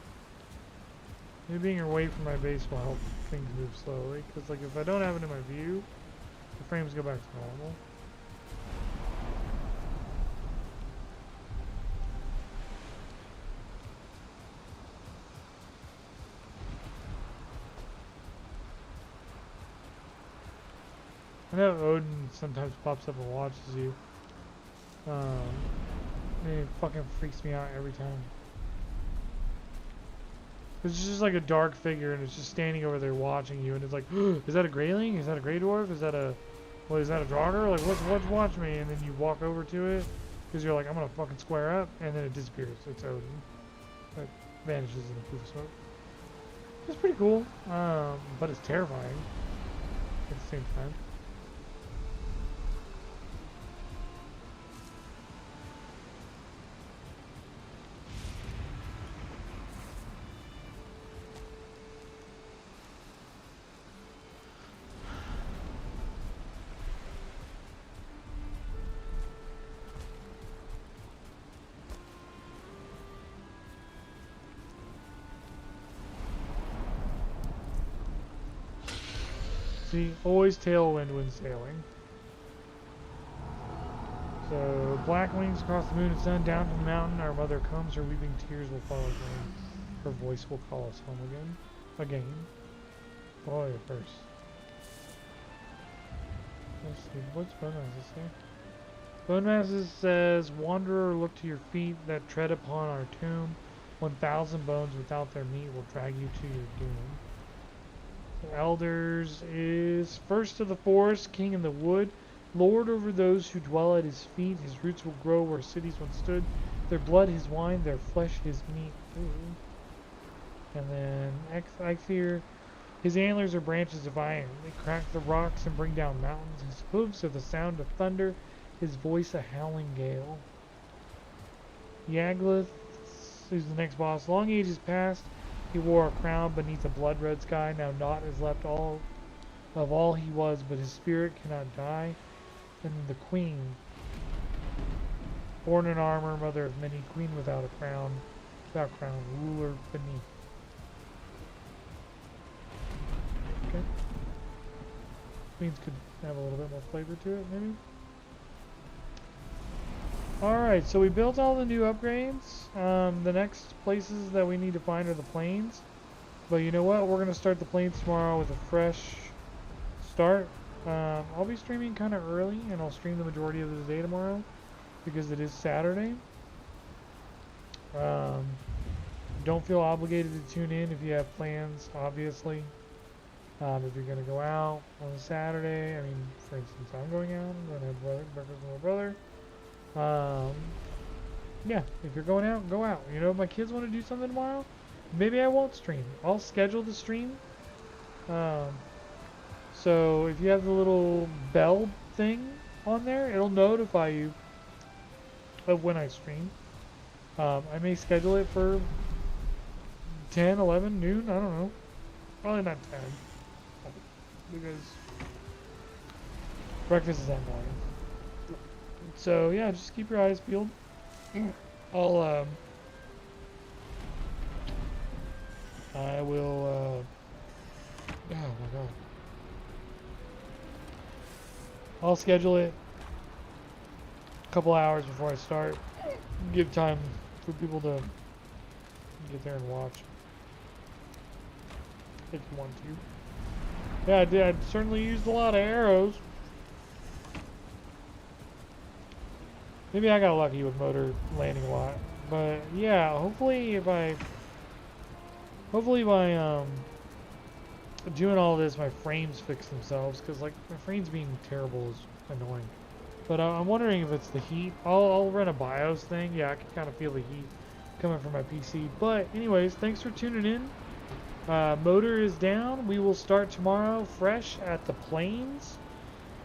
Maybe being away from my base will help things move slowly. Because like if I don't have it in my view, the frames go back to normal. I know Odin sometimes pops up and watches you. And it fucking freaks me out every time. It's just like a dark figure and it's just standing over there watching you and it's like, is that a Greyling? Is that a Grey Dwarf? Is that a... What, is that a Draugr? Like, what's watching me? And then you walk over to it because you're like, I'm gonna fucking square up, and then it disappears. It's Odin. It vanishes in a poof of smoke. It's pretty cool, but it's terrifying at the same time. See, always tailwind when sailing. So, black wings across the moon and sun, down from the mountain, our mother comes, her weeping tears will fall again. Her voice will call us home again. Boy, first. Let's see, what's Bone Masses say? Bone Masses says, Wanderer, look to your feet that tread upon our tomb. 1,000 bones without their meat will drag you to your doom. Elders is first of the forest, king in the wood, lord over those who dwell at his feet. His roots will grow where cities once stood. Their blood his wine, their flesh his meat. Ooh. And then Eikthyr, his antlers are branches of iron. They crack the rocks and bring down mountains. His hooves are the sound of thunder, his voice a howling gale. Yaglith is the next boss. Long ages past, he wore a crown beneath a blood-red sky. Now naught is left of all he was, but his spirit cannot die. And the queen, born in armor, mother of many, queen without a crown, ruler beneath. Beans could have a little bit more flavor to it, maybe. Alright, so we built all the new upgrades. The next places that we need to find are the plains. But you know what? We're going to start the plains tomorrow with a fresh start. I'll be streaming kind of early, and I'll stream the majority of the day tomorrow because it is Saturday. Don't feel obligated to tune in if you have plans, obviously. If you're going to go out on a Saturday, I mean, for instance, I'm going out. I'm going to have breakfast with my brother. Yeah, if you're going out, go out. You know, if my kids want to do something tomorrow, maybe I won't stream. I'll schedule the stream. So if you have the little bell thing on there, it'll notify you of when I stream. I may schedule it for 10, 11, noon, I don't know. Probably not 10. Because breakfast is that morning. So yeah, just keep your eyes peeled. I will, oh my god. I'll schedule it a couple hours before I start. Give time for people to get there and watch. If you want to. Yeah, I did. I certainly used a lot of arrows. Maybe I got lucky with motor landing a lot. But yeah, hopefully by doing all this, my frames fix themselves, because like my frames being terrible is annoying. But I'm wondering if it's the heat. I'll run a BIOS thing. Yeah, I can kind of feel the heat coming from my PC. But anyways, thanks for tuning in. Motor is down. We will start tomorrow fresh at the plains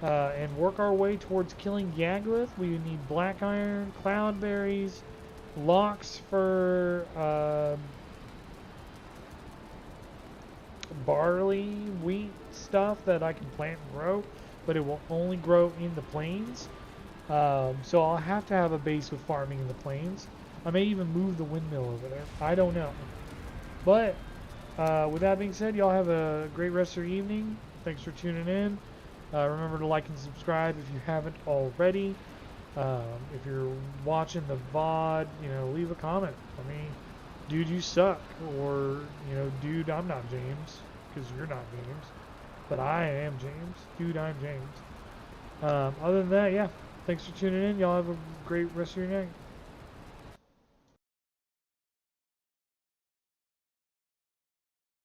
and work our way towards killing Yagluth. We need black iron, cloudberries, locks for barley, wheat stuff that I can plant and grow, but it will only grow in the plains. So I'll have to have a base with farming in the plains. I may even move the windmill over there. I don't know. But with that being said, y'all have a great rest of your evening. Thanks for tuning in. Remember to like and subscribe if you haven't already. If you're watching the VOD, you know, leave a comment. I mean, dude, you suck. Or, you know, dude, I'm not James. Because you're not James. But I am James. Dude, I'm James. Other than that, yeah. Thanks for tuning in. Y'all have a great rest of your night.